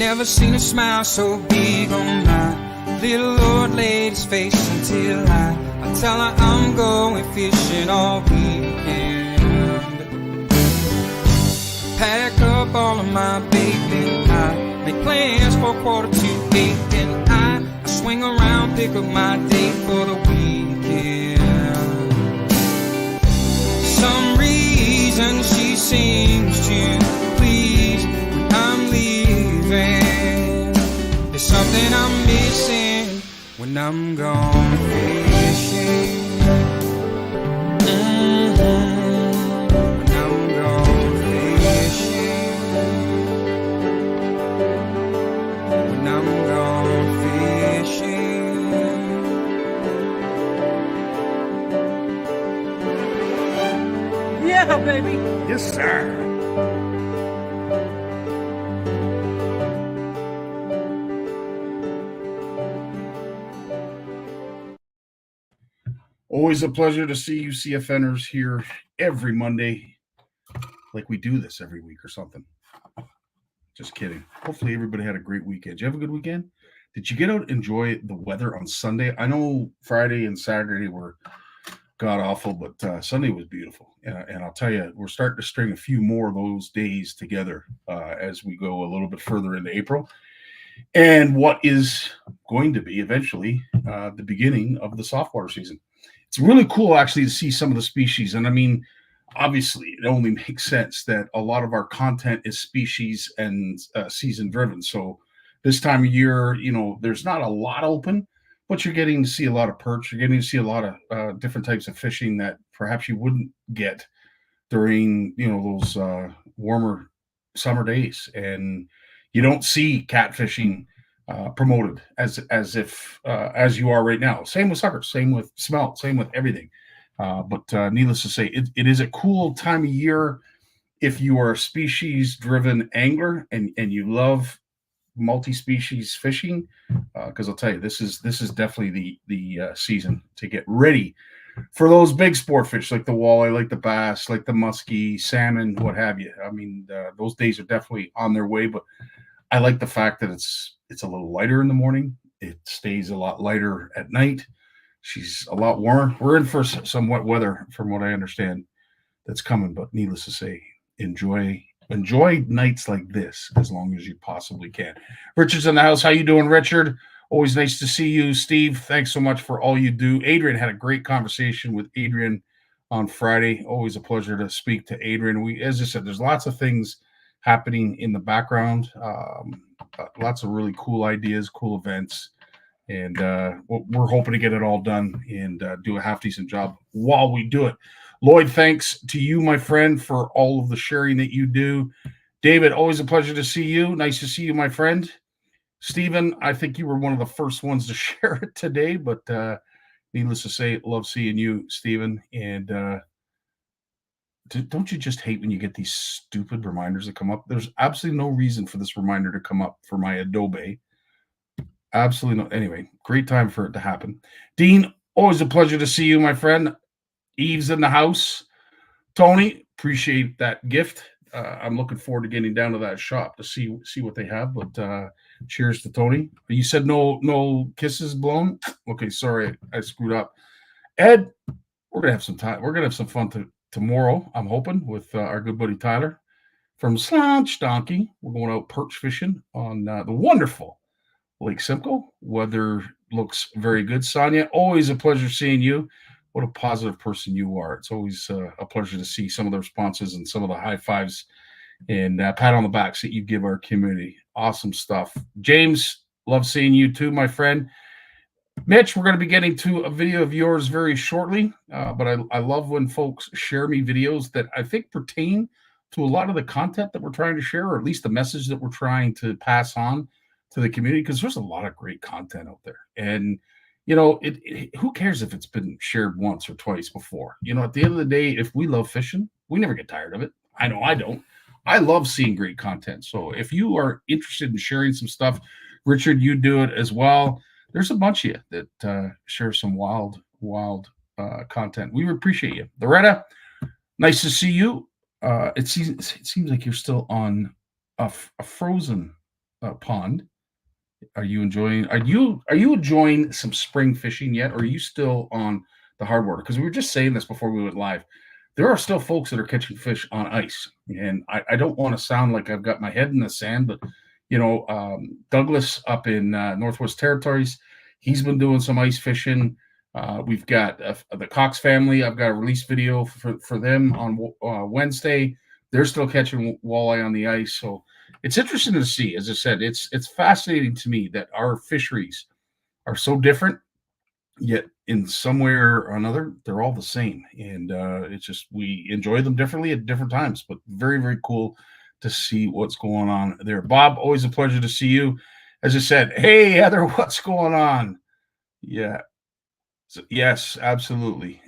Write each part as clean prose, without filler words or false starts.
never seen a smile so big on my little old lady's face until I tell her I'm going fishing all weekend. Pack up all of my bait and I make plans for 7:45 and I swing around, pick up my date for the weekend. Some reason she seems to please when I'm leaving. There's something I'm missing when I'm gone fishing. When I'm gone fishing. When I'm gone fishing. Yeah, baby. Yes, sir. Always a pleasure to see you CFNers here every Monday, like we do this every week or something. Just kidding. Hopefully everybody had a great weekend. Did you have a good weekend? Did you get out and enjoy the weather on Sunday? I know Friday and Saturday were god awful, but Sunday was beautiful. And I'll tell you, we're starting to string a few more of those days together as we go a little bit further into April. And what is going to be eventually the beginning of the softwater season. It's really cool actually to see some of the species. And I mean, obviously, it only makes sense that a lot of our content is species and season driven. So this time of year, you know, there's not a lot open, but you're getting to see a lot of perch. You're getting to see a lot of different types of fishing that perhaps you wouldn't get during, you know, those warmer summer days. And you don't see catfishing promoted as you are right now. Same with suckers, same with smelt, same with everything. But needless to say, it is a cool time of year if you are a species-driven angler and you love multi-species fishing. Because I'll tell you, this is definitely the season to get ready for those big sport fish like the walleye, like the bass, like the muskie, salmon, what have you. I mean, those days are definitely on their way. But I like the fact that it's a little lighter in the morning. It stays a lot lighter at night. She's a lot warmer. We're in for some wet weather, from what I understand, that's coming. But needless to say, enjoy nights like this as long as you possibly can. Richard's in the house. How you doing, Richard? Always nice to see you. Steve, thanks so much for all you do. Adrian had a great conversation with Adrian on Friday. Always a pleasure to speak to Adrian. As I said, there's lots of things happening in the background. Lots of really cool ideas, cool events. And we're hoping to get it all done and do a half decent job while we do it. Lloyd, thanks to you, my friend, for all of the sharing that you do. David, always a pleasure to see you. Nice to see you, my friend. Stephen, I think you were one of the first ones to share it today, but needless to say, love seeing you, Stephen. And don't you just hate when you get these stupid reminders that come up? There's absolutely no reason for this reminder to come up for my Adobe. Absolutely no. Anyway, great time for it to happen. Dean, always a pleasure to see you, my friend. Eve's in the house. Tony, appreciate that gift. I'm looking forward to getting down to that shop to see what they have. But cheers to Tony. You said no kisses blown. Okay, sorry, I screwed up. Ed, we're gonna have some time. We're gonna have some fun tomorrow. I'm hoping with our good buddy Tyler from Slanch Donkey. We're going out perch fishing on the wonderful Lake Simcoe. Weather looks very good. Sonia, always a pleasure seeing you. What a positive person you are. It's always a pleasure to see some of the responses and some of the high fives and pat on the backs that you give our community. Awesome stuff. James, love seeing you too, my friend. Mitch, we're going to be getting to a video of yours very shortly, but I love when folks share me videos that I think pertain to a lot of the content that we're trying to share, or at least the message that we're trying to pass on to the community, because there's a lot of great content out there. And you know, who cares if it's been shared once or twice before? You know, at the end of the day, if we love fishing, we never get tired of it. I know I don't. I love seeing great content. So if you are interested in sharing some stuff, Richard, you do it as well. There's a bunch of you that share some wild content. We appreciate you. Loretta, nice to see you. It seems like you're still on a frozen pond. Are you enjoying some spring fishing yet, or are you still on the hard water? Because we were just saying this before we went live. There are still folks that are catching fish on ice, and I don't want to sound like I've got my head in the sand, but Douglas up in Northwest Territories, he's been doing some ice fishing. We've got the Cox family. I've got a release video for them on Wednesday. They're still catching walleye on the ice, so it's interesting to see. As I said, it's fascinating to me that our fisheries are so different, yet in some way or another, they're all the same. And it's just we enjoy them differently at different times, but very, very cool to see what's going on there. Bob, always a pleasure to see you. As I said, hey, Heather, what's going on? Yeah. So, yes, absolutely.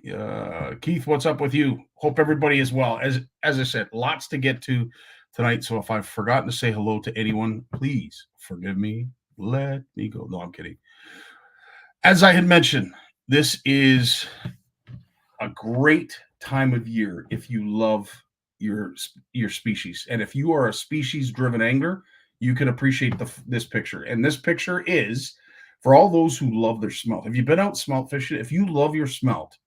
Keith, what's up with you? Hope everybody is well. As I said, lots to get to tonight. So if I've forgotten to say hello to anyone, please forgive me. Let me go. No, I'm kidding. As I had mentioned, this is a great time of year if you love your species. And if you are a species-driven angler, you can appreciate this picture. And this picture is for all those who love their smelt. Have you been out smelt fishing? If you love your smelt,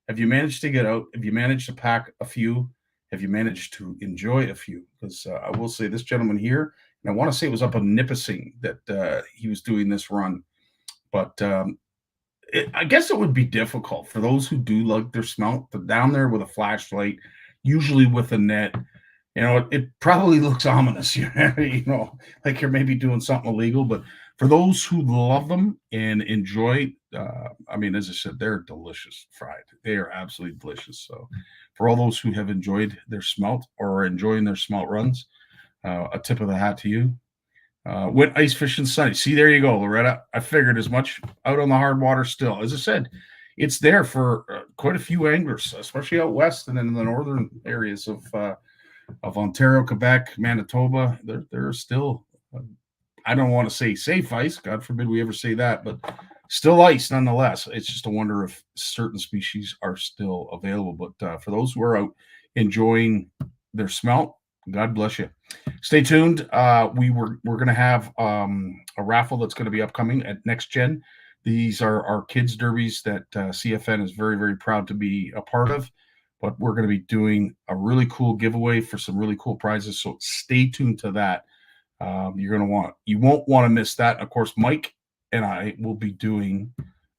have you managed to get out? Have you managed to pack a few? Have you managed to enjoy a few? Because I will say this gentleman here, and I want to say it was up in Nipissing that he was doing this run. But I guess it would be difficult for those who do like their smelt, down there with a flashlight, usually with a net. It probably looks ominous, like you're maybe doing something illegal. But for those who love them and enjoy, as I said, they're delicious fried. They are absolutely delicious. So for all those who have enjoyed their smelt or are enjoying their smelt runs, a tip of the hat to you. Went ice fishing Sunday. See, there you go, Loretta. I figured as much. Out on the hard water still. As I said, it's there for quite a few anglers, especially out west and in the northern areas of Ontario, Quebec, Manitoba. There's still, I don't want to say safe ice. God forbid we ever say that, but still ice nonetheless. It's just a wonder if certain species are still available. But for those who are out enjoying their smelt, God bless you. Stay tuned. We're going to have a raffle that's going to be upcoming at Next Gen. These are our kids derbies that CFN is very, very proud to be a part of. But we're going to be doing a really cool giveaway for some really cool prizes. So stay tuned to that. You won't want to miss that. And of course, Mike and I will be doing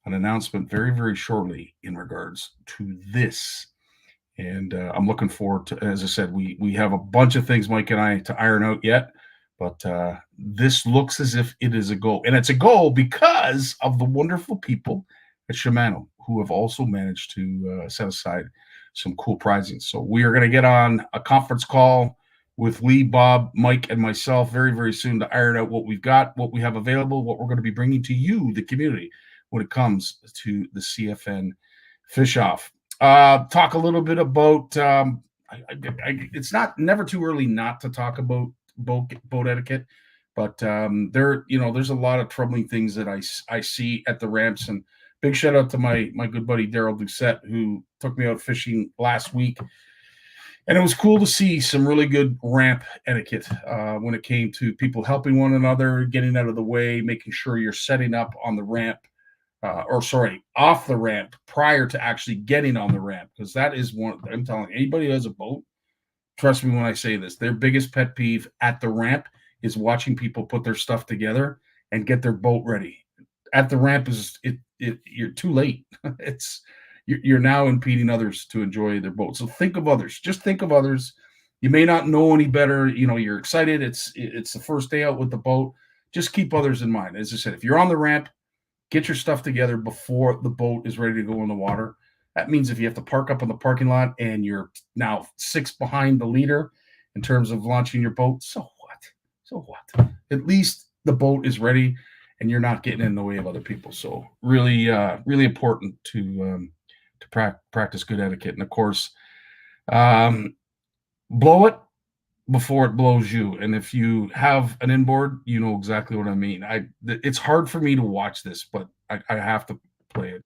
an announcement very, very shortly in regards to this. And I'm looking forward to, as I said, we have a bunch of things, Mike and I, to iron out yet. But this looks as if it is a goal. And it's a goal because of the wonderful people at Shimano who have also managed to set aside some cool prizing. So we are going to get on a conference call with Lee, Bob, Mike, and myself very, very soon to iron out what we've got, what we have available, what we're going to be bringing to you, the community, when it comes to the CFN Fish Off. Talk a little bit about, it's never too early not to talk about boat etiquette, but there's a lot of troubling things that I see at the ramps. And big shout out to my good buddy Daryl Doucette, who took me out fishing last week. And it was cool to see some really good ramp etiquette when it came to people helping one another, getting out of the way, making sure you're setting up on the ramp, off the ramp prior to actually getting on the ramp. Because that is one, I'm telling you, anybody who has a boat, trust me when I say this, their biggest pet peeve at the ramp is watching people put their stuff together and get their boat ready. At the ramp you're too late. You're now impeding others to enjoy their boat. So think of others. Just think of others. You may not know any better. You're excited. It's the first day out with the boat. Just keep others in mind. As I said, if you're on the ramp, get your stuff together before the boat is ready to go in the water. That means if you have to park up in the parking lot and you're now 6 behind the leader in terms of launching your boat, so what? At least the boat is ready and you're not getting in the way of other people. So really, really important to practice good etiquette. And of course, blow it before it blows you. And if you have an inboard, you know exactly what I mean. It's hard for me to watch this, but I have to play it.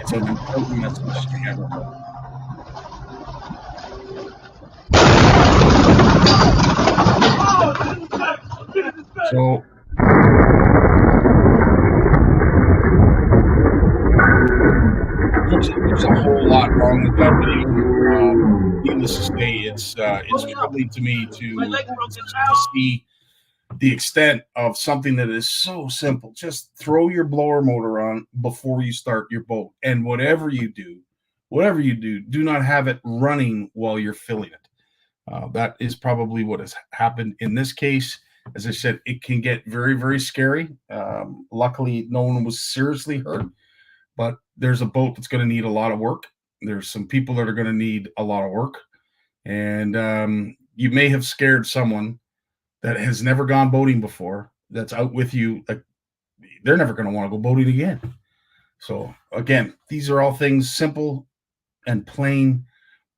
It's an important message to everyone. So there's a whole lot wrong with that video. Needless to say, it's troubling to me to see the extent of something that is so simple. Just throw your blower motor on before you start your boat, and whatever you do, do not have it running while you're filling it. That is probably what has happened in this case. As I said, it can get very, very scary. Luckily, no one was seriously hurt, but there's a boat that's going to need a lot of work. There's some people that are going to need a lot of work. And you may have scared someone that has never gone boating before, that's out with you. Like, they're never going to want to go boating again. So, again, these are all things simple and plain,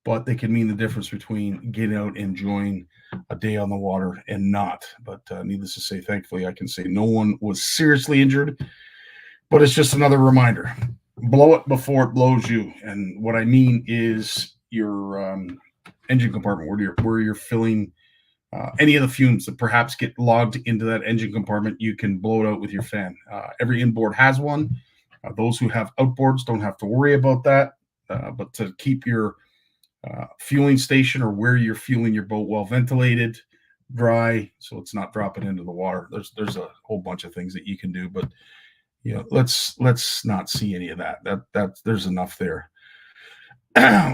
but they can mean the difference between getting out, enjoying a day on the water and not. But needless to say, thankfully, I can say no one was seriously injured. But it's just another reminder: blow it before it blows you. And what I mean is your engine compartment, where you're filling any of the fumes that perhaps get logged into that engine compartment. You can blow it out with your fan. Every inboard has one. Those who have outboards don't have to worry about that. But to keep your fueling station or where you're fueling your boat well ventilated, dry, so it's not dropping into the water. There's a whole bunch of things that you can do, but let's not see any of that. That there's enough there.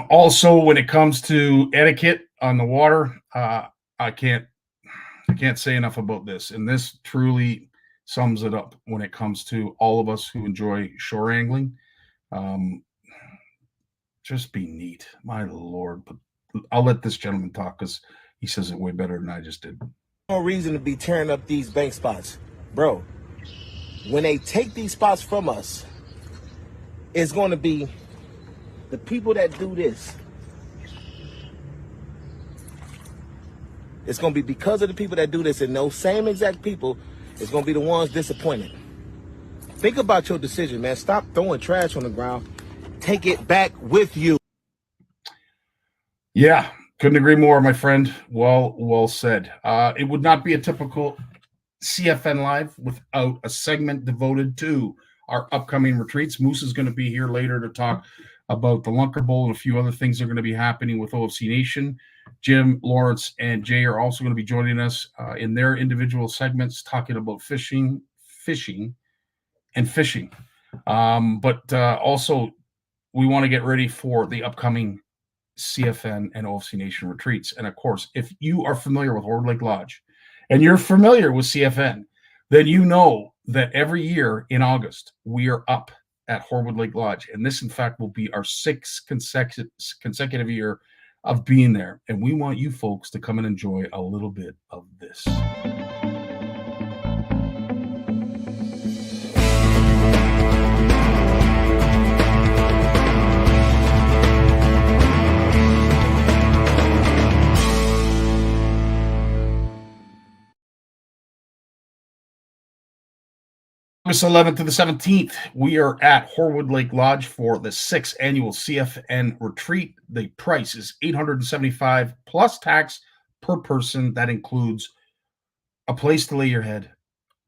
Also, when it comes to etiquette on the water, I can't say enough about this, and this truly sums it up when it comes to all of us who enjoy shore angling. Just be neat, my lord. But I'll let this gentleman talk because he says it way better than I just did. No reason to be tearing up these bank spots, bro. When they take these spots from us, it's going to be the people that do this. It's going to be because of the people that do this, and those same exact people is going to be the ones disappointed. Think about your decision, man. Stop throwing trash on the ground. Take it back with you. Yeah, couldn't agree more, my friend. Well said. It would not be a typical CFN Live without a segment devoted to our upcoming retreats. Moose is going to be here later to talk about the Lunker Bowl and a few other things that are going to be happening with OFC Nation. Jim, Lawrence, and Jay are also going to be joining us in their individual segments, talking about fishing. But also, we want to get ready for the upcoming CFN and OFC Nation retreats. And of course, if you are familiar with Horwood Lake Lodge and you're familiar with CFN, then you know that every year in August, we are up at Horwood Lake Lodge. And this, in fact, will be our sixth consecutive year of being there. And we want you folks to come and enjoy a little bit of this. August 11th to the 17th, we are at Horwood Lake Lodge for the 6th annual CFN retreat. The price is $875 plus tax per person. That includes a place to lay your head,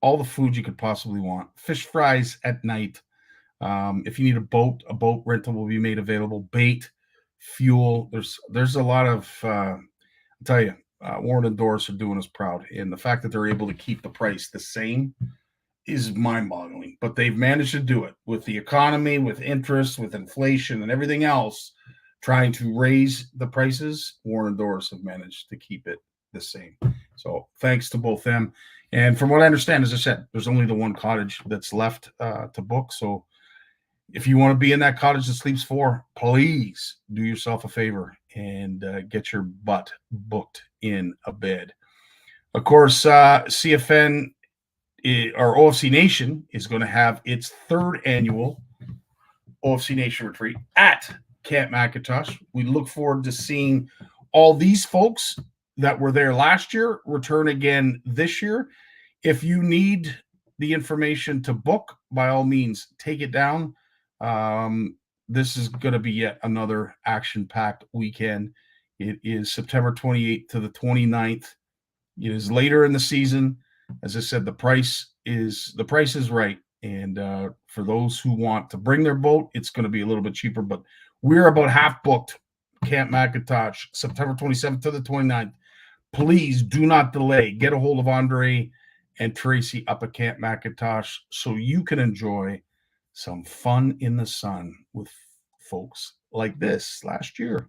all the food you could possibly want, fish fries at night. If you need a boat rental will be made available, bait, fuel. There's a lot of, I'll tell you, Warren and Doris are doing us proud. And the fact that they're able to keep the price the same is mind-boggling, but they've managed to do it with the economy, with interest, with inflation, and everything else. Trying to raise the prices, Warren and Doris have managed to keep it the same. So thanks to both them. And from what I understand, as I said, there's only the one cottage that's left to book. So if you want to be in that cottage that sleeps four, please do yourself a favor and get your butt booked in a bed. Of course, CFN or OFC Nation is going to have its third annual OFC Nation retreat at Camp McIntosh. We look forward to seeing all these folks that were there last year return again this year. If you need the information to book, by all means, take it down. This is going to be yet another action-packed weekend. It is September 28th to the 29th. It is later in the season. As I said, the price is right. And for those who want to bring their boat, it's going to be a little bit cheaper. But we're about half booked. Camp McIntosh, September 27th to the 29th. Please do not delay. Get a hold of Andre and Tracy up at Camp McIntosh so you can enjoy some fun in the sun with folks like this last year.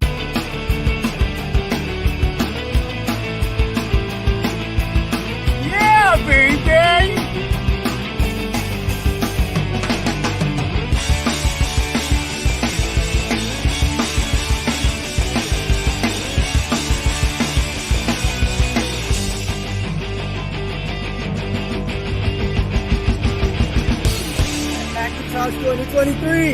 Yeah, baby! Macintosh 2023.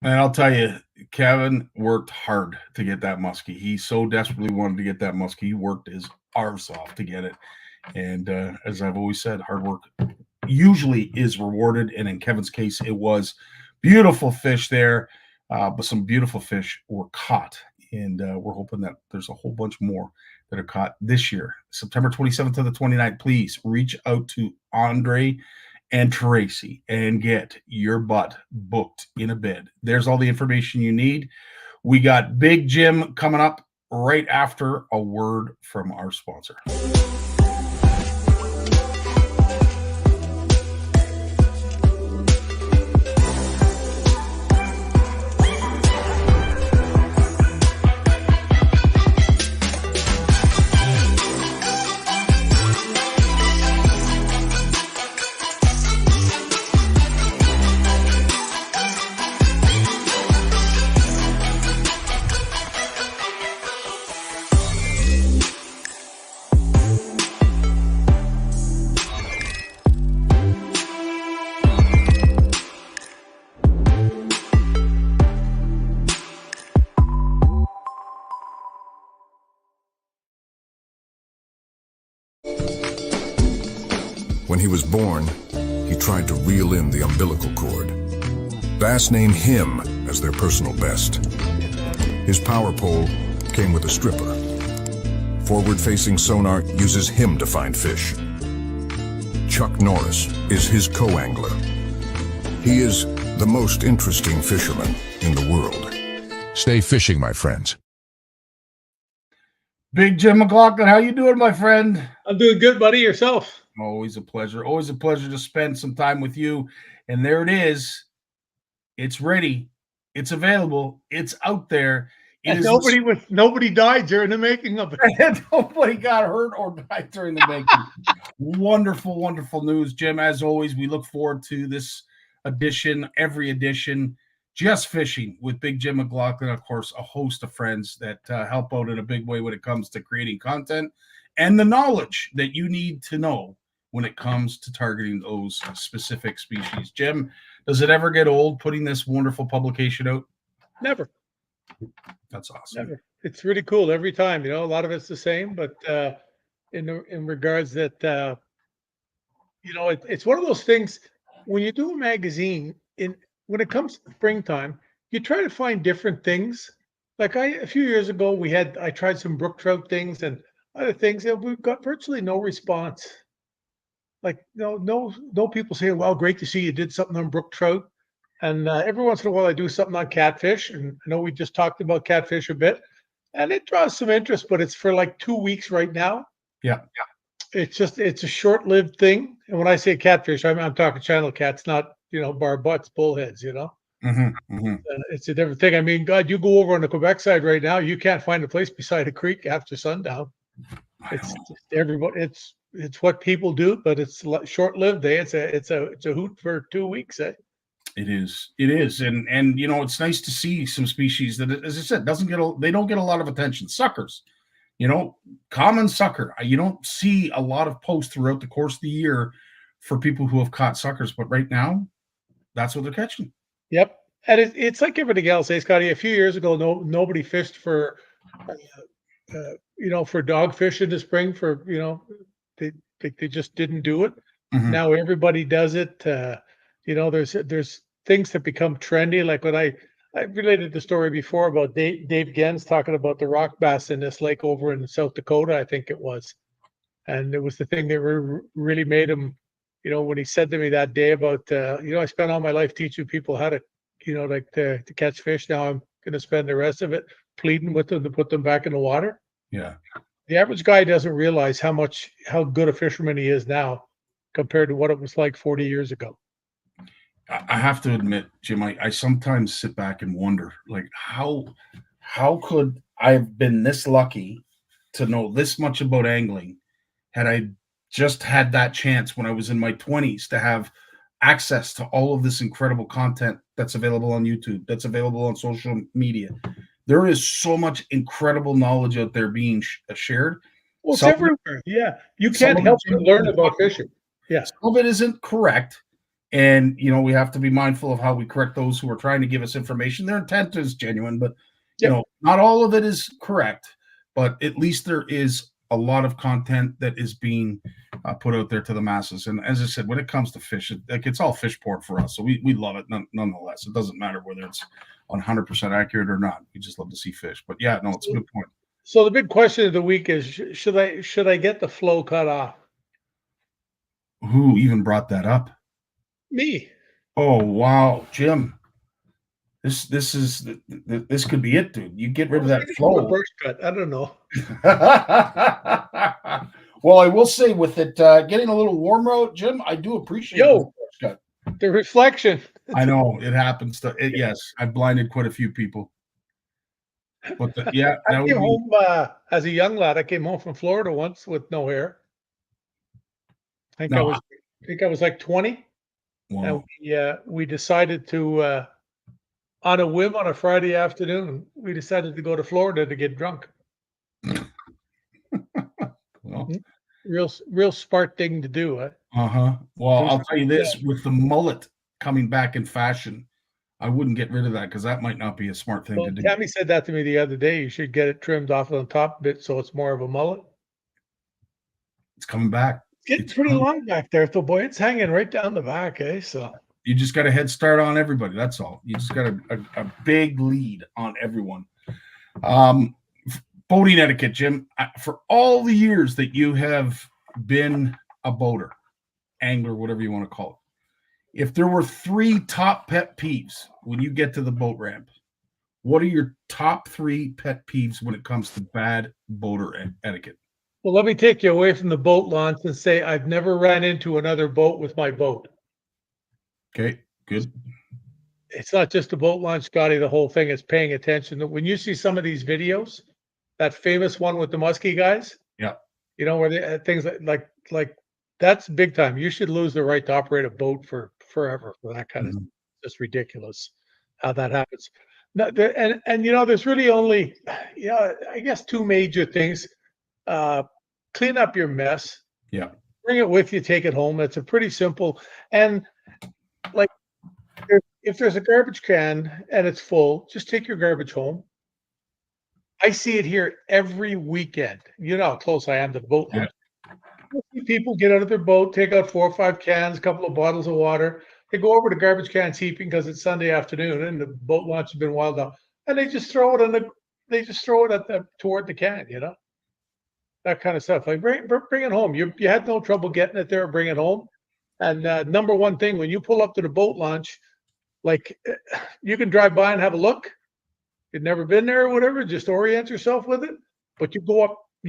And I'll tell you, Kevin worked hard to get that muskie. He so desperately wanted to get that muskie. He worked his arse off to get it. And as I've always said, hard work usually is rewarded. And in Kevin's case, it was beautiful fish there, but some beautiful fish were caught. And we're hoping that there's a whole bunch more that are caught this year. September 27th to the 29th, please reach out to Andre and Tracy and get your butt booked in a bed. There's all the information you need. We got Big Jim coming up right after a word from our sponsor. When he was born, he tried to reel in the umbilical cord. Bass named him as their personal best. His power pole came with a stripper. Forward-facing sonar uses him to find fish. Chuck Norris is his co-angler. He is the most interesting fisherman in the world. Stay fishing, my friends. Big Jim McLaughlin, how you doing, my friend? I'm doing good, buddy. Yourself? Always a pleasure. Always a pleasure to spend some time with you. And there it is. It's ready. It's available. It's out there. And nobody died during the making of it. Nobody got hurt or died during the making. Wonderful, wonderful news, Jim. As always, we look forward to this edition, every edition. Just Fishing with Big Jim McLaughlin, of course, a host of friends that help out in a big way when it comes to creating content and the knowledge that you need to know when it comes to targeting those specific species. Jim, does it ever get old putting this wonderful publication out? Never. That's awesome. Never. It's really cool every time. You know, a lot of it's the same, but in regards that, you know, it's one of those things when you do a magazine when it comes to springtime, you try to find different things. Like a few years ago, I tried some brook trout things and other things, and we've got virtually no response. Like no people saying, "Well, great to see you did something on brook trout." And every once in a while, I do something on catfish, and I know we just talked about catfish a bit, and it draws some interest, but it's for like 2 weeks right now. Yeah. It's a short-lived thing. And when I say catfish, I'm talking channel cats, not barbutts, bullheads. It's a different thing. I mean, God, you go over on the Quebec side right now, you can't find a place beside a creek after sundown. It's everybody. It's what people do, but it's short-lived. It's a hoot for 2 weeks. It is, and it's nice to see some species that, as I said, they don't get a lot of attention. Suckers, common sucker. You don't see a lot of posts throughout the course of the year for people who have caught suckers, but right now, that's what they're catching. Yep, and it's like everything else. Hey, Scotty, a few years ago, nobody fished for, for dogfish in the spring. They just didn't do it. Mm-hmm. Now everybody does it. there's things that become trendy. Like when I related the story before about Dave Gens talking about the rock bass in this lake over in South Dakota, I think it was. And it was the thing that really made him, when he said to me that day about, I spent all my life teaching people how to, like to catch fish. Now I'm going to spend the rest of it pleading with them to put them back in the water. Yeah. The average guy doesn't realize how good a fisherman he is now compared to what it was like 40 years ago. I have to admit, Jim, I sometimes sit back and wonder, like, how could I have been this lucky to know this much about angling had I just had that chance when I was in my 20s to have access to all of this incredible content that's available on YouTube, that's available on social media. There is so much incredible knowledge out there being shared. Well, it's Some everywhere. Yeah. You some can't of help it- but learn about fishing. Yeah. some of it isn't correct. And, we have to be mindful of how we correct those who are trying to give us information. Their intent is genuine, but, Yep. not all of it is correct. But at least there is a lot of content that is being put out there to the masses. And as I said, when it comes to fish, it's all fish pork for us. So we love it nonetheless. It doesn't matter whether it's 100% accurate or not. We just love to see fish. But yeah, no, it's a good point. So the big question of the week is, should I get the flow cut off? Who even brought that up? Me. Oh, wow, Jim. This could be it, dude. You get rid of that A flow. brush cut. I don't know. Well, I will say with it getting a little warmer out, Jim, I do appreciate Yo. it. The reflection. I know it happens yes, I've blinded quite a few people. But yeah, I that would came be home as a young lad. I came home from Florida once with no hair. I think I was like 20. wow. And we decided to, on a whim on a Friday afternoon, we decided to go to Florida to get drunk. Well, Real smart thing to do. uh-huh. Well, It I'll was- tell you this, with the mullet coming back in fashion, I wouldn't get rid of that because that might not be a smart thing Well, to do. Tammy said that to me the other day. You should get it trimmed off on the top a bit so it's more of a mullet. It's coming back. It's getting It's pretty coming. long back there, though, boy. It's hanging right down the back, eh? So You just got a head start on everybody. That's all. You just got a big lead on everyone. Boating etiquette, Jim. For all the years that you have been a boater, angler, whatever you want to call it, if there were 3 top pet peeves when you get to the boat ramp, what are your top 3 pet peeves when it comes to bad boater etiquette? well, let me take you away from the boat launch and say I've never ran into another boat with my boat. Okay, good. It's not just a boat launch, Scotty. The whole thing is paying attention. When you see some of these videos, that famous one with the muskie guys, Yeah. where they things like that's big time. You should lose the right to operate a boat for forever for that kind of. It's ridiculous how that happens. No, and there's really only I guess 2 major things. Clean up your mess. Yeah. Bring it with you. Take it home. It's a pretty simple. And like if there's a garbage can and it's full, just take your garbage home. I see it here every weekend. You know how close I am to the boat launch. I see people get out of their boat, take out 4 or 5 cans, a couple of bottles of water. They go over to garbage cans heaping because it's Sunday afternoon and the boat launch has been wild out, and they just throw it toward the can. That kind of stuff. Like bring it home. You had no trouble getting it there. Bring it home. And number one thing, when you pull up to the boat launch, like you can drive by and have a look. You've never been there or whatever, just orient yourself with it. But you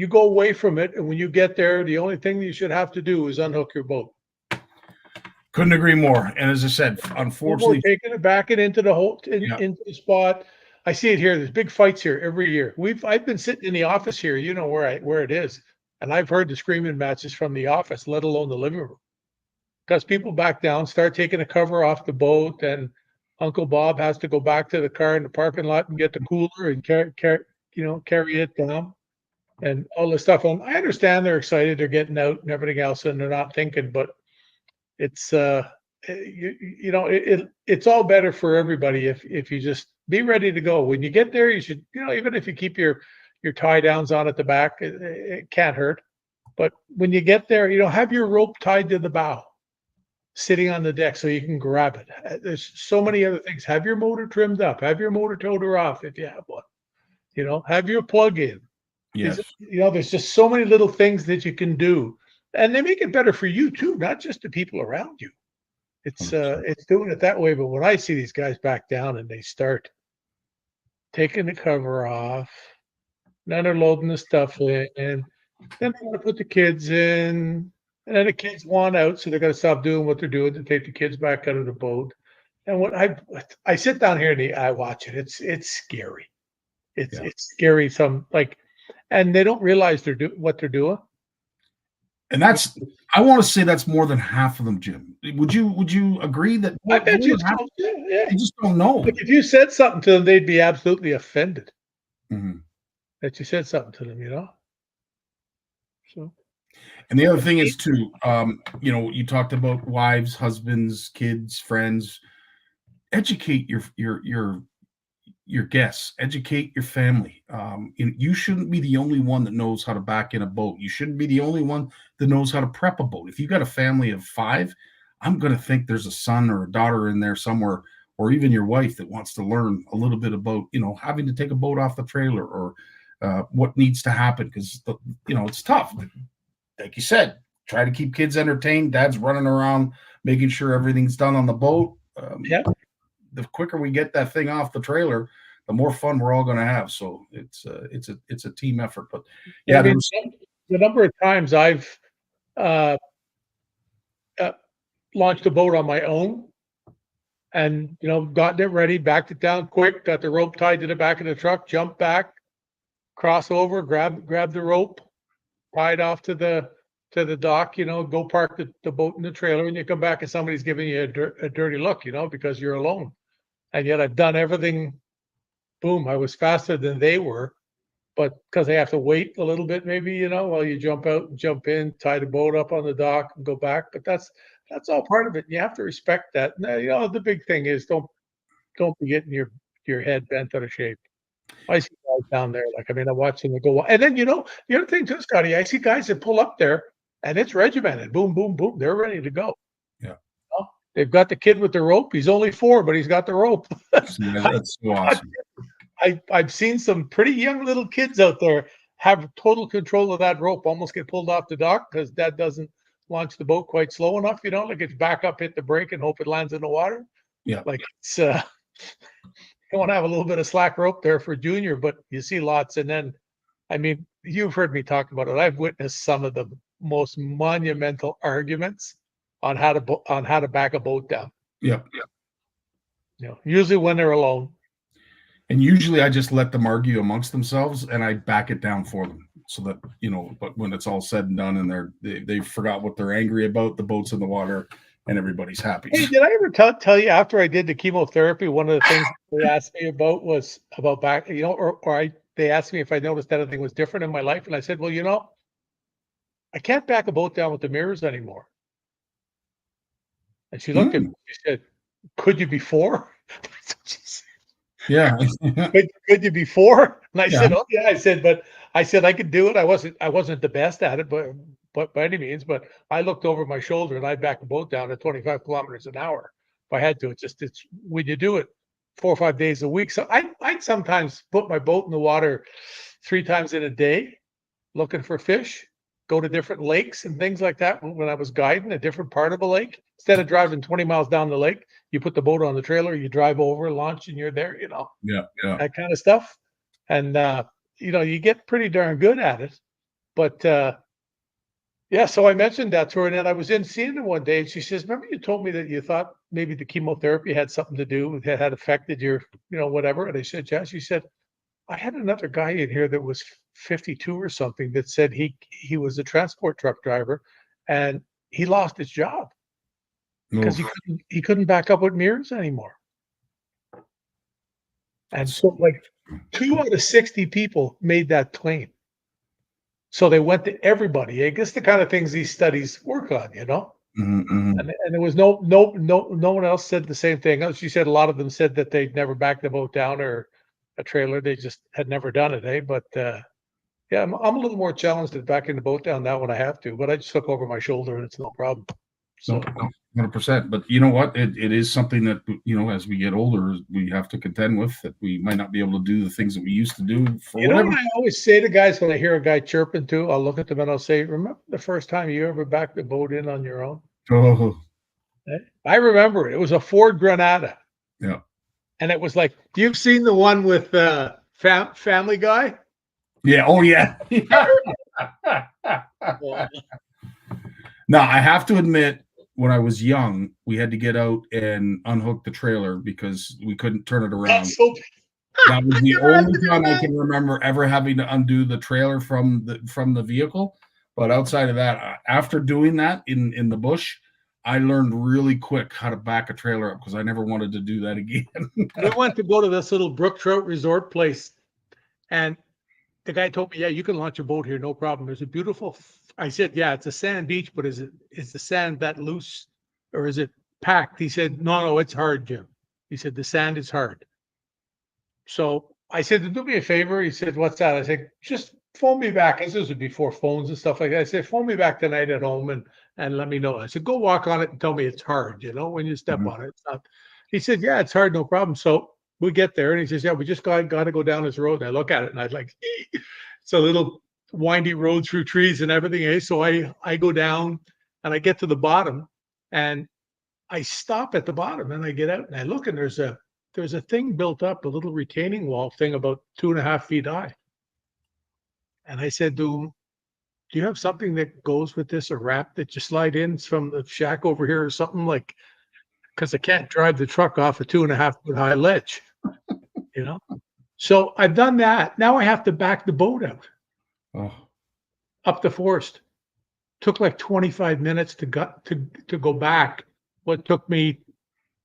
go away from it, and when you get there, the only thing you should have to do is unhook your boat. Couldn't agree more. And as I said, unfortunately, Taking it back into the spot. I see it here. There's big fights here every year. I've been sitting in the office here, where it is, and I've heard the screaming matches from the office, let alone the living room, because people back down, start taking the cover off the boat, and Uncle Bob has to go back to the car in the parking lot and get the cooler and carry it down and all this stuff. And I understand they're excited, they're getting out and everything else, and they're not thinking, but it's it's all better for everybody if you just be ready to go. When you get there, you should, even if you keep your tie downs on at the back, it can't hurt. But when you get there, have your rope tied to the bow. sitting on the deck so you can grab it. There's so many other things. Have your motor trimmed up. Have your motor toter off if you have one. You know, have your plug in. Yes. You know, there's just so many little things that you can do, and they make it better for you too, not just the people around you. It's doing it that way. But when I see these guys back down and they start taking the cover off, then they're loading the stuff in, and then they want to put the kids in, and then the kids want out, so they're going to stop doing what they're doing to take the kids back out of the boat. And when I sit down here and I watch it, it's scary. It's scary. Some like, and they don't realize what they're doing. And I want to say that's more than half of them, Jim. Would you agree that I bet you they just don't know? Like if you said something to them, they'd be absolutely offended Mm-hmm. that you said something to them, you know? So. And the other thing is too, you know, you talked about wives, husbands, kids, friends. Educate your guests, educate your family. You shouldn't be the only one that knows how to back in a boat. You shouldn't be the only one that knows how to prep a boat. If you've got a family of 5, I'm going to think there's a son or a daughter in there somewhere, or even your wife that wants to learn a little bit about, you know, having to take a boat off the trailer or what needs to happen. Because, you know, it's tough. Like you said, try to keep kids entertained. Dad's running around making sure everything's done on the boat. The quicker we get that thing off the trailer, the more fun we're all going to have. So it's a team effort. But yeah, I mean, the number of times I've launched a boat on my own, and you know, gotten it ready, backed it down quick, got the rope tied to the back of the truck, jumped back, cross over, grab the rope, tied off to the dock, you know, go park the boat in the trailer, and you come back and somebody's giving you a dirty look, you know, because you're alone. And yet I've done everything. Boom, I was faster than they were, but because they have to wait a little bit, maybe, you know, while you jump out and jump in, tie the boat up on the dock and go back. But that's all part of it. You have to respect that. Now, you know, the big thing is don't be getting your head bent out of shape. I see guys down there, like, I mean, I'm watching them go, and then, you know, the other thing too, Scotty, I see guys that pull up there and it's regimented. Boom, boom, boom. They're ready to go. Yeah. They've got the kid with the rope. He's only 4, but he's got the rope. That's so awesome. I've seen some pretty young little kids out there have total control of that rope, almost get pulled off the dock because dad doesn't launch the boat quite slow enough, you know, like it's back up, hit the brake and hope it lands in the water. Yeah. Like it's you want to have a little bit of slack rope there for junior, but you see lots. And then, I mean, you've heard me talk about it. I've witnessed some of the most monumental arguments on how to back a boat down. Yeah. You know, usually when they're alone. And usually I just let them argue amongst themselves and I back it down for them so that, you know, but when it's all said and done and they forgot what they're angry about, the boat's in the water and everybody's happy. Hey, did I ever tell you after I did the chemotherapy, one of the things they asked me about was about back, you know, they asked me if I noticed anything was different in my life. And I said, well, you know, I can't back a boat down with the mirrors anymore. And she looked at me, she said, could you before? Yeah. could you before? And I said, oh yeah. I said I could do it. I wasn't the best at it, but by any means, but I looked over my shoulder and I backed the boat down at 25 kilometers an hour. If I had to, it's when you do it 4 or 5 days a week. So I'd sometimes put my boat in the water 3 times in a day, looking for fish, go to different lakes and things like that. When I was guiding a different part of a lake, instead of driving 20 miles down the lake, you put the boat on the trailer, you drive over, launch, and you're there, you know, that kind of stuff. And, you know, you get pretty darn good at it. But, yeah, so I mentioned that to her, and then I was in seeing her one day, and she says, remember you told me that you thought maybe the chemotherapy had something to do with, had affected your, you know, whatever. And I said, yeah. She said, I had another guy in here that was 52 or something that said he was a transport truck driver and he lost his job because he couldn't back up with mirrors anymore. And so like 2 out of 60 people made that claim. So they went to everybody. I guess the kind of things these studies work on, you know. Mm-hmm. And there was no one else said the same thing. She said a lot of them said that they'd never backed the boat down or a trailer. They just had never done it, eh? But yeah, I'm a little more challenged at backing the boat down now when I have to. But I just look over my shoulder and it's no problem. So 100%. But you know what? It is something that, as we get older, we have to contend with, that we might not be able to do the things that we used to do for you know whatever. what I always say to guys when I hear a guy chirping too, I'll look at them and I'll say, remember the first time you ever backed the boat in on your own? Oh, I remember it. It was a Ford Granada. yeah. And it was like, you've seen the one with Family Guy? Yeah. Oh, yeah. Well, Now, I have to admit, when I was young, we had to get out and unhook the trailer because we couldn't turn it around. so That was the never had only to do time I that. can remember ever having to undo the trailer from the vehicle. But outside of that, after doing that in the bush, I learned really quick how to back a trailer up because I never wanted to do that again. We went to go to this little brook trout resort place, and the guy told me, "Yeah, you can launch a boat here, no problem. There's a beautiful." I said, "Yeah, it's a sand beach, but is the sand that loose, or is it packed?" He said, "No, it's hard, Jim." He said, "The sand is hard." So I said, "Do me a favor." He said, "What's that?" I said, "Just phone me back." This was before phones and stuff like that. I said, "Phone me back tonight at home and let me know." I said, "Go walk on it and tell me it's hard. When you step Mhm. on it, it's not." He said, "Yeah, it's hard, no problem." So we get there, and he says, "Yeah, we just got to go down this road." And I look at it, and I'd like, it's a little windy road through trees and everything. So I go down, and I get to the bottom, and I stop at the bottom, and I get out, and I look, and there's a thing built up, a little retaining wall thing about 2.5 feet high. And I said to him, "Do you have something that goes with this, a wrap that you slide in from the shack over here or something like, because I can't drive the truck off a 2.5 foot high ledge, you know?" So I've done that. Now I have to back the boat out Oh, up the forest. Took like 25 minutes to go back. What took me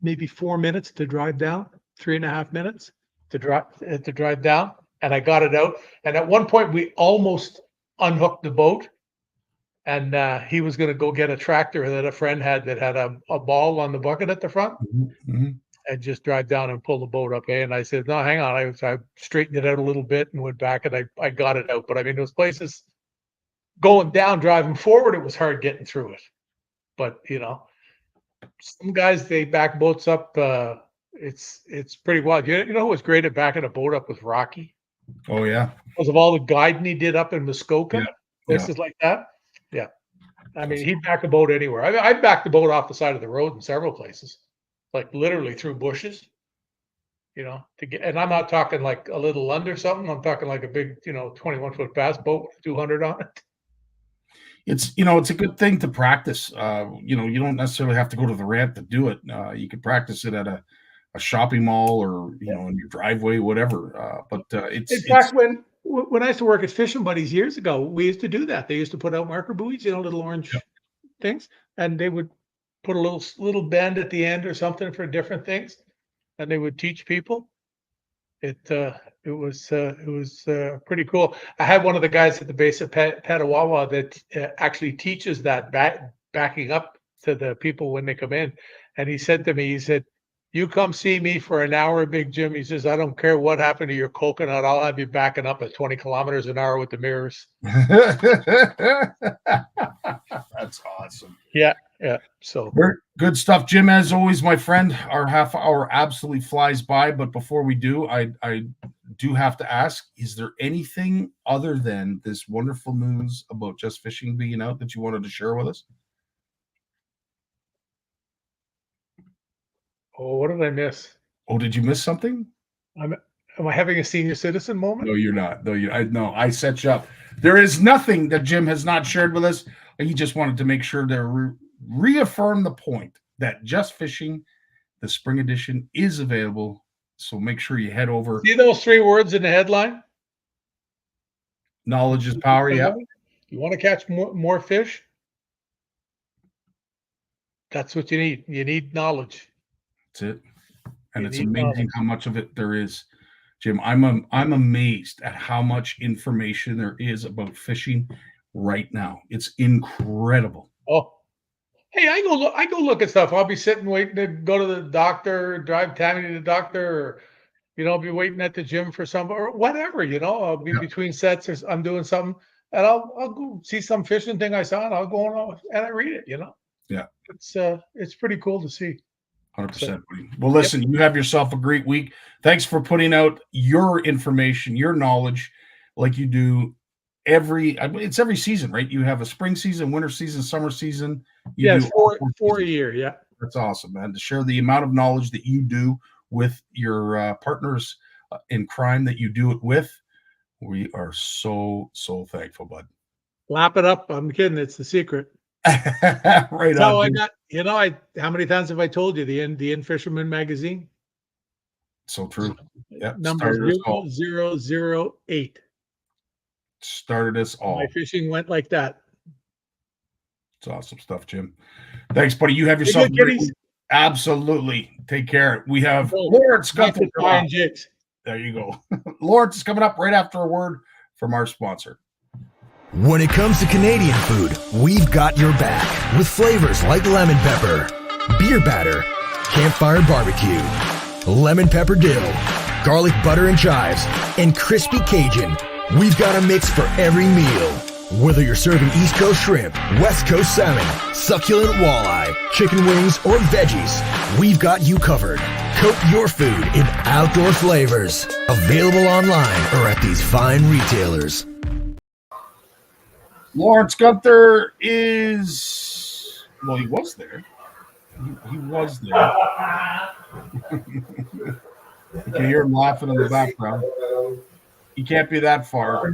maybe 4 minutes to drive down, 3.5 minutes to drive down, and I got it out. And at one point, we almost unhooked the boat, and he was going to go get a tractor that a friend had that had a ball on the bucket at the front, mhm. and just drive down and pull the boat up. And I said, "No, hang on." I straightened it out a little bit and went back, and I got it out. But I mean, those places going down, driving forward, it was hard getting through it. But some guys, they back boats up. It's pretty wild. You know who was great at backing a boat up was Rocky, Oh, yeah. because of all the guiding he did up in Yeah. Muskoka, Yeah. places like that. Yeah, I mean, he'd back a boat anywhere. I backed the boat off the side of the road in several places, like literally through bushes. To get, and I'm not talking like a little Lund or something. I'm talking like a big, 21-foot bass boat with 200 on it. It's a good thing to practice. You don't necessarily have to go to the ramp to do it. You could practice it at a shopping mall or in your driveway, whatever. But In fact, when I used to work at Fishing Buddies years ago, we used to do that. They used to put out marker buoys, little orange things, and they would put a little bend at the end or something for different things, and they would teach people. It was pretty cool. I had one of the guys at the base of Petawawa that actually teaches that backing up to the people when they come in, and he said to me, he said, "You come see me for an hour, Big Jim." He says, "I don't care what happened to your coconut. I'll have you backing up at 20 kilometers an hour with the mirrors." That's awesome. Yeah. So Good stuff, Jim. As always, my friend, our half hour absolutely flies by. But before we do, I do have to ask: is there anything other than this wonderful news about Just Fishing being out that you wanted to share with us? what did I miss? Oh, did you miss something? Am I having a senior citizen moment? No, you're not. I set you up. There is nothing that Jim has not shared with us. He just wanted to make sure to reaffirm the point that Just Fishing, the spring edition, is available. So make sure you head over. See those 3 words in the headline? Knowledge is power. Yeah, You want to catch more fish? That's what you need. You need knowledge. that's it. And You it's need amazing knowledge. how much of it there is, Jim. I'm amazed at how much information there is about fishing right now. It's incredible. Oh, hey, I go look at stuff. I'll be sitting waiting to go to the doctor, drive Tammy to the doctor, or I'll be waiting at the gym for some or whatever. I'll be Yeah. between sets or I'm doing something, and I'll go see some fishing thing I saw, and I'll go on and I read it. Yeah. It's pretty cool to see. 100%. Well, listen, you have yourself a great week. Thanks for putting out your information, your knowledge, like you do it's every season, right? You have a spring season, winter season, summer season. You Yes, do all four a seasons. year. Yeah. That's awesome, man. To share the amount of knowledge that you do with your partners in crime that you do it with, we are so thankful, bud. Lap it up. I'm kidding. It's the secret. Right That's how on. I got. How many times have I told you the In Fisherman magazine? So true. Yeah. Number 0008. Started us all. My fishing went like that. It's awesome stuff, Jim. Thanks, buddy. You have yourself a great week. Absolutely. Take care. We have Lawrence Gunther. There you go. Lawrence is coming up right after a word from our sponsor. When it comes to Canadian food, we've got your back with flavors like lemon pepper, beer batter, campfire barbecue, lemon pepper dill, garlic butter and chives, and crispy Cajun. We've got a mix for every meal. Whether you're serving East Coast shrimp, West Coast salmon, succulent walleye, chicken wings, or veggies, we've got you covered. Coat your food in outdoor flavors. Available online or at these fine retailers. Lawrence Gunther is, well, he was there. He was there. You can hear him laughing in the background. He can't be that far.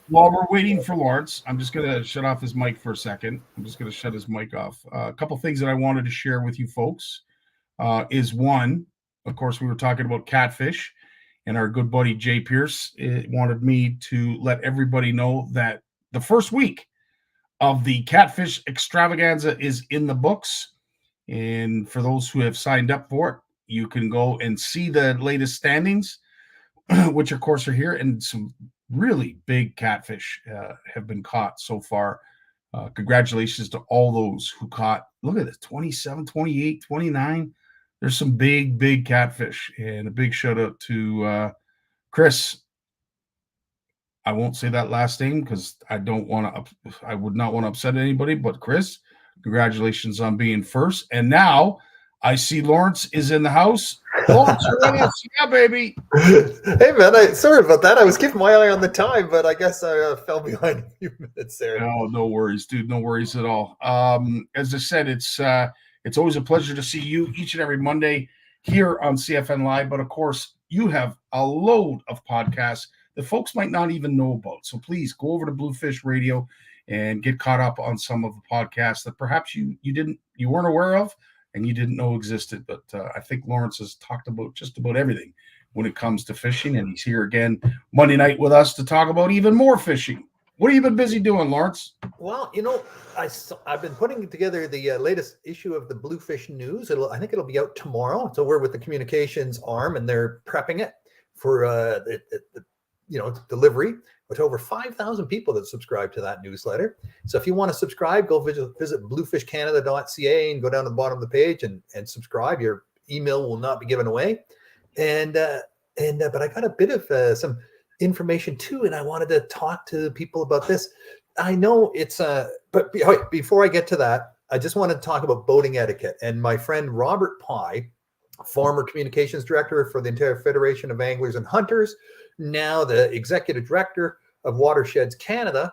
While we're waiting for Lawrence, I'm just going to shut off his mic for a second. I'm just going to shut his mic off. A couple things that I wanted to share with you folks is one, of course, we were talking about catfish, and our good buddy Jay Pierce wanted me to let everybody know that the first week of the Catfish Extravaganza is in the books. And for those who have signed up for it, you can go and see the latest standings, which of course are here, and some really big catfish have been caught so far. Congratulations to all those who caught. Look at this, 27, 28, 29. There's some big catfish, and a big shout out to Chris. I won't say that last name because I would not want to upset anybody, but Chris, congratulations on being first. And now I see Lawrence is in the house. Lawrence, you're in us. Yeah, baby. Hey, man, sorry about that. I was keeping my eye on the time, but I guess I fell behind a few minutes there. No worries, dude. No worries at all. As I said, it's always a pleasure to see you each and every Monday here on CFN Live. But of course, you have a load of podcasts that folks might not even know about. So please go over to Bluefish Radio and get caught up on some of the podcasts that perhaps you weren't aware of and you didn't know existed. But I think Lawrence has talked about just about everything when it comes to fishing, and he's here again Monday night with us to talk about even more fishing. What have you been busy doing, Lawrence? Well, I've been putting together the latest issue of the Bluefish News. I think it'll be out tomorrow. So we're with the communications arm, and they're prepping it for delivery. With over 5,000 people that subscribe to that newsletter. So if you want to subscribe, go visit bluefishcanada.ca and go down to the bottom of the page and subscribe. Your email will not be given away. But I got a bit of some information too, and I wanted to talk to people about this. I know it's but before I get to that, I just want to talk about boating etiquette. And my friend Robert Pye, former communications director for the entire Federation of Anglers and Hunters, now the executive director of Watersheds Canada,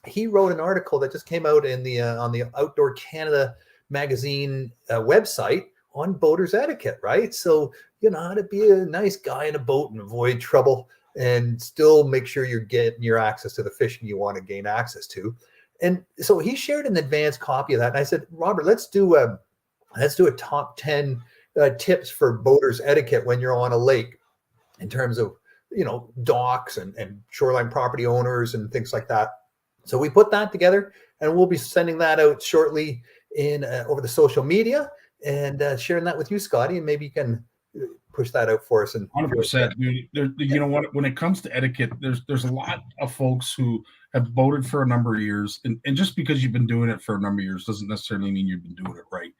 he wrote an article that just came out in the on the Outdoor Canada magazine website on boaters etiquette, right? So how to be a nice guy in a boat and avoid trouble and still make sure you're getting your access to the fishing you want to gain access to. And so he shared an advanced copy of that. And I said, Robert, let's do a top 10 tips for boaters etiquette when you're on a lake in terms of docks and shoreline property owners and things like that. So we put that together, and we'll be sending that out shortly in over the social media and sharing that with you, Scotty, and maybe you can push that out for us. And 100%, dude. You know what? When it comes to etiquette, there's a lot of folks who have boated for a number of years, and just because you've been doing it for a number of years doesn't necessarily mean you've been doing it right.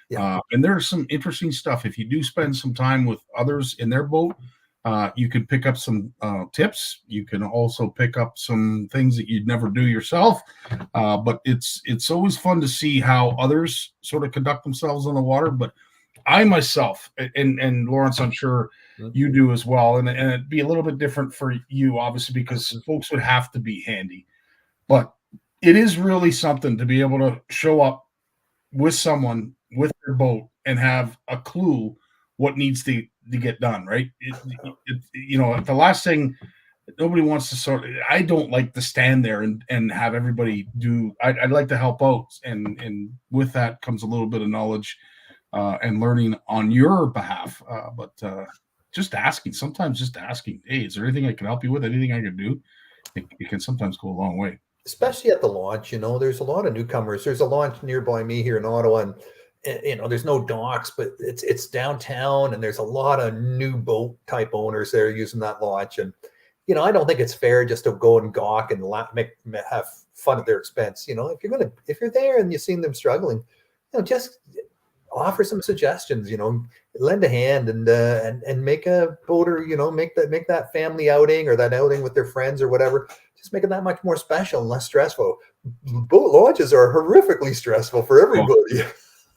Yeah. And there's some interesting stuff if you do spend some time with others in their boat. You can pick up some tips. You can also pick up some things that you'd never do yourself. But it's always fun to see how others sort of conduct themselves on the water. But I myself, and Lawrence, I'm sure you do as well, and it'd be a little bit different for you, obviously, because folks would have to be handy. But it is really something to be able to show up with someone with their boat and have a clue what needs to get done, right? The last thing nobody wants to I don't like to stand there and have everybody do. I'd like to help out, and with that comes a little bit of knowledge and learning on your behalf. But just asking, hey, is there anything I can help you with? Anything I can do? It can sometimes go a long way. Especially at the launch, there's a lot of newcomers. There's a launch nearby me here in Ottawa, and there's no docks, but it's downtown, and there's a lot of new boat type owners there using that launch. And I don't think it's fair just to go and gawk and have fun at their expense. If you're there and you've seen them struggling, just offer some suggestions. Lend a hand and make a boater. Make that family outing or that outing with their friends or whatever. Just make it that much more special and less stressful. Boat launches are horrifically stressful for everybody.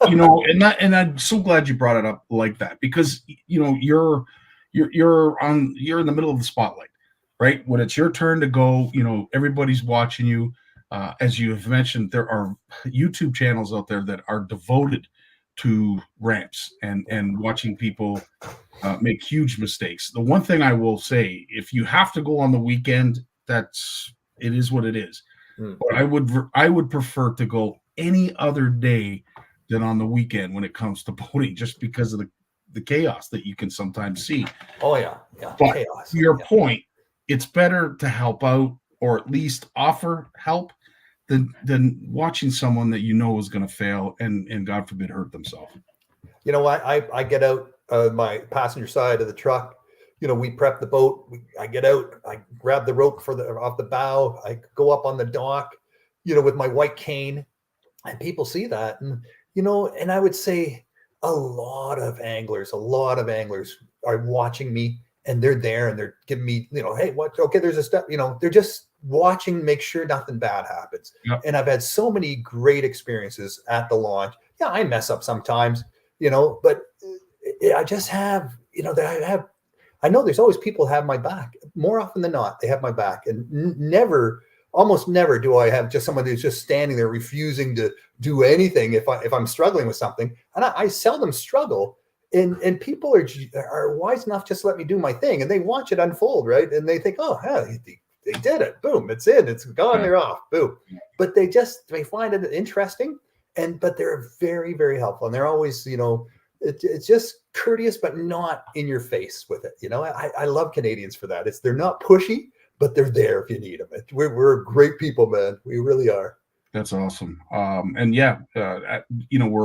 And I'm so glad you brought it up like that, because you're in the middle of the spotlight, right? When it's your turn to go, everybody's watching you. As you have mentioned, there are YouTube channels out there that are devoted to ramps and watching people make huge mistakes. The one thing I will say, if you have to go on the weekend, it is what it is. But I would prefer to go any other day than on the weekend when it comes to boating, just because of the chaos that you can sometimes see. Oh yeah. But chaos. To your point, it's better to help out, or at least offer help, than watching someone that is going to fail and God forbid hurt themselves. I get out my passenger side of the truck. We prep the boat. I get out. I grab the rope off the bow. I go up on the dock, with my white cane, and people see that, and and I would say a lot of anglers are watching me, and they're there and they're giving me, hey, what? Okay, there's a step. They're just watching, make sure nothing bad happens. Yep. And I've had so many great experiences at the launch. Yeah, I mess up sometimes, but I just have, I know there's always people who have my back. More often than not, they have my back, and almost never do I have just someone who's just standing there refusing to do anything if I'm struggling with something. And I seldom struggle. And people are wise enough just to let me do my thing, and they watch it unfold, right? And they think, oh, they did it. Boom, it's in, it's gone, they're off. Boom. But they find it interesting, but they're very, very helpful, and they're always, it's just courteous, but not in your face with it. I love Canadians for that. They're not pushy, but they're there if you need them. We're great people, man. We really are. That's awesome. We're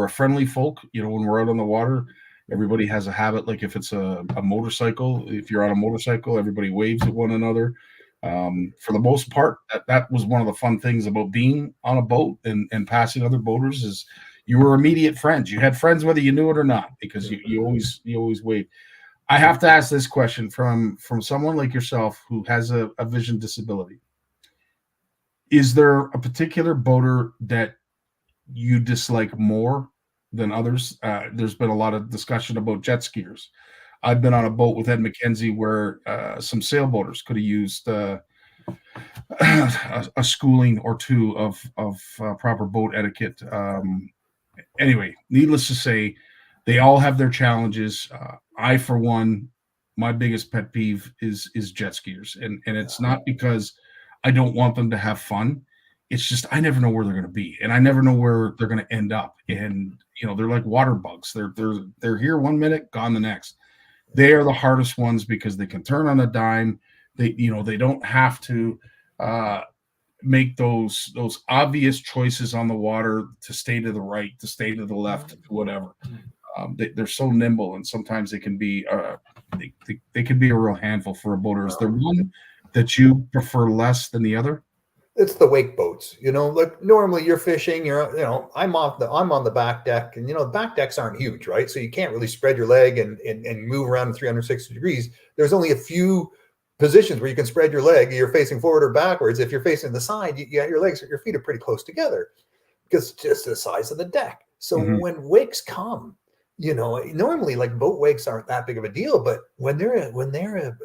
a friendly folk. When we're out on the water, everybody has a habit. Like if it's a motorcycle, if you're on a motorcycle, everybody waves at one another. For the most part, that was one of the fun things about being on a boat and passing other boaters, is you were immediate friends. You had friends whether you knew it or not, because you always waved. I have to ask this question from someone like yourself who has a vision disability. Is there a particular boater that you dislike more than others? There's been a lot of discussion about jet skiers. I've been on a boat with Ed McKenzie where some sailboaters could have used a schooling or two of proper boat etiquette. Anyway, needless to say, they all have their challenges. I, for one, my biggest pet peeve is jet skiers, and it's not because I don't want them to have fun. It's just I never know where they're going to be, and I never know where they're going to end up. And they're like water bugs. They're here 1 minute, gone the next. They are the hardest ones because they can turn on a dime. They don't have to make those obvious choices on the water to stay to the right, to stay to the left, whatever. They're so nimble, and sometimes they can be they can be a real handful for a boater. Is there one that you prefer less than the other? It's the wake boats, like normally you're fishing, I'm on the back deck, and back decks aren't huge, right? So you can't really spread your leg and move around 360 degrees. There's only a few positions where you can spread your leg. You're facing forward or backwards. If you're facing the side, your feet are pretty close together because it's just the size of the deck. So when wakes come, normally like boat wakes aren't that big of a deal, but when they're a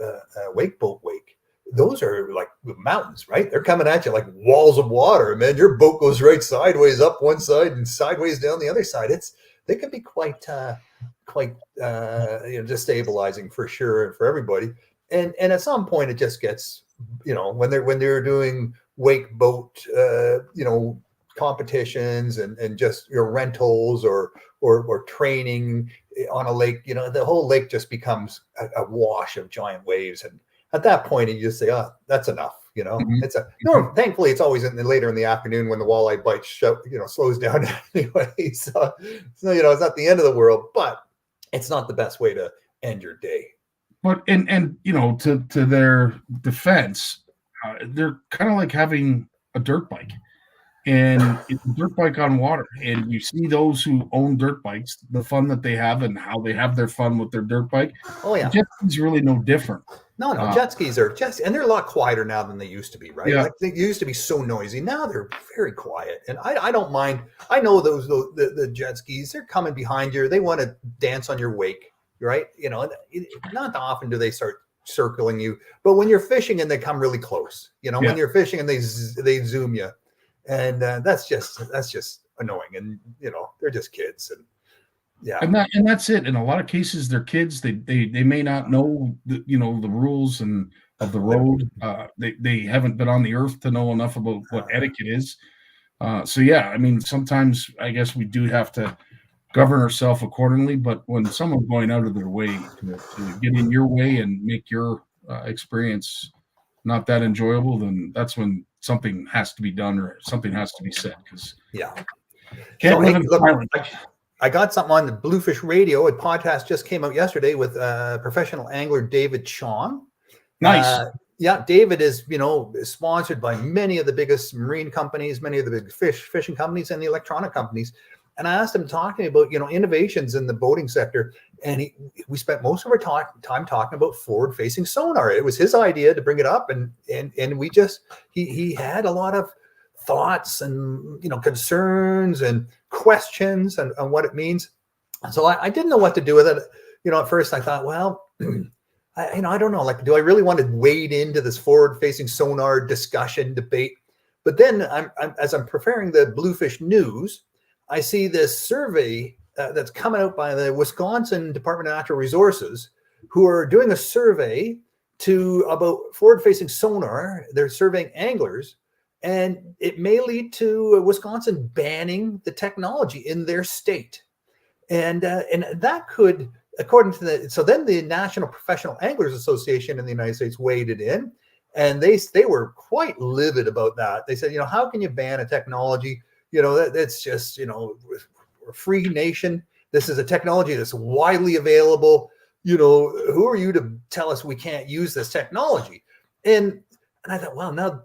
wake boat wake, those are like mountains, right? They're coming at you like walls of water, man. Your boat goes right sideways up one side and sideways down the other side. They can be quite destabilizing for sure and for everybody. And at some point it just gets, when they're doing wake boat, competitions and just rentals or training on a lake, the whole lake just becomes a wash of giant waves. And at that point, you just say, "Oh, that's enough." It's thankfully it's always later in the afternoon when the walleye bite slows down anyway. So it's not the end of the world, but it's not the best way to end your day. But and to their defense, they're kind of like having a dirt bike. And it's a dirt bike on water. And you see those who own dirt bikes, the fun that they have and how they have their fun with their dirt bike. Oh, yeah. Jet skis really no different. No, jet skis and they're a lot quieter now than they used to be, right? Yeah. Like they used to be so noisy. Now they're very quiet. And I don't mind. I know the jet skis, they're coming behind you. They want to dance on your wake, right? Not often do they start circling you. But when you're fishing and they come really close, when you're fishing and they zoom you. And that's just annoying, and they're just kids, and yeah, and that's it. In a lot of cases, they're kids. They may not know the rules and of the road. They haven't been on the earth to know enough about what etiquette is. So yeah, I mean, sometimes I guess we do have to govern ourselves accordingly. But when someone's going out of their way to get in your way and make your experience not that enjoyable, then that's when something has to be done or something has to be said. Because I got something on the Bluefish Radio. A podcast just came out yesterday with professional angler David Chong. Nice. David is sponsored by many of the biggest marine companies, many of the big fishing companies, and the electronic companies. And I asked him talking about innovations in the boating sector, and we spent most of our time talking about forward-facing sonar. It was his idea to bring it up, and we just he had a lot of thoughts and concerns and questions on what it means. So I didn't know what to do with it. At first I thought, well, I don't know. Like, do I really want to wade into this forward-facing sonar discussion debate? But then as I'm preparing the Bluefish News, I see this survey that's coming out by the Wisconsin Department of Natural Resources, who are doing a survey about forward-facing sonar. They're surveying anglers, and it may lead to Wisconsin banning the technology in their state. And that could, according to so then the National Professional Anglers Association in the United States waded in, and they were quite livid about that. They said, how can you ban a technology? That's just, we're a free nation. This is a technology that's widely available. Who are you to tell us we can't use this technology? And I thought, well, now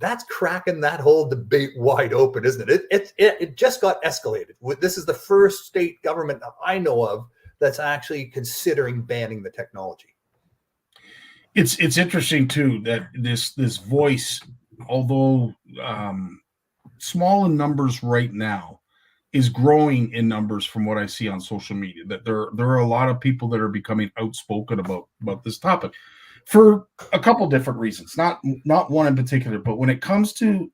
that's cracking that whole debate wide open, isn't it? It just got escalated. This is the first state government I know of that's actually considering banning the technology. It's interesting too that this voice, although small in numbers right now, is growing in numbers from what I see on social media. That there are a lot of people that are becoming outspoken about this topic for a couple different reasons. Not one in particular, but when it comes to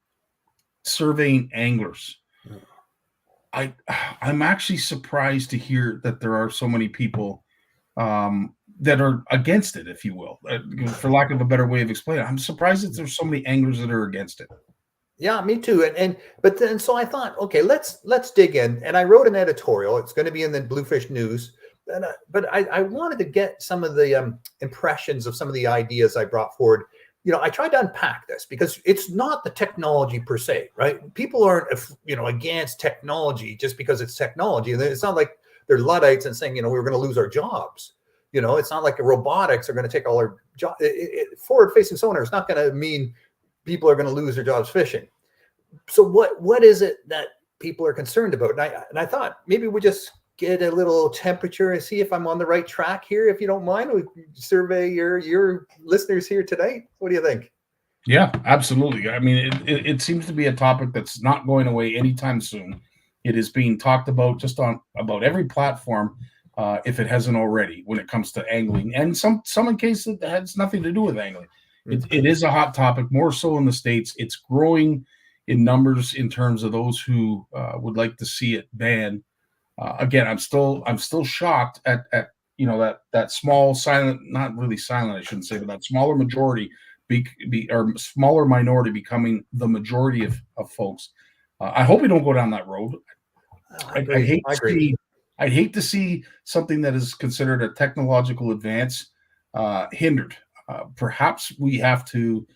surveying anglers, I'm actually surprised to hear that there are so many people that are against it, if you will, for lack of a better way of explaining it. I'm surprised that there's so many anglers that are against it. Yeah, me too. But then so I thought, okay, let's dig in. And I wrote an editorial. It's going to be in the Bluefish News. But I wanted to get some of the impressions of some of the ideas I brought forward. I tried to unpack this because it's not the technology per se, right? People aren't, against technology just because it's technology. And it's not like they're Luddites and saying, we're going to lose our jobs. It's not like the robotics are going to take all our jobs. Forward-facing sonar is not going to mean people are going to lose their jobs fishing. So what is it that people are concerned about? And I thought maybe we just get a little temperature and see if I'm on the right track here. If you don't mind, we survey your listeners here tonight. What do you think? Yeah, absolutely. I mean, it seems to be a topic that's not going away anytime soon. It is being talked about just on about every platform, if it hasn't already, when it comes to angling, and some in cases that has nothing to do with angling. It is a hot topic, more so in the States. It's growing in numbers in terms of those who would like to see it banned. Again, I'm still shocked at that small silent, not really silent, I shouldn't say, but that smaller majority or smaller minority becoming the majority of folks. I hope we don't go down that road. I agree. I'd hate to see something that is considered a technological advance hindered. Perhaps we have to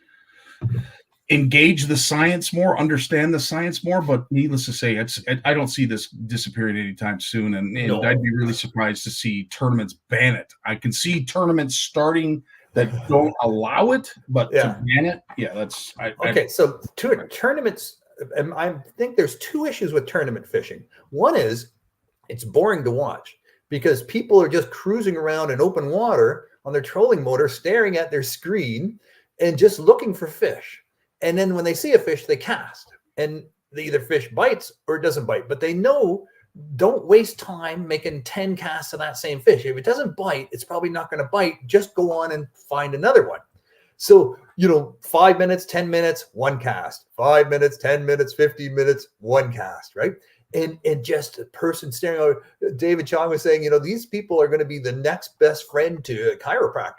engage the science more, understand the science more, but needless to say, I don't see this disappearing anytime soon, and no. I'd be really surprised to see tournaments ban it. I can see tournaments starting that don't allow it, but to ban it, that's okay. So tournaments, I think there's two issues with tournament fishing. One is it's boring to watch because people are just cruising around in open water on their trolling motor, staring at their screen and just looking for fish. And then when they see a fish, they cast, and either fish bites or it doesn't bite. But they know, don't waste time making 10 casts of that same fish. If it doesn't bite, it's probably not going to bite. Just go on and find another one. So, 5 minutes, 10 minutes, one cast. 5 minutes, 10 minutes, 15 minutes, one cast, right? And just a person staring out. David Chong was saying, these people are going to be the next best friend to chiropractors,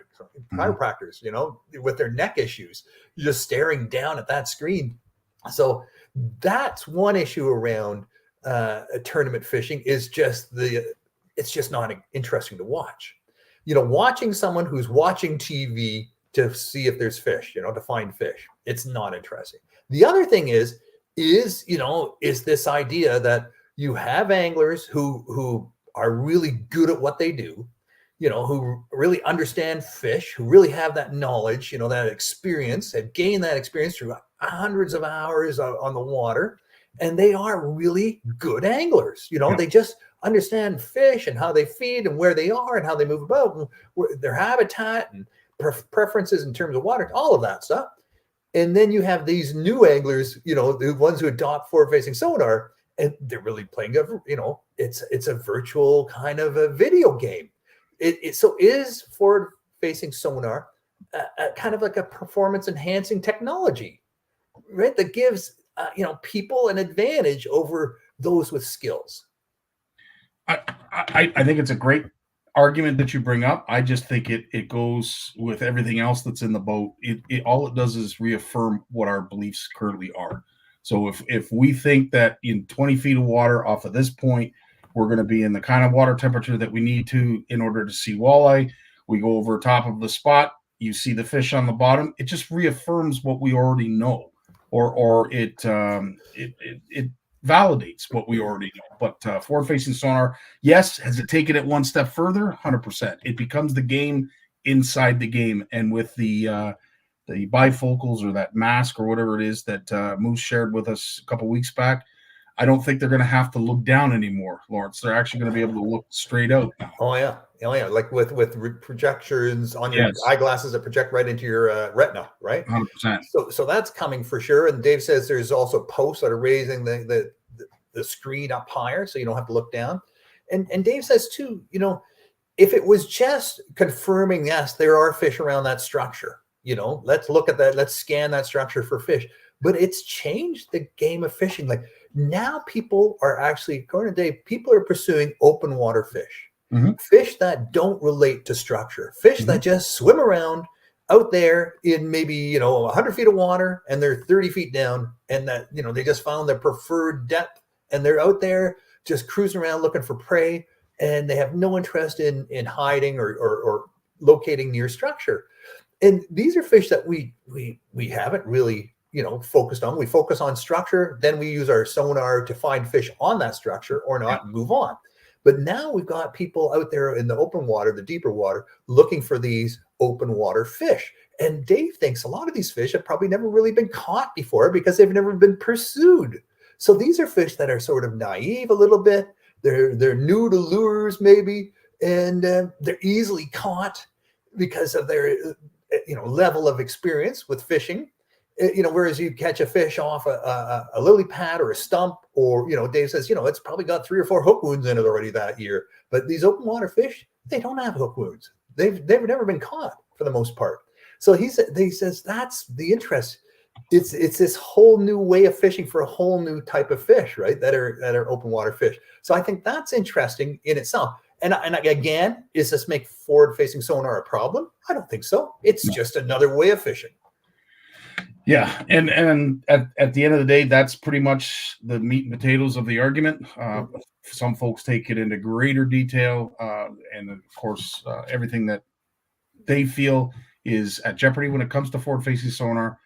with their neck issues, just staring down at that screen. So that's one issue around tournament fishing is it's just not interesting to watch. Watching someone who's watching TV to see if there's fish, to find fish, it's not interesting. The other thing is this idea that you have anglers who are really good at what they do, who really understand fish, who really have that knowledge, that experience, have gained that experience through hundreds of hours on the water. And they are really good anglers. They just understand fish and how they feed and where they are and how they move about and their habitat and preferences in terms of water, all of that stuff. And then you have these new anglers, the ones who adopt forward-facing sonar, and they're really playing it's a virtual kind of a video game. So is forward-facing sonar a kind of like a performance-enhancing technology, right? That gives people an advantage over those with skills. I think it's a great argument that you bring up. I just think it goes with everything else that's in the boat. It all it does is reaffirm what our beliefs currently are. So if we think that in 20 feet of water off of this point, we're going to be in the kind of water temperature that we need to in order to see walleye, we go over top of the spot, you see the fish on the bottom, it just reaffirms what we already know, or it validates what we already know. But forward-facing sonar, yes, has it taken it one step further? 100%. It becomes the game inside the game, and with the bifocals or that mask or whatever it is that Moose shared with us a couple weeks back, I don't think they're going to have to look down anymore, Lawrence. They're actually going to be able to look straight out now. Oh yeah, like with projections on your eyeglasses that project right into your retina, right? 100%. So that's coming for sure. And Dave says there's also posts that are raising the screen up higher, so you don't have to look down. And Dave says too, if it was just confirming, yes, there are fish around that structure, let's look at that, let's scan that structure for fish. But it's changed the game of fishing. Like now people are actually, according to Dave, people are pursuing open water fish. Mm-hmm. Fish that don't relate to structure, fish that just swim around out there in maybe, 100 feet of water and they're 30 feet down, and that, they just found their preferred depth and they're out there just cruising around looking for prey, and they have no interest in hiding or locating near structure. And these are fish that we haven't really, focused on. We focus on structure, then we use our sonar to find fish on that structure or not and move on. But now we've got people out there in the open water, the deeper water, looking for these open water fish. And Dave thinks a lot of these fish have probably never really been caught before because they've never been pursued. So these are fish that are sort of naive a little bit. They're new to lures maybe, and they're easily caught because of their level of experience with fishing. Whereas you catch a fish off a lily pad or a stump, or Dave says it's probably got 3 or 4 hook wounds in it already that year. But these open water fish, they don't have hook wounds. They've never been caught for the most part. So he says that's the interest. It's this whole new way of fishing for a whole new type of fish, right? That are open water fish. So I think that's interesting in itself. And again, is this make forward facing sonar a problem? I don't think so. It's just another way of fishing. Yeah, and at the end of the day, that's pretty much the meat and potatoes of the argument. Some folks take it into greater detail, and of course, everything that they feel is at jeopardy when it comes to forward-facing sonar.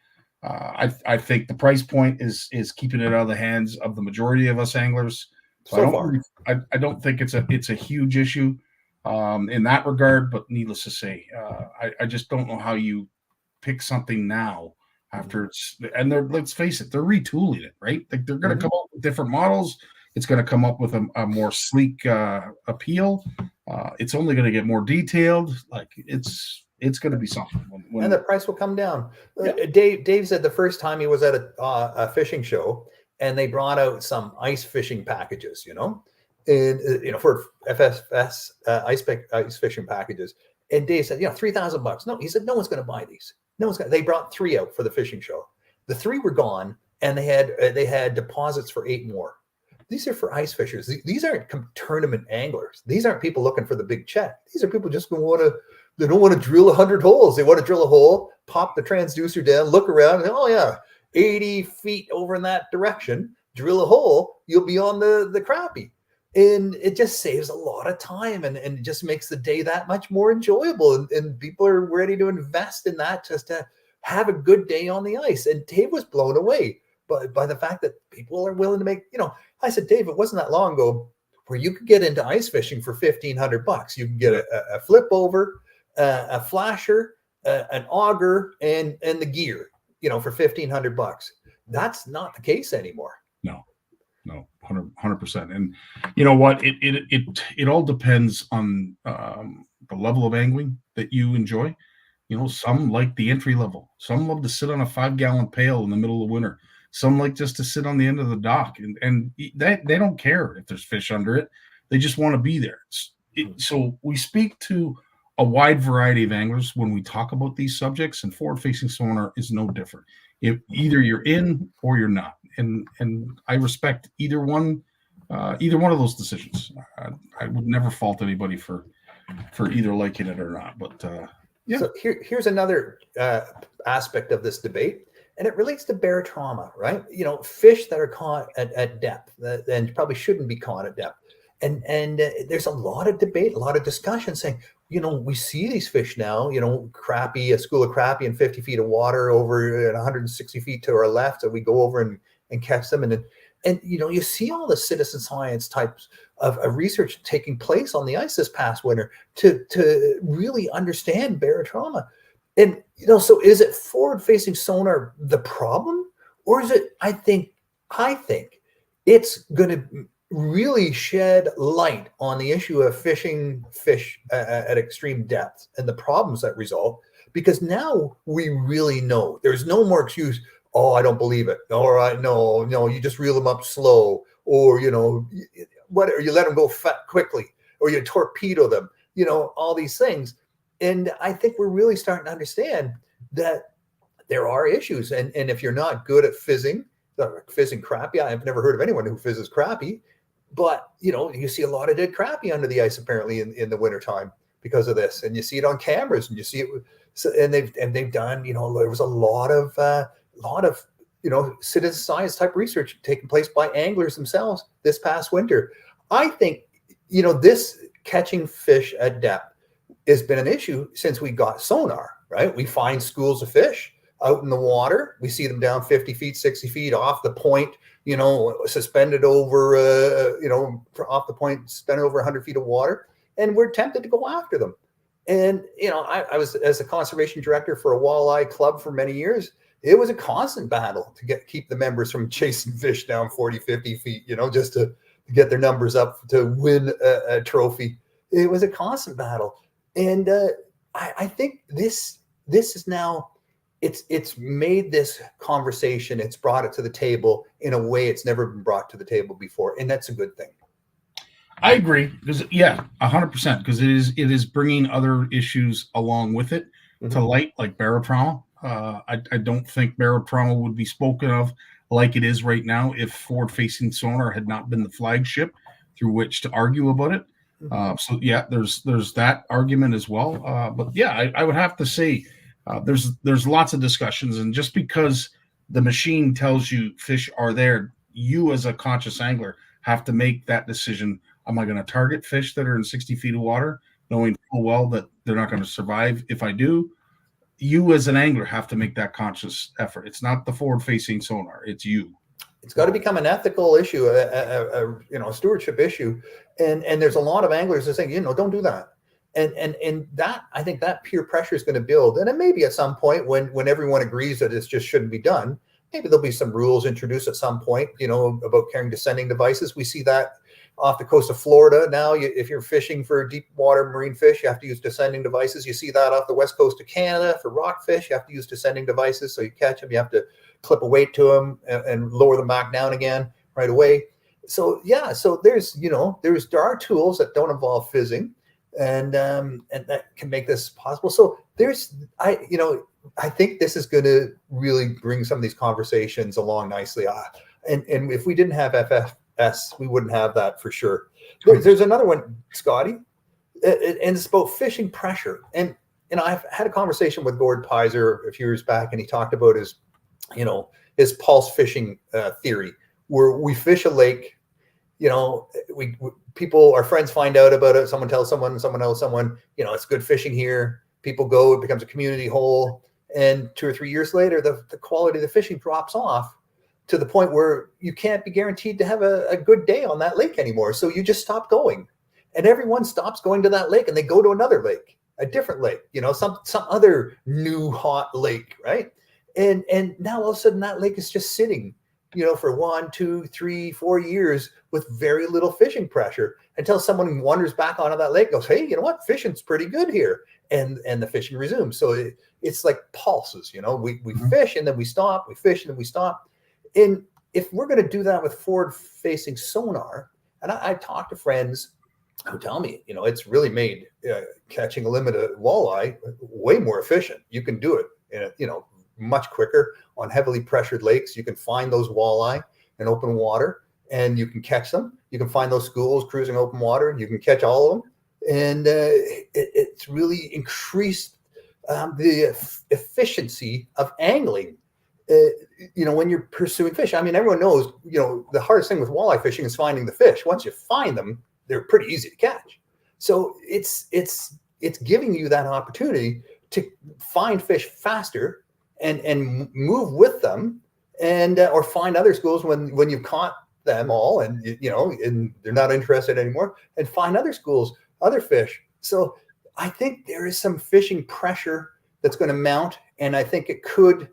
I think the price point is keeping it out of the hands of the majority of us anglers. So I don't think it's a huge issue in that regard. But needless to say, I just don't know how you pick something now after let's face it, they're retooling it, right? Like they're going to come up with different models. It's going to come up with a more sleek appeal. It's only going to get more detailed. Like it's going to be something. And the price will come down. Yeah. Dave said the first time he was at a fishing show, and they brought out some ice fishing packages, and for FFS ice fishing packages. And Dave said, $3,000. No, he said no one's going to buy these. No one's going. They brought 3 out for the fishing show. The 3 were gone, and they had deposits for 8 more. These are for ice fishers. These aren't tournament anglers. These aren't people looking for the big check. These are people just going to want to. They don't want to drill 100 holes. They want to drill a hole, pop the transducer down, look around, and 80 feet over in that direction, drill a hole. You'll be on the crappie. And it just saves a lot of time, and it just makes the day that much more enjoyable. And people are ready to invest in that just to have a good day on the ice. And Dave was blown away by the fact that people are willing to make, I said, Dave, it wasn't that long ago where you could get into ice fishing for $1,500. You can get a flip over, a flasher, an auger, and the gear, for $1,500. That's not the case anymore. No, 100%. And you know what? It all depends on the level of angling that you enjoy. Some like the entry level. Some love to sit on a 5-gallon pail in the middle of winter. Some like just to sit on the end of the dock, and they don't care if there's fish under it. They just want to be there. So we speak to a wide variety of anglers when we talk about these subjects, and forward-facing sonar is no different. If either you're in or you're not, and I respect either one of those decisions. I would never fault anybody for either liking it or not. But yeah. So here's another aspect of this debate, and it relates to bear trauma, right? Fish that are caught at depth and probably shouldn't be caught at depth. And there's a lot of debate, a lot of discussion saying, we see these fish now, crappie, a school of crappie in 50 feet of water over at 160 feet to our left. So we go over and catch them. And you see all the citizen science types of research taking place on the ice this past winter to really understand bear trauma. And, so is it forward-facing sonar the problem? Or is it, I think it's going to really shed light on the issue of fishing fish at extreme depths and the problems that result, because now we really know. There's no more excuse. Oh, I don't believe it. All right, no, you just reel them up slow, or or you let them go quickly, or you torpedo them. All these things. And I think we're really starting to understand that there are issues. And if you're not good at fizzing crappie, I've never heard of anyone who fizzes crappie. But, you see a lot of dead crappie under the ice, apparently, in the wintertime because of this. And you see it on cameras, and you see it. And they've done, there was a lot of citizen science type research taking place by anglers themselves this past winter. I think, this catching fish at depth has been an issue since we got sonar, right? We find schools of fish out in the water. We see them down 50 feet, 60 feet off the point, suspended over, off the point, suspended over 100 feet of water. And we're tempted to go after them. And, I was as a conservation director for a walleye club for many years. It was a constant battle to keep the members from chasing fish down 40, 50 feet, just to get their numbers up to win a trophy. It was a constant battle. And I think this is now, it's made this conversation, it's brought it to the table in a way it's never been brought to the table before. And that's a good thing. I agree, because 100%, because it is bringing other issues along with it to light, like barotrauma. I don't think barotrauma would be spoken of like it is right now if forward-facing sonar had not been the flagship through which to argue about it. There's that argument as well. But I would have to say there's lots of discussions, and just because the machine tells you fish are there, you as a conscious angler have to make that decision. Am I going to target fish that are in 60 feet of water, knowing full well that they're not going to survive if I do? You as an angler have to make that conscious effort. It's not the forward-facing sonar; it's you. It's got to become an ethical issue, a stewardship issue, and there's a lot of anglers that saying, don't do that, and that, I think that peer pressure is going to build, and it may be at some point when everyone agrees that it just shouldn't be done. Maybe there'll be some rules introduced at some point, about carrying descending devices. We see that off the coast of Florida now. If you're fishing for deep water marine fish, you have to use descending devices. You see that off the west coast of Canada for rockfish. You have to use descending devices. So you catch them, you have to clip a weight to them and lower them back down again right away. So there are tools that don't involve fizzing, and that can make this possible. So I think this is going to really bring some of these conversations along nicely. And if we didn't have FFS, we wouldn't have that for sure. There's another one, Scotty, and it's about fishing pressure. And I've had a conversation with Gord Pizer a few years back, and he talked about his pulse fishing theory, where we fish a lake. Our friends find out about it. Someone tells someone else, it's good fishing here. People go, it becomes a community hole. And 2 or 3 years later, the quality of the fishing drops off to the point where you can't be guaranteed to have a good day on that lake anymore. So you just stop going, and everyone stops going to that lake, and they go to another lake, a different lake, some other new hot lake, right? And now all of a sudden that lake is just sitting, for 1, 2, 3, 4 years with very little fishing pressure, until someone wanders back onto that lake, goes, hey, you know what? Fishing's pretty good here. And the fishing resumes. So it's like pulses, we fish and then we stop, we fish and then we stop. And if we're going to do that with forward-facing sonar, and I talk to friends who tell me, it's really made catching a limited walleye way more efficient. You can do it, much quicker on heavily pressured lakes. You can find those walleye in open water, and you can catch them. You can find those schools cruising open water, and you can catch all of them. And it's really increased the efficiency of angling. When you're pursuing fish. I mean, everyone knows, the hardest thing with walleye fishing is finding the fish. Once you find them, they're pretty easy to catch. So it's giving you that opportunity to find fish faster and move with them, and or find other schools when you've caught them all, and and they're not interested anymore, and find other schools, other fish. So I think there is some fishing pressure that's going to mount, and I think it could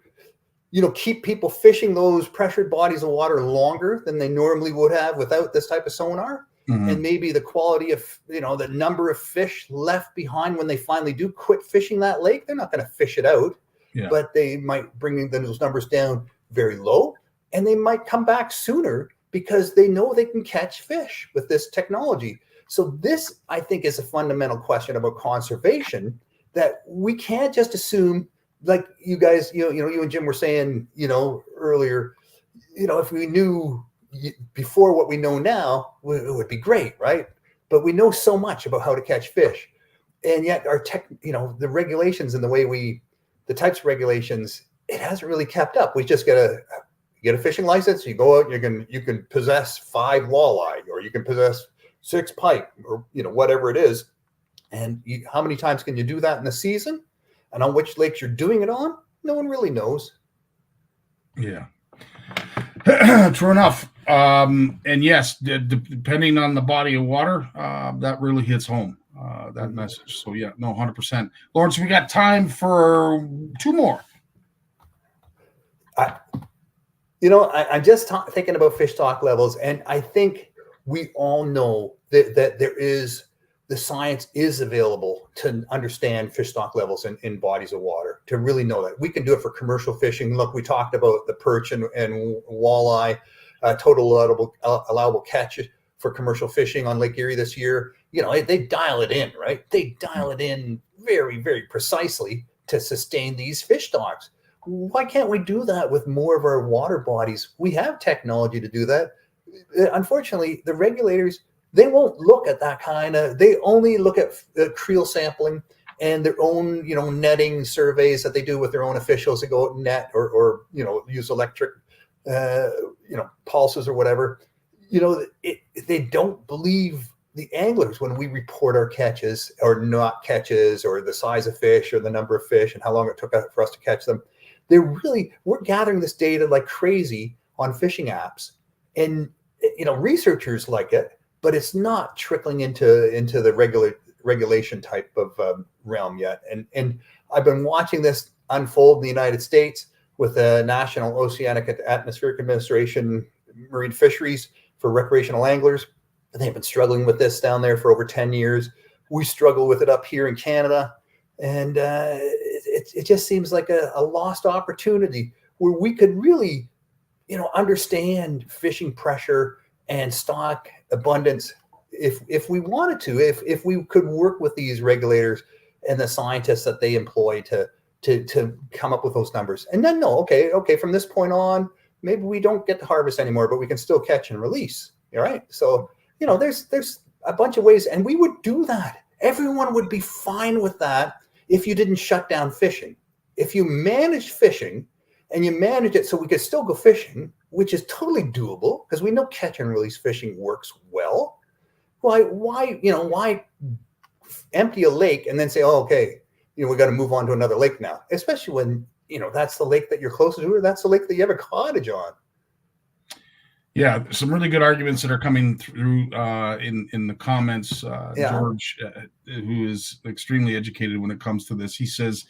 keep people fishing those pressured bodies of water longer than they normally would have without this type of sonar. And maybe the quality of, the number of fish left behind when they finally do quit fishing that lake, they're not going to fish it out, but they might bring those numbers down very low, and they might come back sooner because they know they can catch fish with this technology. So this, I think, is a fundamental question about conservation that we can't just assume, like you guys, you and Jim were saying, earlier, if we knew before what we know now, it would be great, right? But we know so much about how to catch fish, and yet our the regulations and the types of regulations, it hasn't really kept up. We just get a fishing license, you go out, you can possess 5 walleye, or you can possess 6 pike, or whatever it is, and how many times can you do that in the season? And on which lakes you're doing it on, no one really knows. Yeah. True enough. And yes, depending on the body of water, that really hits home. that message. So yeah, no, 100%. Lawrence, we got time for two more. I'm just thinking about fish stock levels, and I think we all know that there is the science is available to understand fish stock levels in bodies of water, to really know that. We can do it for commercial fishing. Look, we talked about the perch and walleye, total allowable catch for commercial fishing on Lake Erie this year. They dial it in, right? They dial it in very, very precisely to sustain these fish stocks. Why can't we do that with more of our water bodies? We have technology to do that. Unfortunately, the regulators, they won't look at that they only look at creel sampling and their own, netting surveys that they do with their own officials that go out and net or use electric, pulses or whatever. They don't believe the anglers when we report our catches or not catches or the size of fish or the number of fish and how long it took for us to catch them. We're gathering this data like crazy on fishing apps, and researchers like it, but it's not trickling into the regulation type of realm yet. And I've been watching this unfold in the United States with the National Oceanic and Atmospheric Administration Marine Fisheries for recreational anglers. They've been struggling with this down there for over 10 years. We struggle with it up here in Canada, and it just seems like a lost opportunity where we could really, understand fishing pressure and stock abundance if we wanted to, if we could work with these regulators and the scientists that they employ to come up with those numbers. And then okay, from this point on, maybe we don't get to harvest anymore, but we can still catch and release. All right. So, there's a bunch of ways, and we would do that. Everyone would be fine with that if you didn't shut down fishing. If you manage fishing and you manage it so we could still go fishing, which is totally doable because we know catch and release fishing works well. Why empty a lake and then say, oh, okay, we got to move on to another lake now, especially when, that's the lake that you're closest to, or that's the lake that you have a cottage on. Yeah, some really good arguments that are coming through in the comments. George, who is extremely educated when it comes to this, he says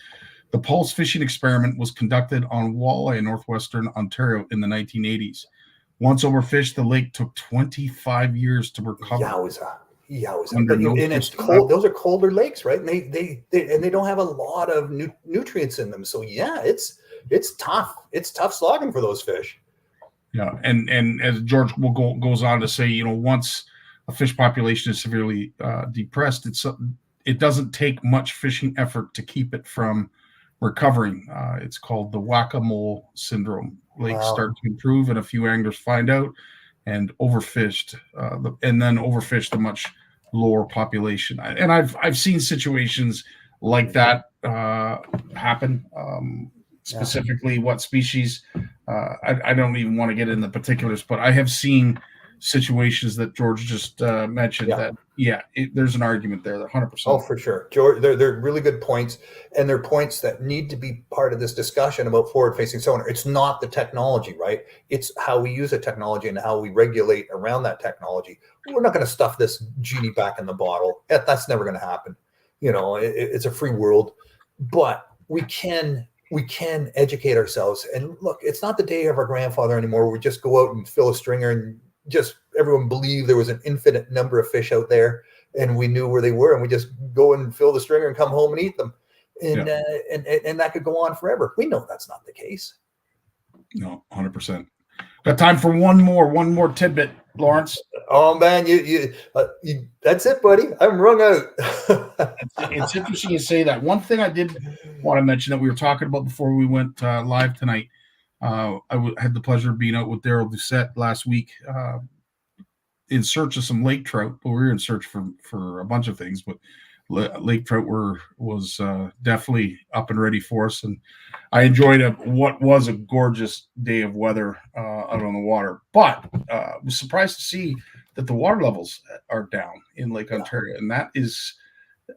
the pulse fishing experiment was conducted on walleye in northwestern Ontario in the 1980s. Once overfished, the lake took 25 years to recover. Yowza. And it's cold. Those are colder lakes, right? And they don't have a lot of nutrients in them. So yeah, it's tough. It's tough slogging for those fish. Yeah, and as George goes on to say, once a fish population is severely depressed, it doesn't take much fishing effort to keep it from recovering. It's called the whack-a-mole syndrome. Lakes start to improve, and a few anglers find out, and overfished, and then overfished a much lower population. And I've seen situations like that happen. Specifically, what species? I don't even want to get into the particulars, but I have seen situations that George just mentioned. That there's an argument there. 100%. Oh, for sure, George. They're really good points, and they're points that need to be part of this discussion about forward-facing sonar. It's not the technology, right? It's how we use the technology and how we regulate around that technology. We're not going to stuff this genie back in the bottle. That's never going to happen. It's a free world, but we can educate ourselves. And look, it's not the day of our grandfather anymore where we just go out and fill a stringer and just everyone believed there was an infinite number of fish out there and we knew where they were and we just go and fill the stringer and come home and eat them. And that could go on forever. We know that's not the case. No, 100%. Got time for one more tidbit, Lawrence. Oh man, you that's it, buddy. I'm wrung out. It's interesting you say that. One thing I did want to mention that we were talking about before we went live tonight. I had the pleasure of being out with Daryl Doucette last week in search of some lake trout. But we were in search for a bunch of things, but lake trout was definitely up and ready for us, and I enjoyed what was a gorgeous day of weather out on the water. But was surprised to see that the water levels are down in Lake Ontario, and that is,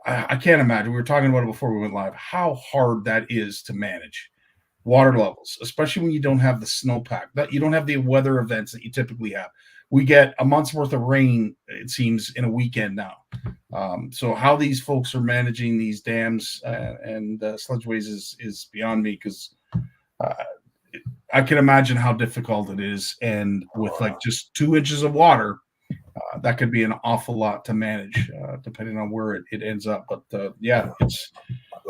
I can't imagine. We were talking about it before we went live, how hard that is to manage water levels, especially when you don't have the snowpack, that you don't have the weather events that you typically have. we get a month's worth of rain, it seems, in a weekend now. So how these folks are managing these dams and sludgeways is beyond me, because I can imagine how difficult it is. And with like just 2 inches of water, that could be an awful lot to manage, depending on where it ends up. But yeah,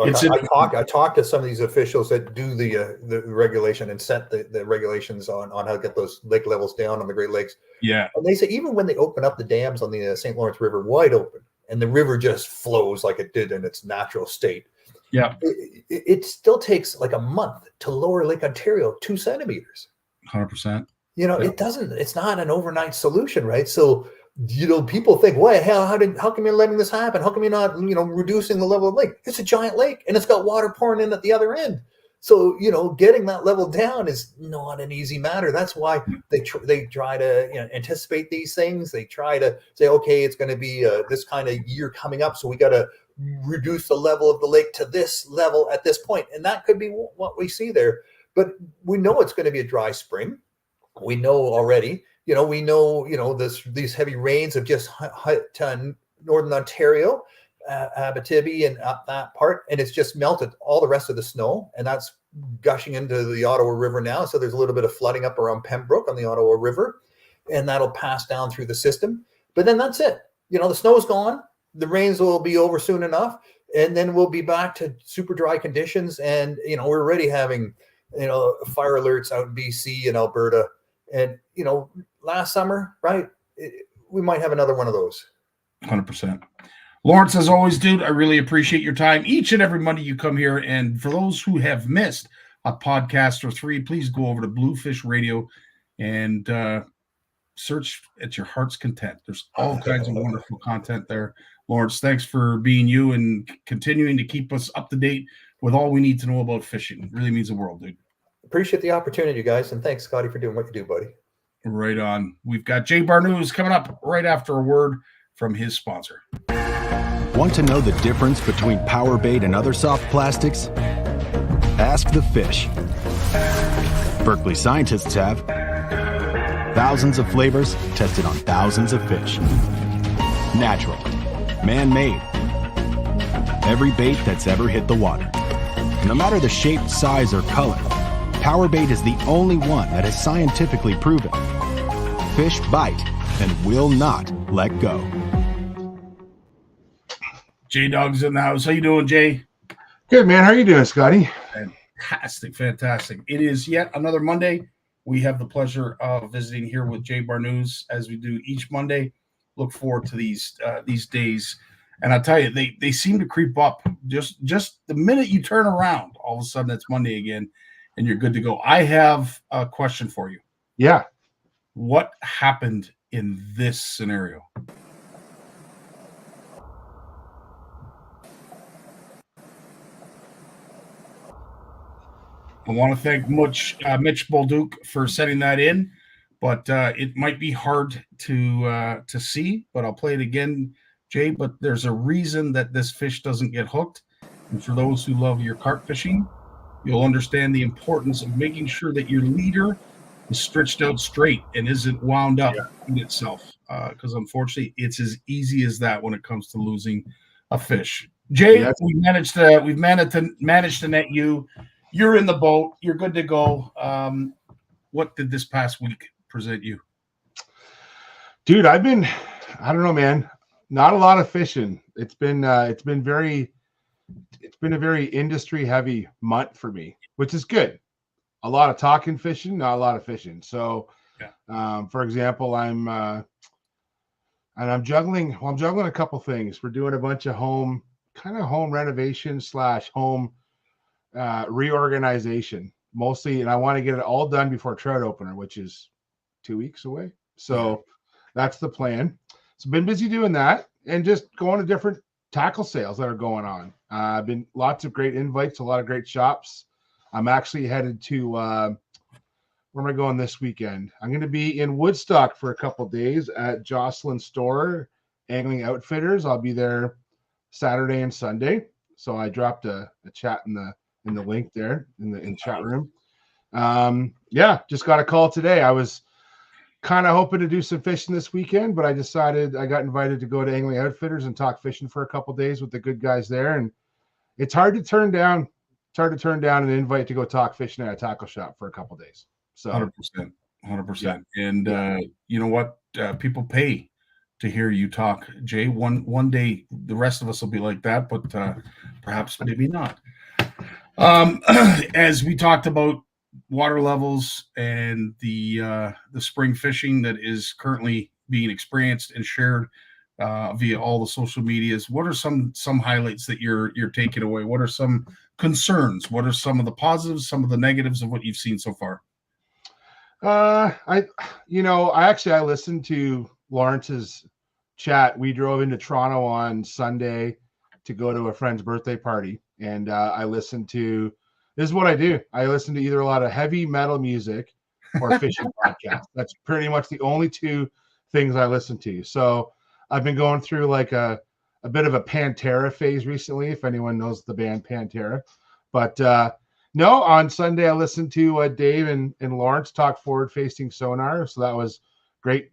I talked to some of these officials that do the regulation and set the regulations on how to get those lake levels down on the Great Lakes. Yeah. And they say even when they open up the dams on the St. Lawrence River wide open and the river just flows like it did in its natural state, yeah, it still takes like a month to lower Lake Ontario 2 centimeters. 100%. You know, it's not an overnight solution, right? So, you know, people think, well, hell, how come you're letting this happen? How come you're not, you know, reducing the level of the lake? It's a giant lake and it's got water pouring in at the other end. So, you know, getting that level down is not an easy matter. That's why they try to, you know, anticipate these things. They try to say, okay, it's going to be this kind of year coming up, so we got to reduce the level of the lake to this level at this point. And that could be what we see there. But we know it's going to be a dry spring. We know already, you know, these heavy rains have just hit northern Ontario, Abitibi and up that part, and it's just melted all the rest of the snow, and that's gushing into the Ottawa River now. So there's a little bit of flooding up around Pembroke on the Ottawa River, and that'll pass down through the system. But then that's it. You know, the snow's gone. The rains will be over soon enough, and then we'll be back to super dry conditions. And, you know, we're already having, you know, fire alerts out in BC and Alberta. And, you know, last summer, right, we might have another one of those. 100%. Lawrence, as always, dude, I really appreciate your time. Each and every Monday you come here. And for those who have missed a podcast or 3, please go over to Bluefish Radio and search at your heart's content. There's all kinds of wonderful content there. Lawrence, thanks for being you and continuing to keep us up to date with all we need to know about fishing. It really means the world, dude. Appreciate the opportunity, guys. And thanks, Scotty, for doing what you do, buddy. Right on. We've got Jay Bar News coming up right after a word from his sponsor. Want to know the difference between power bait and other soft plastics? Ask the fish. Berkeley scientists have thousands of flavors tested on thousands of fish. Natural, man-made, every bait that's ever hit the water. No matter the shape, size, or color, power bait is the only one that is scientifically proven. Fish bite and will not let go. J-Dog's in the house. How you doing, Jay? Good, man. How are you doing, Scotty? Fantastic. It is yet another Monday. We have the pleasure of visiting here with Jay Bar News, as we do each Monday. Look forward to these days. And I'll tell you, they seem to creep up. Just the minute you turn around, all of a sudden it's Monday again, and you're good to go. I have a question for you. Yeah. What happened in this scenario? I want to thank Mitch Bolduc for sending that in, but it might be hard to see, but I'll play it again, Jay. But there's a reason that this fish doesn't get hooked. And for those who love your carp fishing, you'll understand the importance of making sure that your leader is stretched out straight and isn't wound up in itself. Because unfortunately, it's as easy as that when it comes to losing a fish. Jay, we've managed to net you. You're in the boat. You're good to go. What did this past week present you? Dude, I don't know, man. Not a lot of fishing. It's been a very industry heavy month for me, which is good. A lot of talking fishing, not a lot of fishing. So, for example, I'm juggling a couple things. We're doing a bunch of home renovation / home reorganization mostly, and I want to get it all done before trout opener, which is 2 weeks away. So that's the plan. So been busy doing that and just going to different tackle sales that are going on. I've been lots of great invites, a lot of great shops. I'm actually headed to where am I going this weekend? I'm going to be in Woodstock for a couple days at Jocelyn's store, Angling Outfitters. I'll be there Saturday and Sunday. So I dropped a chat in the link there in the chat room. Just got a call today. I was kind of hoping to do some fishing this weekend, but I decided I got invited to go to Angling Outfitters and talk fishing for a couple days with the good guys there. And it's hard to turn down. It's hard to turn down an invite to go talk fishing at a tackle shop for a couple days. So 100%, 100%. And you know what? People pay to hear you talk, Jay. One day, the rest of us will be like that, but perhaps maybe not. As we talked about water levels and the spring fishing that is currently being experienced and shared via all the social medias, what are some highlights that you're taking away? What are some concerns? What are some of the positives, some of the negatives of what you've seen so far? I listened to Lawrence's chat. We drove into Toronto on Sunday to go to a friend's birthday party, and I listened to. This is what I do. I listen to either a lot of heavy metal music or fishing podcasts. That's pretty much the only two things I listen to. So I've been going through like a bit of a Pantera phase recently, if anyone knows the band Pantera. But no, on Sunday I listened to Dave and Lawrence talk forward-facing sonar. So that was great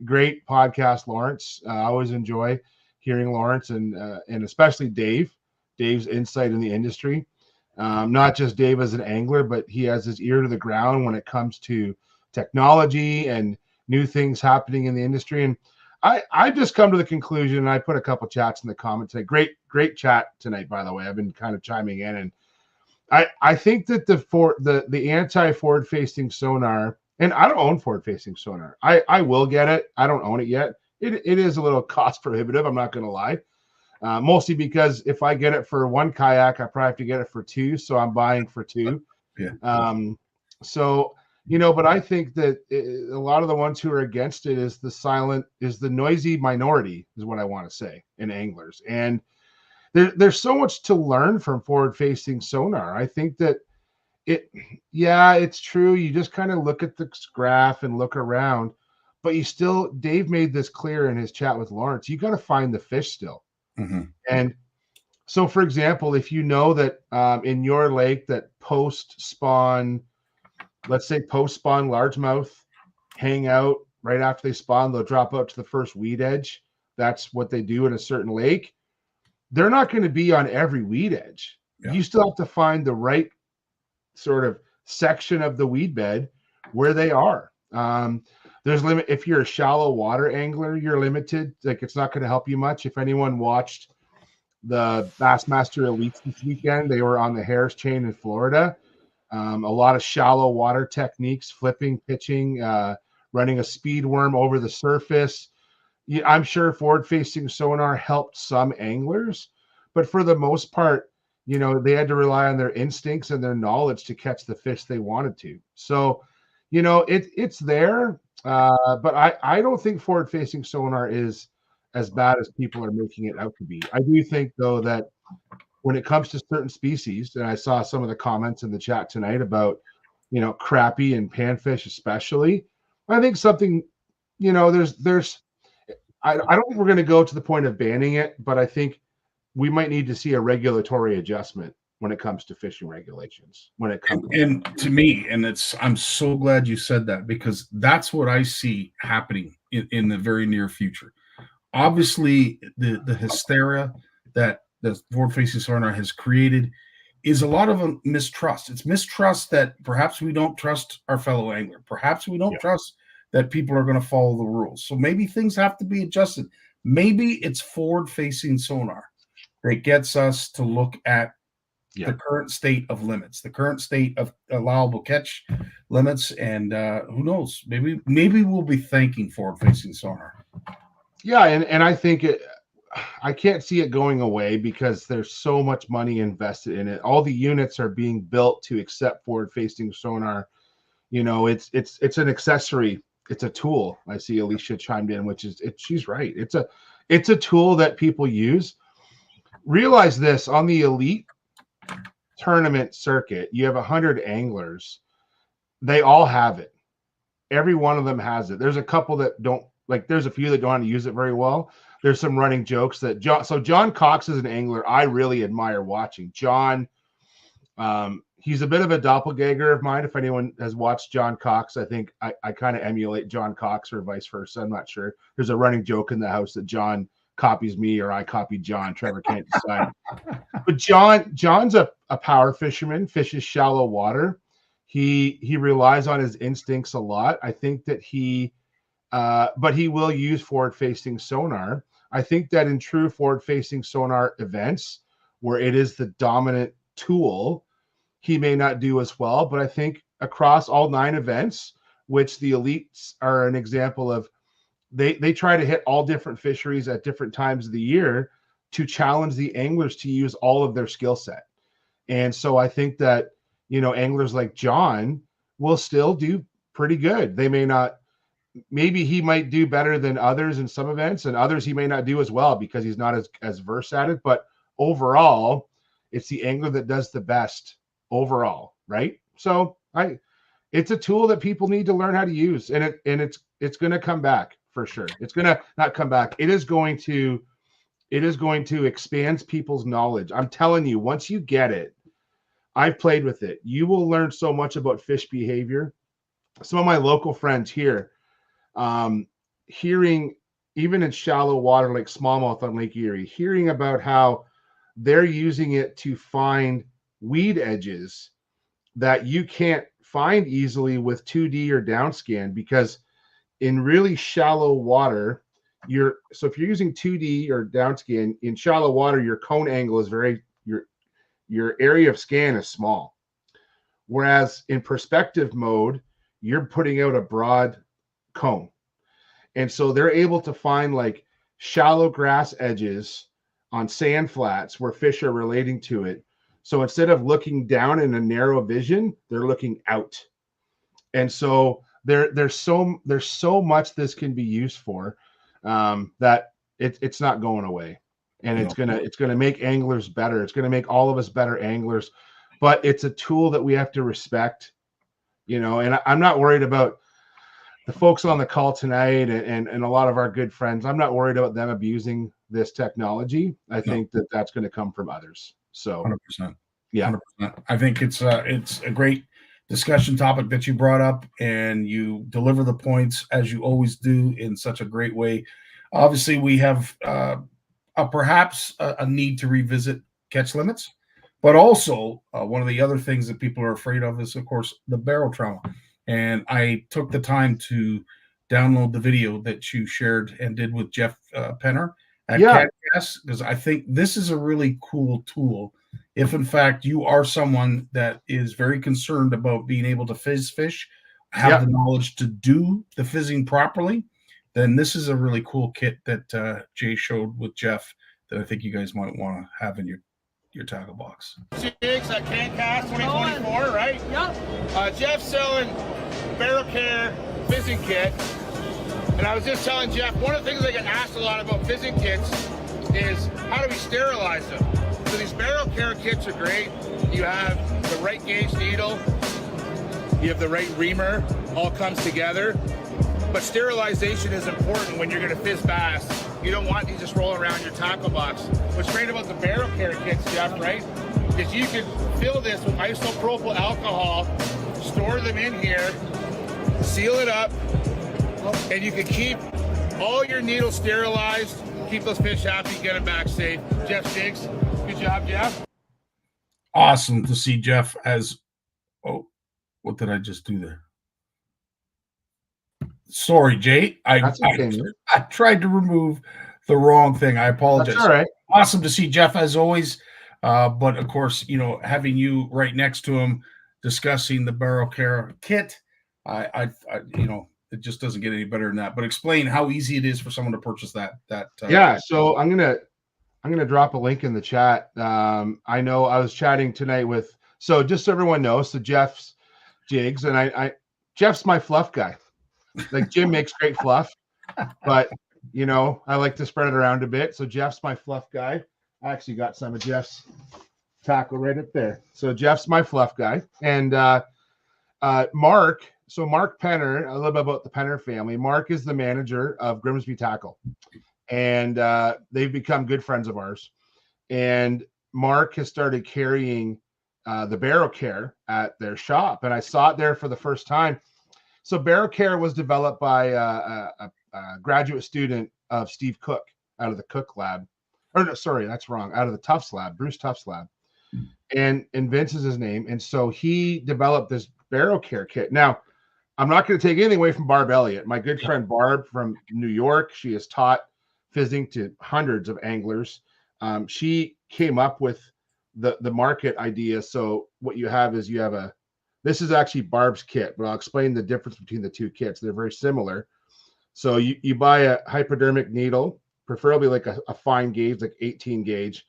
podcast, Lawrence. I always enjoy hearing Lawrence and especially Dave's insight in the industry. Not just Dave as an angler, but he has his ear to the ground when it comes to technology and new things happening in the industry. And I just come to the conclusion, and I put a couple chats in the comments today. Great chat tonight, by the way. I've been kind of chiming in, and I think that the anti-forward facing sonar, and I don't own forward facing sonar. I will get it. I don't own it yet. It is a little cost prohibitive. I'm not going to lie. Mostly because if I get it for one kayak, I probably have to get it for two. So I'm buying for two. Yeah. But I think that a lot of the ones who are against it is the noisy minority is what I want to say in anglers. And there's so much to learn from forward facing sonar. I think that it's true. You just kind of look at the graph and look around, but Dave made this clear in his chat with Lawrence, you got to find the fish still. Mm-hmm. And so, for example, if you know that in your lake that post-spawn largemouth hang out right after they spawn, they'll drop out to the first weed edge. That's what they do in a certain lake. They're not going to be on every weed edge. Yeah. You still have to find the right sort of section of the weed bed where they are. There's limit. If you're a shallow water angler, you're limited. Like, it's not going to help you much. If anyone watched the Bassmaster Elites this weekend, they were on the Harris Chain in Florida. A lot of shallow water techniques, flipping, pitching, running a speed worm over the surface. I'm sure forward-facing sonar helped some anglers, but for the most part, they had to rely on their instincts and their knowledge to catch the fish they wanted to. So, it's there. But I don't think forward-facing sonar is as bad as people are making it out to be. I do think, though, that when it comes to certain species, and I saw some of the comments in the chat tonight about, crappie and panfish especially, I think something, I don't think we're going to go to the point of banning it, but I think we might need to see a regulatory adjustment when it comes to fishing regulations. And to me, I'm so glad you said that, because that's what I see happening in the very near future. Obviously, the hysteria that the forward-facing sonar has created is a lot of mistrust. It's mistrust that perhaps we don't trust our fellow angler. Perhaps we don't trust that people are going to follow the rules. So maybe things have to be adjusted. Maybe it's forward-facing sonar that gets us to look at the current state of limits, the current state of allowable catch limits, and who knows? Maybe we'll be thanking forward-facing sonar. Yeah, and I think I can't see it going away because there's so much money invested in it. All the units are being built to accept forward-facing sonar. It's an accessory. It's a tool. I see Alicia chimed in, she's right. It's a tool that people use. Realize this, on the elite tournament circuit, you have 100 anglers. They all have it. Every one of them has it. There's a couple that don't, there's a few that don't use it very well. There's some running jokes that John Cox is an angler I really admire watching. John, he's a bit of a doppelganger of mine. If anyone has watched John Cox, I think I kind of emulate John Cox or vice versa. I'm not sure. There's a running joke in the house that John copies me or I copy John. Trevor can't decide. But John's a power fisherman, fishes shallow water. He relies on his instincts a lot. I think that but he will use forward-facing sonar. I think that in true forward-facing sonar events where it is the dominant tool, he may not do as well. But I think across all 9 events, which the elites are an example of, they try to hit all different fisheries at different times of the year to challenge the anglers to use all of their skill set. And so I think that, anglers like John will still do pretty good. They may not, maybe he might do better than others in some events, and others he may not do as well because he's not as versed at it. But overall, it's the angler that does the best overall, right? So it's a tool that people need to learn how to use, and it's going to come back for sure. It's going to not come back. It is going to expand people's knowledge. I'm telling you, once you get it, I've played with it. You will learn so much about fish behavior. Some of my local friends here, hearing even in shallow water like smallmouth on Lake Erie, hearing about how they're using it to find weed edges that you can't find easily with 2D or downscan, because in really shallow water, so if you're using 2D or downscan in shallow water, your cone angle is your area of scan is small. Whereas in perspective mode, you're putting out a broad cone. And so they're able to find like shallow grass edges on sand flats where fish are relating to it. So instead of looking down in a narrow vision, they're looking out. And so there's so much this can be used for, that it's not going away. And it's gonna make anglers better. It's gonna make all of us better anglers. But it's a tool that we have to respect, and I'm not worried about the folks on the call tonight and a lot of our good friends. I'm not worried about them abusing this technology. I think that that's going to come from others. So 100%. Yeah. 100%. I think it's a great discussion topic that you brought up, and you deliver the points as you always do in such a great way. Obviously, we have perhaps a need to revisit catch limits, but also one of the other things that people are afraid of is, of course, the barrel trauma. And I took the time to download the video that you shared and did with Jeff Penner at CatCast, because I think this is a really cool tool. If in fact you are someone that is very concerned about being able to fish, have the knowledge to do the fizzing properly, then this is a really cool kit that Jay showed with Jeff that I think you guys might want to have in your tackle box. Jigs at CanCast 2024, right? Yep. Jeff's selling barrel care fizzing kit. And I was just telling Jeff, one of the things I get asked a lot about fizzing kits is how do we sterilize them? So these barrel care kits are great. You have the right gauge needle, you have the right reamer, all comes together. But sterilization is important when you're going to fizz bass. You don't want these just rolling around your tackle box. What's great about the barrel care kits, Jeff, right, is you can fill this with isopropyl alcohol, store them in here, seal it up, and you can keep all your needles sterilized, keep those fish happy, get them back safe. Jeff Jigs, good job, Jeff. Awesome to see Jeff what did I just do there? Sorry, Jay. I tried to remove the wrong thing. I apologize. That's all right. Awesome to see Jeff as always. But of course, having you right next to him discussing the barrel care kit, it just doesn't get any better than that. But explain how easy it is for someone to purchase that. So I'm gonna drop a link in the chat. I know I was chatting tonight with, so just so everyone knows, so Jeff's Jigs, and Jeff's my fluff guy. Like Jim makes great fluff, but I like to spread it around a bit. So Jeff's my fluff guy. I actually got some of Jeff's tackle right up there. So Jeff's my fluff guy. And Mark Penner, a little bit about the Penner family. Mark is the manager of Grimsby Tackle, and they've become good friends of ours. And Mark has started carrying the Barrow Care at their shop, and I saw it there for the first time. So Barrow Care was developed by a graduate student of Steve Cook out of the Cook lab. Or no, sorry, that's wrong. Out of the Tufts lab, Bruce Tufts lab. And Vince is his name. And so he developed this Barrow Care kit. Now, I'm not going to take anything away from Barb Elliott. My good friend Barb from New York, she has taught fizzing to hundreds of anglers. She came up with the market idea. So what you have is you have this is actually Barb's kit, but I'll explain the difference between the two kits. They're very similar. So you buy a hypodermic needle, preferably like a fine gauge, like 18 gauge.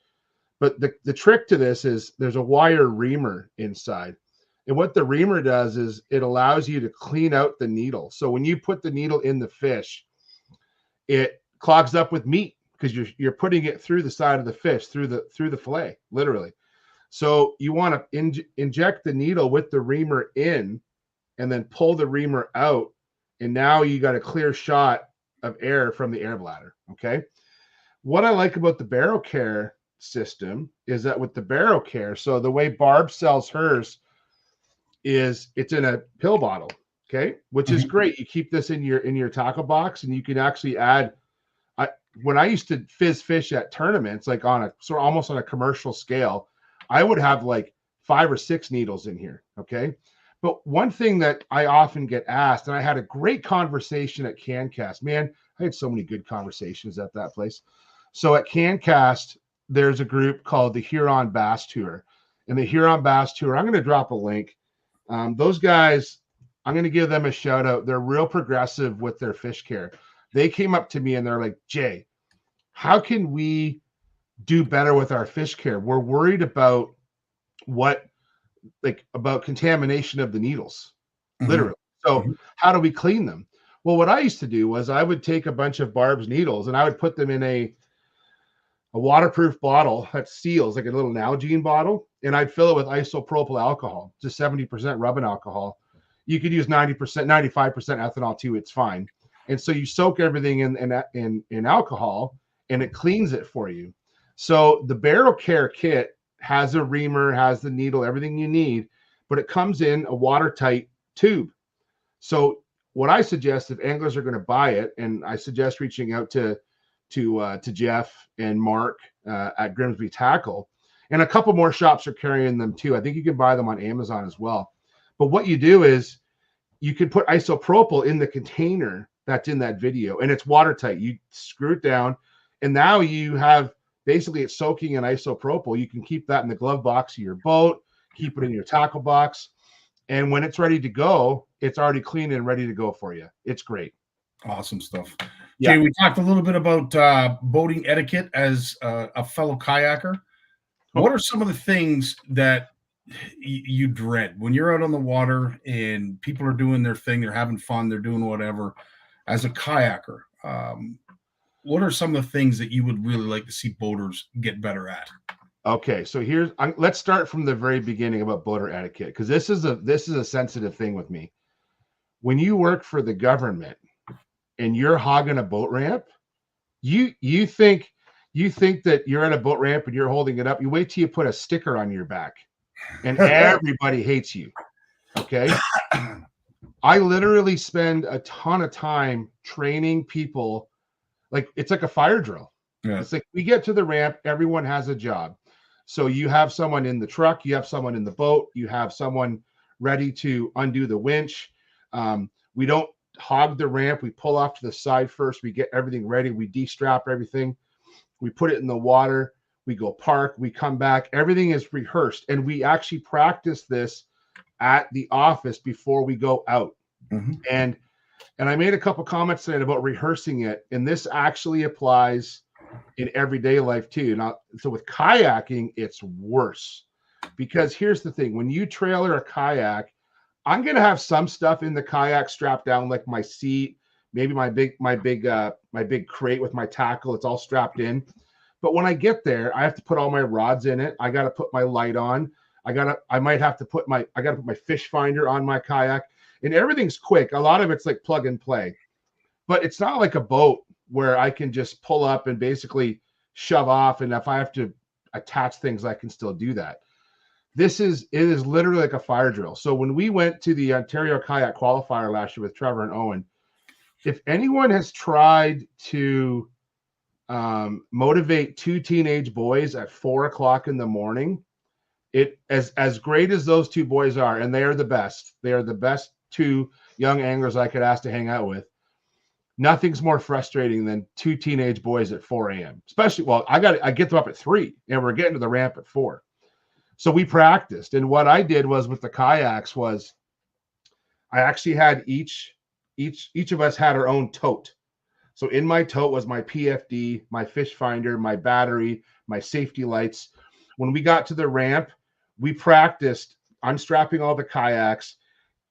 But the trick to this is there's a wire reamer inside. And what the reamer does is it allows you to clean out the needle. So when you put the needle in the fish, it clogs up with meat because you're putting it through the side of the fish, through the fillet, literally. So you want to inject the needle with the reamer in and then pull the reamer out. And now you got a clear shot of air from the air bladder. Okay. What I like about the Barrow Care system is that with the Barrow Care, so the way Barb sells hers is it's in a pill bottle. Okay. Which is great. You keep this in your tackle box and you can actually add, when I used to fizz fish at tournaments, like almost on a commercial scale, I would have like 5 or 6 needles in here. Okay. But one thing that I often get asked, and I had a great conversation at CanCast, man, I had so many good conversations at that place. So at CanCast, there's a group called the Huron Bass Tour. And the Huron Bass Tour, I'm going to drop a link. Those guys, I'm going to give them a shout out. They're real progressive with their fish care. They came up to me and they're like, Jay, how can we do better with our fish care? We're worried about about contamination of the needles, literally. So how do we clean them? Well, what I used to do was I would take a bunch of Barb's needles and I would put them in a waterproof bottle that seals, like a little Nalgene bottle, and I'd fill it with isopropyl alcohol, just 70% rubbing alcohol. You could use 90%, 95% ethanol too. It's fine. And so you soak everything in alcohol and it cleans it for you. So the Barrow Care kit has a reamer, has the needle, everything you need, but it comes in a watertight tube. So what I suggest if anglers are going to buy it, and I suggest reaching out to Jeff and Mark at Grimsby Tackle, and a couple more shops are carrying them too. I think you can buy them on Amazon as well. But what you do is you can put isopropyl in the container that's in that video, and it's watertight. You screw it down, and now you have basically it's soaking in isopropyl. You can keep that in the glove box of your boat, keep it in your tackle box, and when it's ready to go, it's already clean and ready to go for you. It's great. Awesome stuff. Yeah. Jay, we talked a little bit about boating etiquette as a fellow kayaker. What are some of the things that you dread when you're out on the water and people are doing their thing, they're having fun, they're doing whatever? As a kayaker, what are some of the things that you would really like to see boaters get better at? Okay, so let's start from the very beginning about boater etiquette, because this is a sensitive thing with me. When you work for the government and you're hogging a boat ramp, you think that you're at a boat ramp and you're holding it up. You wait till you put a sticker on your back, and everybody hates you. Okay. I literally spend a ton of time training people. Like it's like a fire drill. Yeah. It's like we get to the ramp, everyone has a job. So you have someone in the truck, you have someone in the boat, you have someone ready to undo the winch. We don't hog the ramp. We pull off to the side first. We get everything ready. We de-strap everything. We put it in the water. We go park. We come back. Everything is rehearsed. And we actually practice this at the office before we go out. And I made a couple comments tonight about rehearsing it, and this actually applies in everyday life too. Now, so with kayaking, it's worse, because here's the thing: when you trailer a kayak, I'm gonna have some stuff in the kayak strapped down, like my seat, maybe my big crate with my tackle. It's all strapped in. But when I get there, I have to put all my rods in it. I got to put my light on. I got to put my fish finder on my kayak, and everything's quick. A lot of it's like plug and play, but it's not like a boat where I can just pull up and basically shove off. And if I have to attach things, I can still do that. it is literally like a fire drill. So when we went to the Ontario Kayak Qualifier last year with Trevor and Owen, if anyone has tried to motivate two teenage boys at 4 o'clock in the morning, it as great as those two boys are, and they are the best. They are the best two young anglers I could ask to hang out with. Nothing's more frustrating than two teenage boys at 4 a.m. Especially, well, I get them up at 3, and we're getting to the ramp at 4. So we practiced, and what I did was with the kayaks was I actually had each of us had our own tote. So in my tote was my PFD, my fish finder, my battery, my safety lights. When we got to the ramp, we practiced unstrapping all the kayaks,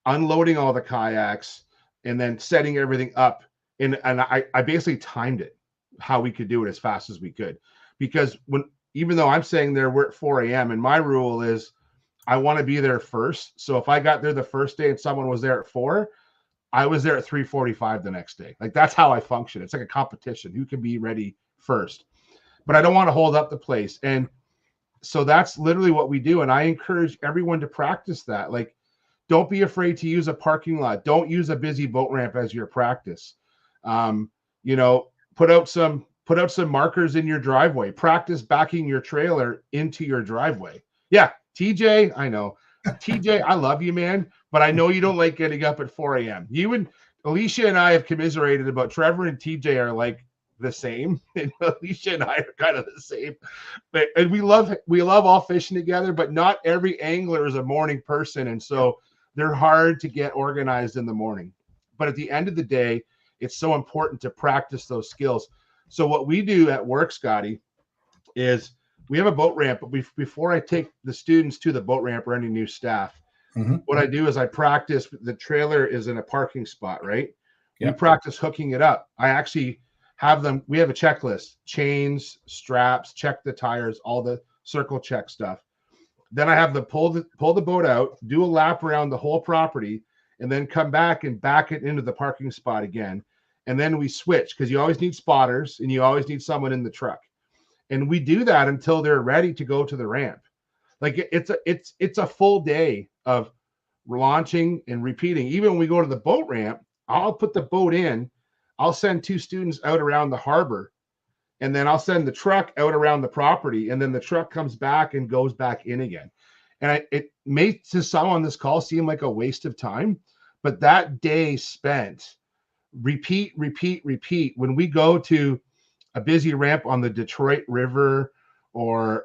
unloading all the kayaks, and then setting everything up. And I basically timed it, how we could do it as fast as we could. Because even though I'm saying we're at 4 a.m., and my rule is I want to be there first. So if I got there the first day and someone was there at 4, I was there at 3:45 the next day. Like, that's how I function. It's like a competition. Who can be ready first? But I don't want to hold up the place. And so that's literally what we do. And I encourage everyone to practice that. Like, don't be afraid to use a parking lot. Don't use a busy boat ramp as your practice. Put out some markers in your driveway. Practice backing your trailer into your driveway. Yeah, TJ, I know. TJ, I love you, man, but I know you don't like getting up at 4 a.m. You and Alicia and I have commiserated about Trevor and TJ are like the same, and Alicia and I are kind of the same. And we love all fishing together, but not every angler is a morning person, and so they're hard to get organized in the morning. But at the end of the day, it's so important to practice those skills. So what we do at work, Scotty, is we have a boat ramp, but before I take the students to the boat ramp or any new staff, what I do is I practice. The trailer is in a parking spot, right? Yep. We practice hooking it up. I actually have them. We have a checklist: chains, straps, check the tires, all the circle check stuff. Then I have them pull the boat out, do a lap around the whole property, and then come back and back it into the parking spot again. And then we switch, because you always need spotters and you always need someone in the truck. And we do that until they're ready to go to the ramp. Like, it's a full day of launching and repeating. Even when we go to the boat ramp, I'll put the boat in, I'll send 2 students out around the harbor, and then I'll send the truck out around the property, and then the truck comes back and goes back in again. And it may to some on this call seem like a waste of time, but that day spent repeat. When we go to a busy ramp on the Detroit River any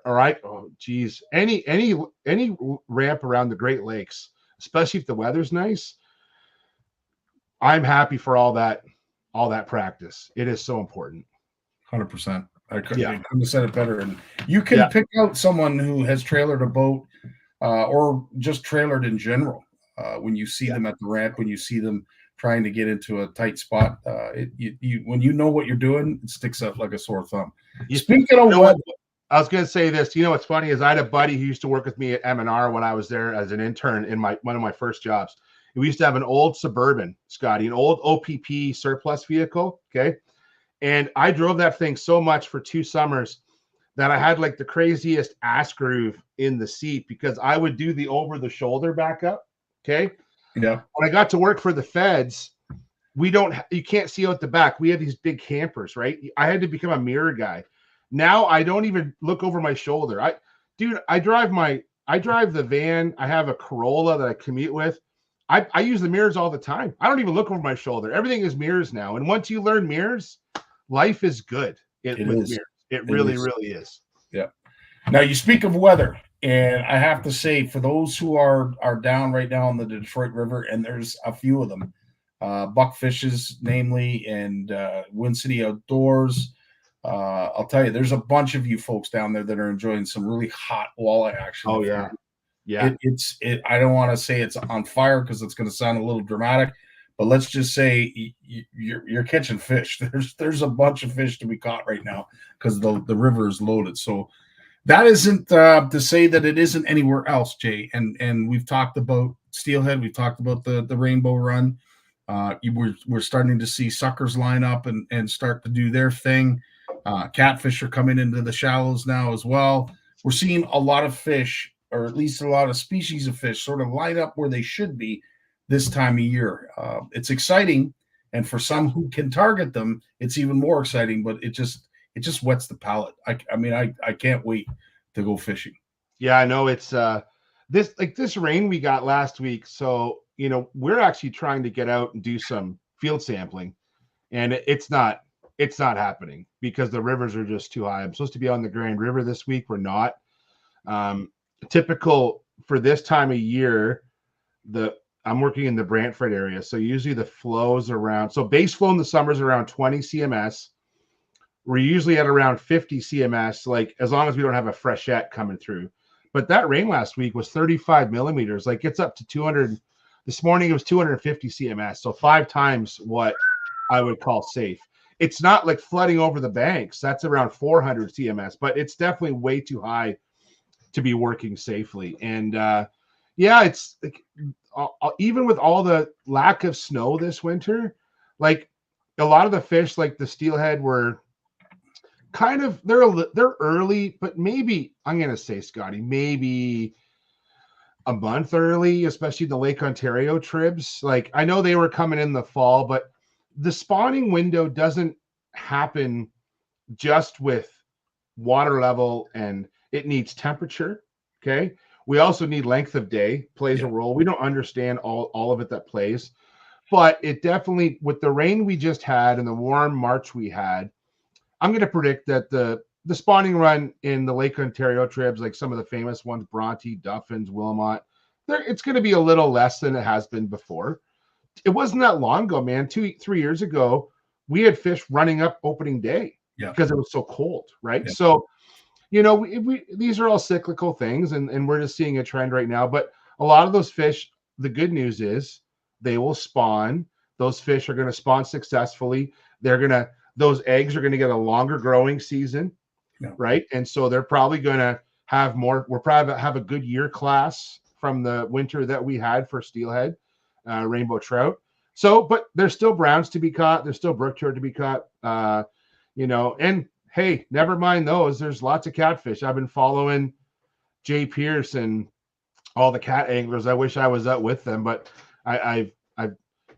ramp around the Great Lakes, especially if the weather's nice, I'm happy for all that practice. It is so important. 100%. I couldn't have said it better. And you can pick out someone who has trailered a boat or just trailered in general. When you see them at the ramp, when you see them trying to get into a tight spot, when you know what you're doing, it sticks out like a sore thumb. Speaking of what, I was going to say this. What's funny is I had a buddy who used to work with me at M&R when I was there as an intern in one of my first jobs. We used to have an old Suburban, Scotty, an old OPP surplus vehicle. Okay. And I drove that thing so much for 2 summers that I had like the craziest ass groove in the seat, because I would do the over the shoulder backup. Okay. Yeah. When I got to work for the feds, you can't see out the back. We have these big campers, right? I had to become a mirror guy. Now I don't even look over my shoulder. I drive the van. I have a Corolla that I commute with. I use the mirrors all the time. I don't even look over my shoulder. Everything is mirrors now. And once you learn mirrors, life is good. It is. Mirrors. It really is. Yeah. Now you speak of weather, and I have to say, for those who are down right now on the Detroit River, and there's a few of them, Buckfishes namely, and Wind City Outdoors. I'll tell you, there's a bunch of you folks down there that are enjoying some really hot walleye action. Oh yeah. Yeah. I don't want to say it's on fire because it's going to sound a little dramatic, but let's just say you're catching fish. There's a bunch of fish to be caught right now because the river is loaded. So that isn't to say that it isn't anywhere else, Jay. And we've talked about Steelhead. We've talked about the Rainbow Run. We're starting to see suckers line up and start to do their thing. Catfish are coming into the shallows now as well. We're seeing a lot of fish or at least a lot of species of fish, sort of line up where they should be this time of year. It's exciting, and for some who can target them, it's even more exciting. But it just whets the palate. I mean, I can't wait to go fishing. Yeah, I know it's this rain we got last week. So, we're actually trying to get out and do some field sampling, and it's not happening because the rivers are just too high. I'm supposed to be on the Grand River this week. We're not. Typical for this time of year, I'm working in the Brantford area. So usually the flows around, so base flow in the summer is around 20 CMS. We're usually at around 50 CMS, like as long as we don't have a freshet coming through. But that rain last week was 35 millimeters. Like it's up to 200. This morning it was 250 CMS. So 5 times what I would call safe. It's not like flooding over the banks. That's around 400 CMS, but it's definitely way too high to be working safely. And yeah, it's like, even with all the lack of snow this winter, like a lot of the fish, like the steelhead, were kind of they're early, but maybe I'm gonna say, Scotty, maybe a month early, especially the Lake Ontario tribs. Like I know they were coming in the fall, but the spawning window doesn't happen just with water level, and it needs temperature. Okay. We also need length of day plays a role. We don't understand all of it that plays, but it definitely, with the rain we just had and the warm March we had, I'm going to predict that the spawning run in the Lake Ontario tribs, like some of the famous ones, Bronte, Duffins, Wilmot, it's going to be a little less than it has been before. It wasn't that long ago, man. 2-3 years ago, we had fish running up opening day because it was so cold, right? Yeah. So, these are all cyclical things, and we're just seeing a trend right now. But a lot of those fish, the good news is they will spawn. Those fish are going to spawn successfully. Those eggs are going to get a longer growing season, right? And so they're probably going to have more. We'll probably have a good year class from the winter that we had for steelhead, rainbow trout. So, but there's still browns to be caught. There's still brook trout to be caught, and hey, never mind those. There's lots of catfish. I've been following Jay Pierce and all the cat anglers. I wish I was out with them, but I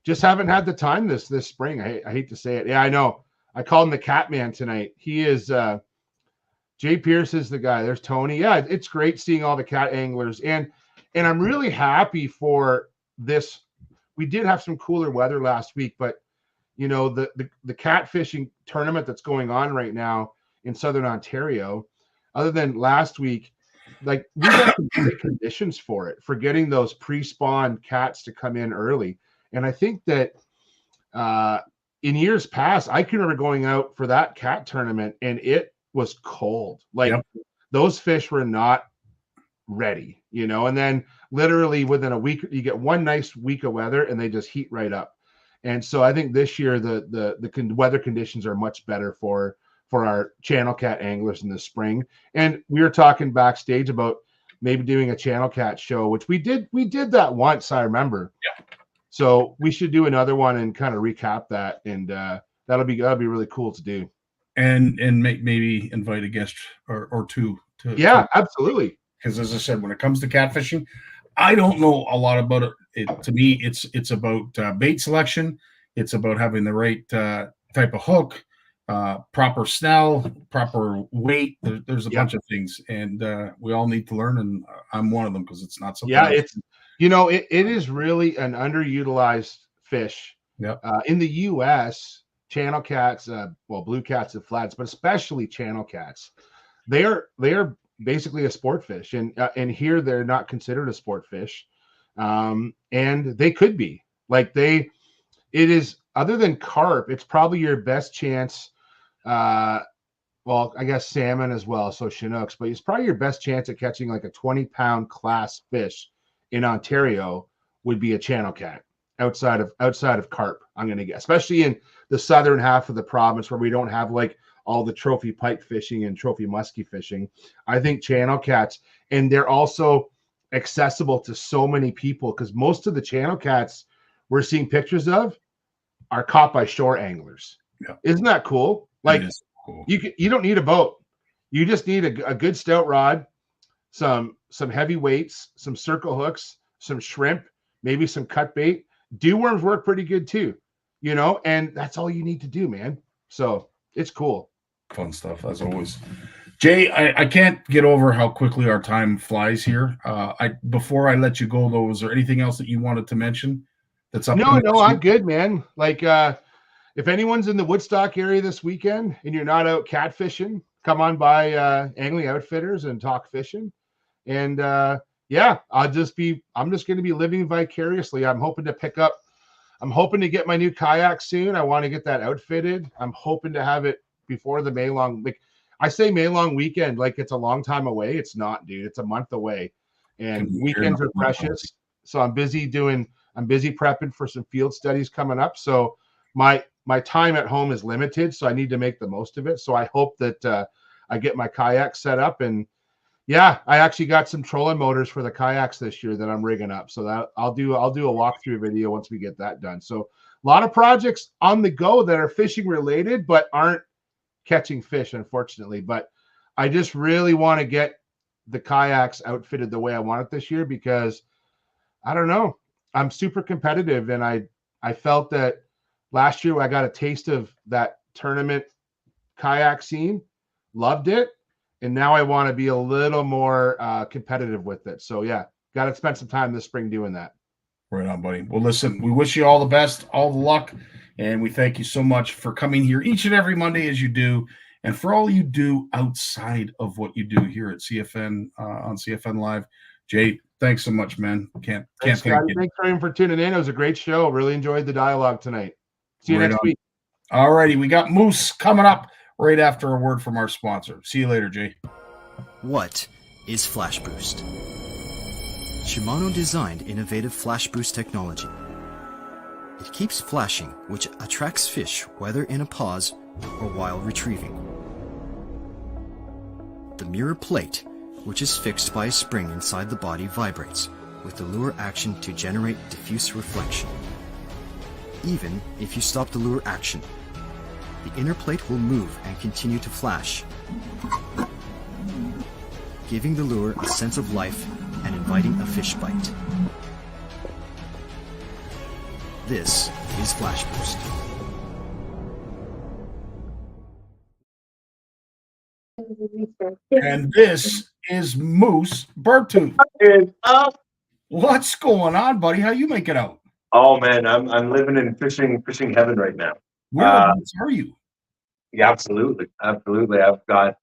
just haven't had the time this spring. I hate to say it. Yeah, I know. I called him the Cat Man tonight. He is Jay Pierce is the guy. There's Tony. Yeah, it's great seeing all the cat anglers, and I'm really happy for this. We did have some cooler weather last week, but the catfishing tournament that's going on right now in Southern Ontario, other than last week, like we got some great conditions for it, for getting those pre-spawn cats to come in early. And I think that in years past, I can remember going out for that cat tournament and it was cold. Like those fish were not ready, and then literally within a week, you get one nice week of weather and they just heat right up. And so I think this year the weather conditions are much better for our channel cat anglers in the spring. And we were talking backstage about maybe doing a channel cat show, which we did that once, I remember. Yeah. So we should do another one and kind of recap that, and that'll be really cool to do. And maybe invite a guest or two to absolutely. Because as I said, when it comes to catfishing, I don't know a lot about it. To me, it's about bait selection. It's about having the right type of hook, proper snell, proper weight. There's a bunch of things, and we all need to learn. And I'm one of them because it's not something. Yeah, it is really an underutilized fish. Yeah. In the U.S., channel cats, blue cats and flats, but especially channel cats, they are basically a sport fish, and here they're not considered a sport fish, and they could be. Like it is, other than carp, it's probably your best chance. I guess salmon as well, so Chinooks, but it's probably your best chance at catching like a 20-pound class fish in Ontario would be a channel cat outside of carp. I'm going to guess, especially in the southern half of the province where we don't have like all the trophy pike fishing and trophy muskie fishing. I think channel cats, and they're also accessible to so many people, because most of the channel cats we're seeing pictures of are caught by shore anglers. Yeah. Isn't that cool? Like cool. You don't need a boat. You just need a good stout rod, some some heavy weights, some circle hooks, some shrimp, maybe some cut bait. Dew worms work pretty good too, you know, and that's all you need to do, man. So it's cool. Fun stuff as always. Jay, I can't get over how quickly our time flies here. Before I let you go though, is there anything else that you wanted to mention that's up? No, I'm good, man. Like if anyone's in the Woodstock area this weekend and you're not out catfishing, come on by Angling Outfitters and talk fishing. And yeah, I'm just going to be living vicariously. I'm hoping to get my new kayak soon. I want to get that outfitted. I'm hoping to have it before the May long. Like I say May long weekend, like it's a long time away. It's not, dude. It's a month away. And weekends are precious. So I'm busy prepping for some field studies coming up. So my time at home is limited, so I need to make the most of it. So I hope that I get my kayak set up. And yeah, I actually got some trolling motors for the kayaks this year that I'm rigging up. So that I'll do a walkthrough video once we get that done. So a lot of projects on the go that are fishing related, but aren't catching fish, unfortunately. But I just really want to get the kayaks outfitted the way I want it this year, because I don't know, I'm super competitive. And I felt that last year I got a taste of that tournament kayak scene, loved it. And now I want to be a little more competitive with it. So yeah, got to spend some time this spring doing that. Right on, buddy. Well, listen, we wish you all the best, all the luck, and we thank you so much for coming here each and every Monday as you do, and for all you do outside of what you do here at CFN on CFN Live. Jay, thanks so much, man. Can't thank you. Thanks for tuning in. It was a great show. Really enjoyed the dialogue tonight. See you next week. All righty, we got Moose coming up right after a word from our sponsor. See you later, Jay. What is Flash Boost? Shimano designed innovative Flash Boost technology. It keeps flashing, which attracts fish whether in a pause or while retrieving. The mirror plate, which is fixed by a spring inside the body, vibrates with the lure action to generate diffuse reflection. Even if you stop the lure action, the inner plate will move and continue to flash, giving the lure a sense of life and inviting a fish bite. This is Flash Boost. And this is Moose Birdtooth. What's going on, buddy? How you make it out? Oh man, I'm living in fishing heaven right now. Where are you? Yeah, absolutely. I've got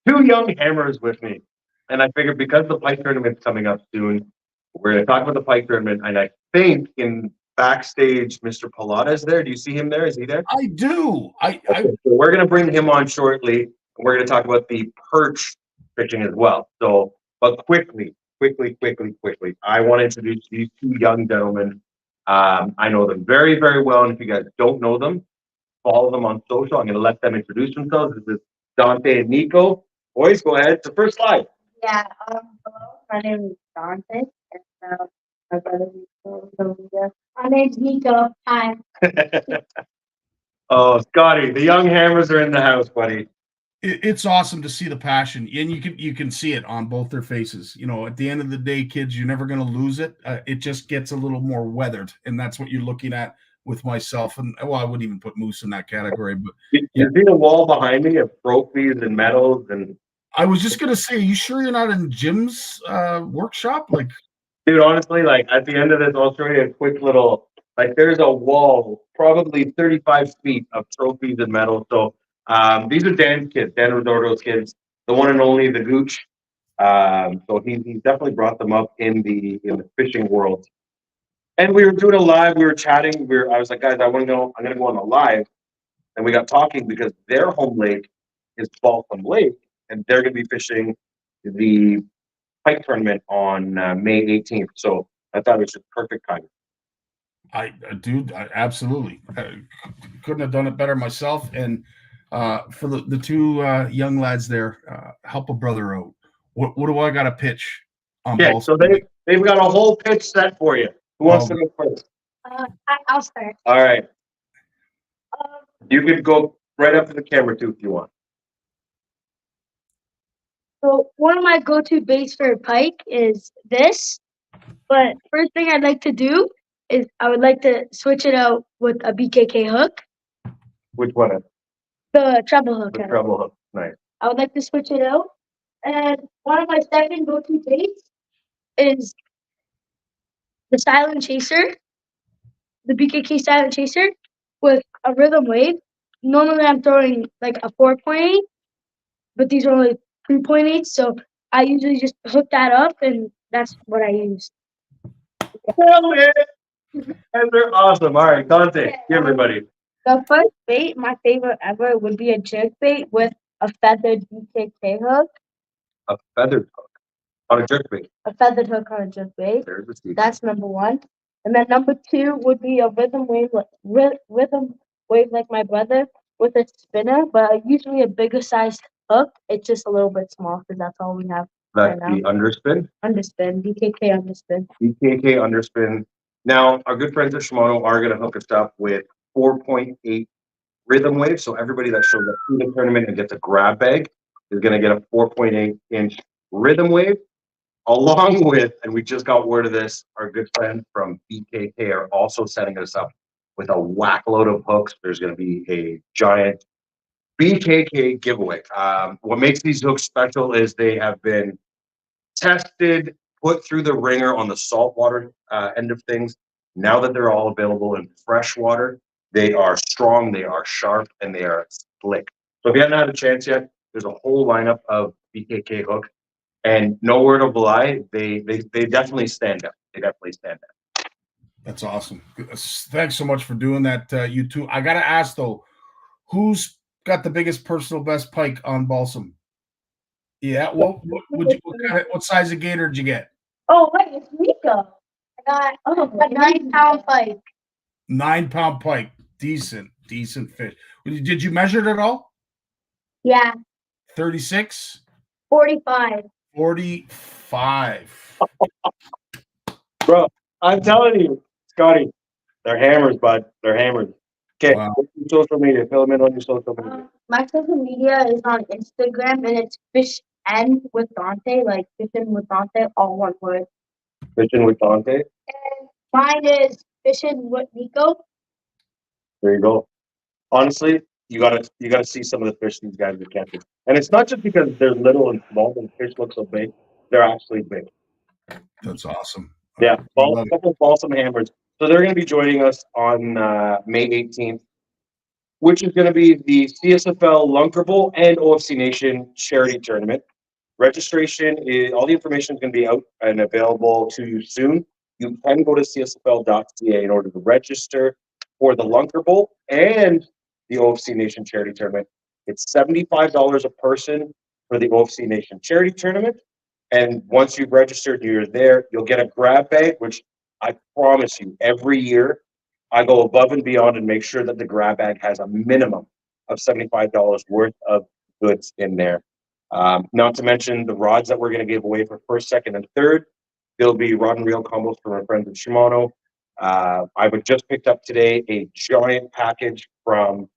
two young hammers with me, and I figured because the pike tournament's coming up soon, we're going to talk about the pike tournament. And I think in backstage, Mr. Pallotta is there. Do you see him there? Is he there? I do. So we're going to bring him on shortly, and we're going to talk about the perch fishing as well. So, but quickly, I want to introduce these two young gentlemen. I know them very, very well, and if you guys don't know them, follow them on social. I'm going to let them introduce themselves. This is Dante and Nico. Boys, go ahead. It's the first slide. Yeah. Hello. My name is Dante, and my brother Nico. My name's Nico. Hi. Oh, Scotty, the young hammers are in the house, buddy. It's awesome to see the passion, and you can see it on both their faces. You know, at the end of the day, kids, you're never going to lose it. It just gets a little more weathered, and that's what you're looking at with myself. And well, I wouldn't even put Moose in that category, but you see the wall behind me of trophies and medals. And I was just gonna say, are you sure you're not in Jim's workshop? Like, dude, honestly, like at the end of this, I'll show you a quick little. Like, there's a wall, probably 35 feet of trophies and medals. So these are Dan's kids, Dan Rodordo's kids, the one and only, the Gooch. So he's definitely brought them up in the fishing world. And we were doing a live, we were chatting. I was like, guys, I'm gonna go on a live. And we got talking because their home lake is Balsam Lake, and they're gonna be fishing the pike tournament on May 18th. So I thought it was just perfect timing. Absolutely. I couldn't have done it better myself. And for the two young lads there, help a brother out. What do I got to pitch on Balsam? So they've got a whole pitch set for you. Who wants to go first? I'll start. All right. You could go right up to the camera too if you want. So one of my go-to baits for a pike is this. But first thing I'd like to do is I would like to switch it out with a BKK hook, Which one is the treble hook. the treble hook? Nice. I would like to switch it out. And one of my second go-to baits is the silent chaser, the BKK silent chaser with a rhythm wave. Normally I'm throwing like a 4.8, but these are only 3.8, so I usually just hook that up and that's what I use. Hell yeah. And they're awesome. All right, Dante, give everybody. The first bait, my favorite ever, would be a jerk bait with a feathered BKK hook. A feathered hook on a jerk bait. A feathered hook on a jerk bait. There's the secret. That's number one. And then number two would be a rhythm wave, rhythm wave like my brother with a spinner, but usually a bigger sized hook. It's just a little bit small because that's all we have right That's now. the underspin. Underspin, BKK underspin. BKK underspin. Now, our good friends at Shimano are going to hook us up with 4.8 rhythm wave. So everybody that shows up to the tournament and gets a grab bag is going to get a 4.8-inch rhythm wave, along with, and we just got word of this, our good friends from BKK are also setting us up with a whack load of hooks. There's going to be a giant BKK giveaway. What makes these hooks special is they have been tested, put through the ringer on the saltwater end of things. Now that they're all available in freshwater, they are strong, they are sharp, and they are slick. So if you haven't had a chance yet, there's a whole lineup of BKK hooks, and no word of a lie, they definitely stand out. They definitely stand out. That's awesome. Thanks so much for doing that, you two. I gotta ask though, who's got the biggest personal best pike on Balsam? Yeah, what size of gator did you get? Oh, wait, it's Rico. I got a 9-pound pike. 9-pound pike. Decent fish. Did you measure it at all? Yeah, 36? 45. 45. Bro, I'm telling you, Scotty, they're hammers, bud. They're hammers. Okay, Wow. what's your social media? Fill them in on your social media. My social media is on Instagram and it's FishN with Dante, like fishing with Dante, all one word. Fishing with Dante. And mine is fishing with Nico. There you go. Honestly, you gotta see some of the fish these guys are catching. And it's not just because they're little and small and fish look so big, they're actually big. That's awesome. Yeah, I love it. couple of balsam hammers. So they're gonna be joining us on May 18th, which is gonna be the CSFL Lunker Bowl and OFC Nation charity tournament. Registration is all the information is going to be out and available to you soon. You can go to csfl.ca in order to register for the Lunker Bowl and the OFC Nation charity tournament. It's $75 a person for the OFC Nation charity tournament. And once you've registered and you're there, you'll get a grab bag, which I promise you every year I go above and beyond and make sure that the grab bag has a minimum of $75 worth of goods in there. Not to mention the rods that we're going to give away for first, second, and third. There'll be rod and reel combos from our friends at Shimano. I would just picked up today a giant package from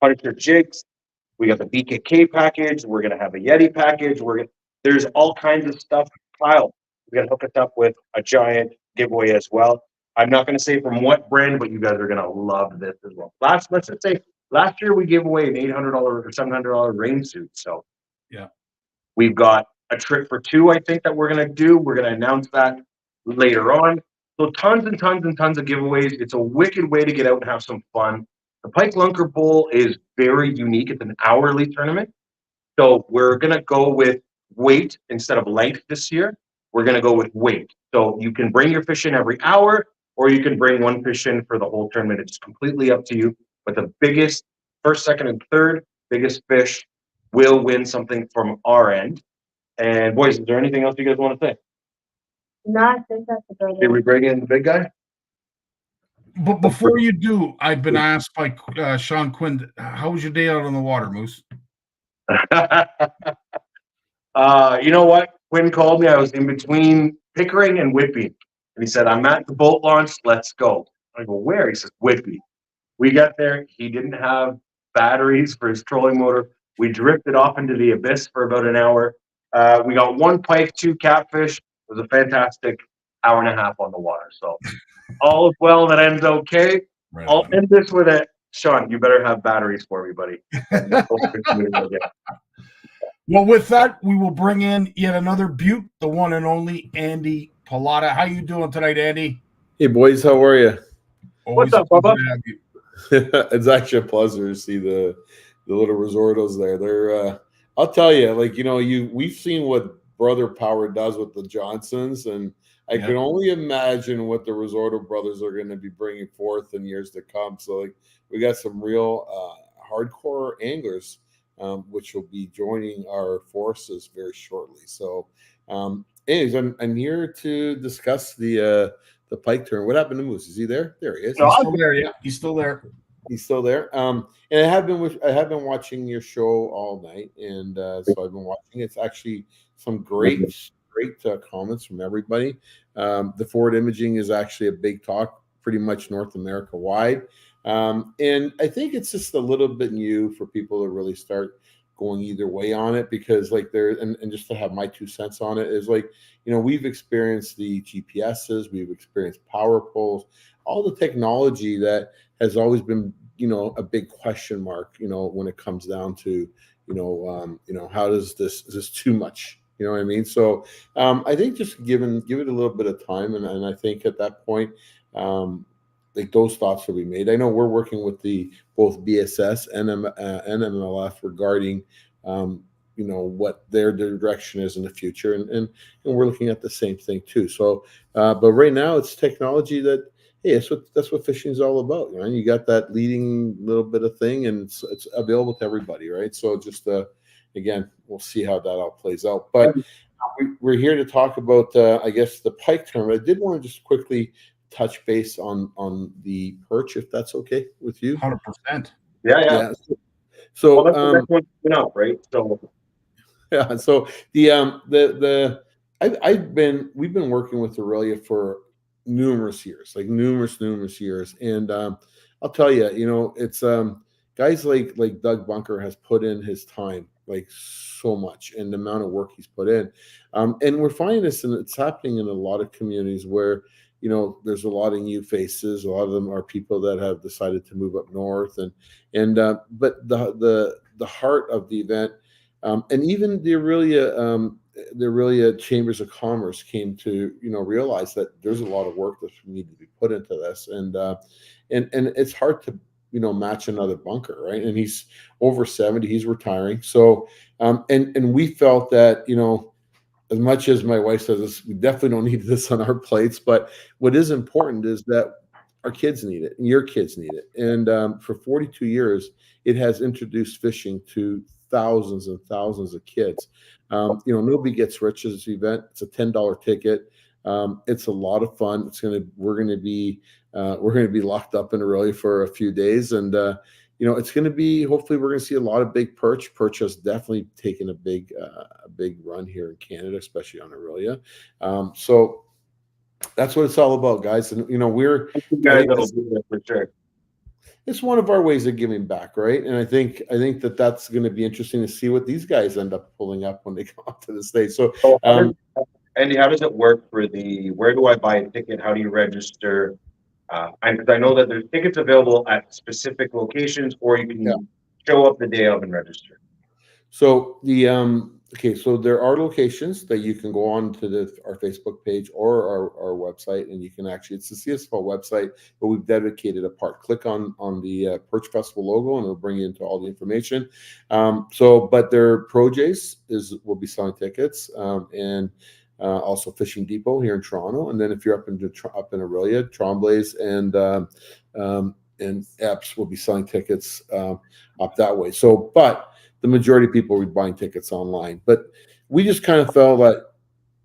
Punisher Jigs. We got the BKK package. We're going to have a Yeti package. There's all kinds of stuff. Kyle, we're going to hook us up with a giant giveaway as well. I'm not going to say from what brand, but you guys are going to love this as well. Let's just say last year we gave away an $800 or $700 rain suit. So yeah, we've got a trip for two, I think, that we're going to do. We're going to announce that later on. So tons and tons and tons of giveaways. It's a wicked way to get out and have some fun. The Pike Lunker Bowl is very unique. It's an hourly tournament. So we're going to go with weight instead of length this year. We're going to go with weight. So you can bring your fish in every hour, or you can bring one fish in for the whole tournament. It's completely up to you. But the biggest, first, second, and third biggest fish will win something from our end. And boys, is there anything else you guys want to say? No, I think that's a good Did we bring in the big guy? But before you do, I've been asked by Sean Quinn, how was your day out on the water, Moose? You know what? Quinn called me. I was in between Pickering and Whitby. And he said, I'm at the boat launch. Let's go. I go, where? He says, Whitby. We got there. He didn't have batteries for his trolling motor. We drifted off into the abyss for about an hour. We got one pike, two catfish. It was a fantastic hour and a half on the water. So all is well that ends okay. Right I'll on. end this with it. Sean, you better have batteries for me, buddy. Well, with that, we will bring in yet another Butte, the one and only Andy Pallotta. How you doing tonight, Andy? Hey boys, how are you? Always What's up, a pleasure Bubba? to have you. It's actually a pleasure to see the little resortos there. They're I'll tell you, like we've seen what Brother Power does with the Johnsons, and I Yeah. can only imagine what the Resorto brothers are going to be bringing forth in years to come. So like we got some real hardcore anglers, which will be joining our forces very shortly. So, anyways, I'm here to discuss the pike turn. What happened to Moose? Is he there? There he is. No, He's still there. Yeah, he's still there. He's still there. And I have been watching your show all night, and so I've been watching. It's actually some great comments from everybody. The forward imaging is actually a big talk, pretty much North America wide. And I think it's just a little bit new for people to really start going either way on it, because like and just to have my 2 cents on it is like, we've experienced the GPSs, we've experienced power poles, all the technology that has always been, a big question mark, when it comes down to, how does is this too much? You know what I mean? So I think just give it a little bit of time. And I think at that point, like those thoughts will be made. I know we're working with both BSS and MLF regarding, what their direction is in the future. And we're looking at the same thing too. So, but right now it's technology that, hey, that's what fishing is all about. You got that leading little bit of thing, and it's available to everybody, right? So just again, we'll see how that all plays out. But we're here to talk about, I guess, the pike tournament. I did want to just quickly touch base on the perch, if that's okay with you. 100%. Yeah. So Well, that's the next one coming up, right? So yeah. So we've been working with Aurelia for numerous years, numerous years, and I'll tell you, it's guys like Doug Bunker has put in his time, like so much, and the amount of work he's put in, and we're finding this, and it's happening in a lot of communities where there's a lot of new faces. A lot of them are people that have decided to move up north, and but the heart of the event, and even the Aurelia Chambers of Commerce came to realize that there's a lot of work that needs to be put into this, and it's hard to match another Bunker, right? And he's over 70, he's retiring. So and we felt that as much as my wife says this, we definitely don't need this on our plates, but what is important is that our kids need it and your kids need it. And for 42 years, it has introduced fishing to thousands and thousands of kids. Nobody gets rich at this event. It's a $10 ticket. It's a lot of fun. We're going to be locked up in Aurelia for a few days, and it's going to be, hopefully we're going to see a lot of big perch. Perch has definitely taken a big run here in Canada, especially on Aurelia. So that's what it's all about, guys. And we're guys that'll be there for sure. It's one of our ways of giving back, right? And I think that's going to be interesting to see what these guys end up pulling up when they come up to the state. So, Andy, how does it work for where do I buy a ticket? How do you register? Because I know that there's tickets available at specific locations, or you can show up the day of and register. So so there are locations that you can go on to our Facebook page or our website, and you can it's the CSFL website, but we've dedicated a part. Click on the Perch Festival logo, and it'll bring you into all the information. But their Pro Jays will be selling tickets, and also Fishing Depot here in Toronto, and then if you're up in Aurelia, Tremblays and Epps will be selling tickets up that way. So, but the majority of people will be buying tickets online. But we just kind of felt that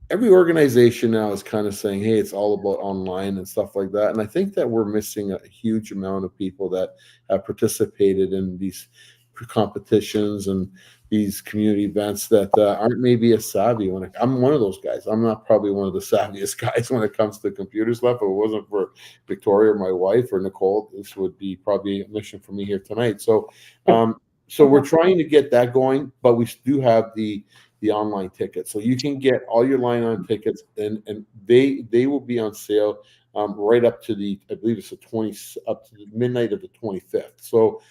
every organization now is kind of saying, hey, it's all about online and stuff like that. And I think that we're missing a huge amount of people that have participated in these competitions and these community events that aren't maybe as savvy. I'm one of those guys. I'm not probably one of the savviest guys when it comes to computer stuff. If it wasn't for Victoria or my wife or Nicole, this would be probably a mission for me here tonight. So So we're trying to get that going, but we do have the online tickets, so you can get all your line on tickets, and they will be on sale right up to the, I believe it's the 20, up to the midnight of the 25th. So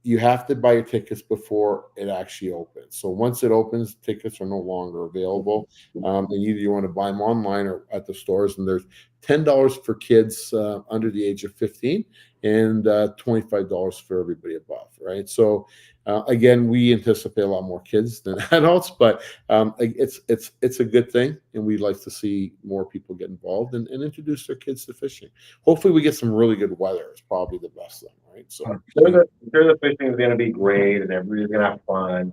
you have to buy your tickets before it actually opens. So once it opens, tickets are no longer available, and either you want to buy them online or at the stores. And there's $10 for kids under the age of 15, and $25 for everybody above. Right. So again, we anticipate a lot more kids than adults, but it's a good thing, and we'd like to see more people get involved and introduce their kids to fishing. Hopefully, we get some really good weather. It's probably the best thing, right? So. Sure the fishing is going to be great and everybody's going to have fun.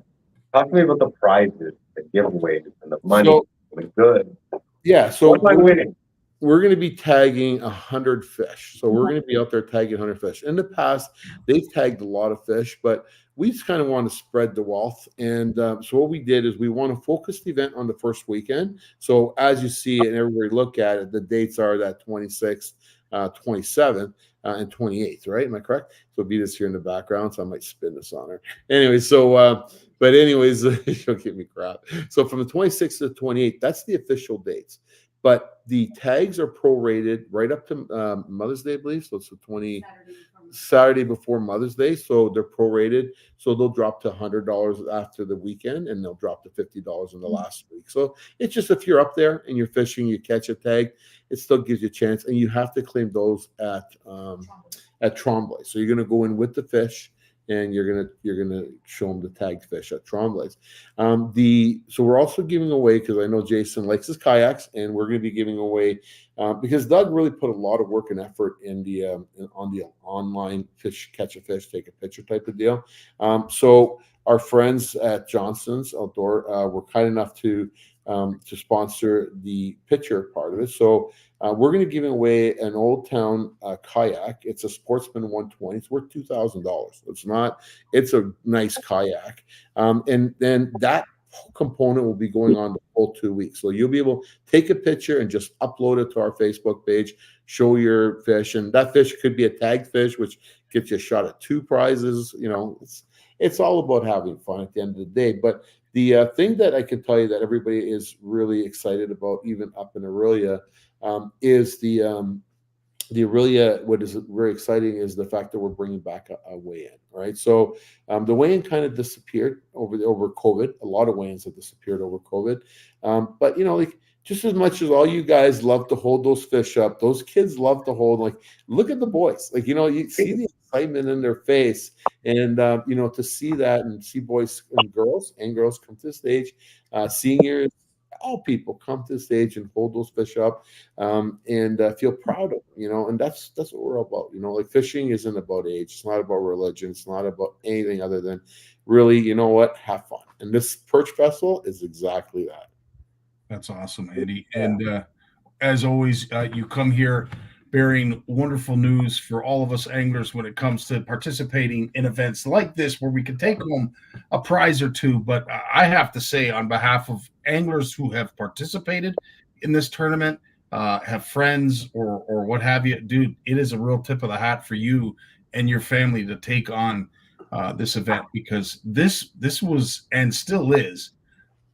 Talk to me about the prizes, the giveaways, and the money, So, the good. yeah, so What am I winning? we're going to be tagging 100 fish. So we're going to be out there tagging 100 fish. In the past, they've tagged a lot of fish, but we just kind of want to spread the wealth. And so what we did is we want to focus the event on the first weekend. So as you see and everybody look at it, the dates are that 26th, 27th, and 28th, right? Am I correct? So Vita's here in the background, so I might spin this on her. Anyway, so but anyways, she'll give me crap. So from the 26th to the 28th, that's the official dates. But the tags are prorated right up to Mother's Day, I believe. So it's the 20 Saturday before Mother's Day. So they're prorated. So they'll drop to $100 after the weekend, and they'll drop to $50 in the last week. So it's just, if you're up there and you're fishing, you catch a tag, it still gives you a chance. And you have to claim those at Tremblay. So you're going to go in with the fish, and you're gonna show them the tagged fish at Tremblay's. So we're also giving away, because I know Jason likes his kayaks, and we're going to be giving away because Doug really put a lot of work and effort in the on the online fish, catch a fish, take a picture type of deal. So our friends at Johnson's Outdoor were kind enough to sponsor the picture part of it. So we're going to give away an Old Town kayak. It's a Sportsman 120. It's worth $2,000. It's a nice kayak. And then that component will be going on the whole 2 weeks. So you'll be able to take a picture and just upload it to our Facebook page, show your fish. And that fish could be a tagged fish, which gets you a shot at 2 prizes. It's all about having fun at the end of the day. But the thing that I can tell you that everybody is really excited about, even up in Aurelia, is the Aurelia. What is very exciting is the fact that we're bringing back a weigh-in, right? So the weigh-in kind of disappeared over COVID. A lot of weigh-ins have disappeared over COVID. But just as much as all you guys love to hold those fish up, those kids love to hold. Look at the boys. You see the excitement in their face, and to see that, and see boys and girls come to the stage, seniors, all people come to the stage and hold those fish up, and feel proud of them, and that's what we're all about. Fishing isn't about age. It's not about religion. It's not about anything other than really, have fun. And this Perch Festival is exactly that. That's awesome, Andy. And as always, you come here bearing wonderful news for all of us anglers when it comes to participating in events like this, where we can take home a prize or two. But I have to say, on behalf of anglers who have participated in this tournament, have friends or what have you, dude, it is a real tip of the hat for you and your family to take on this event, because this was, and still is,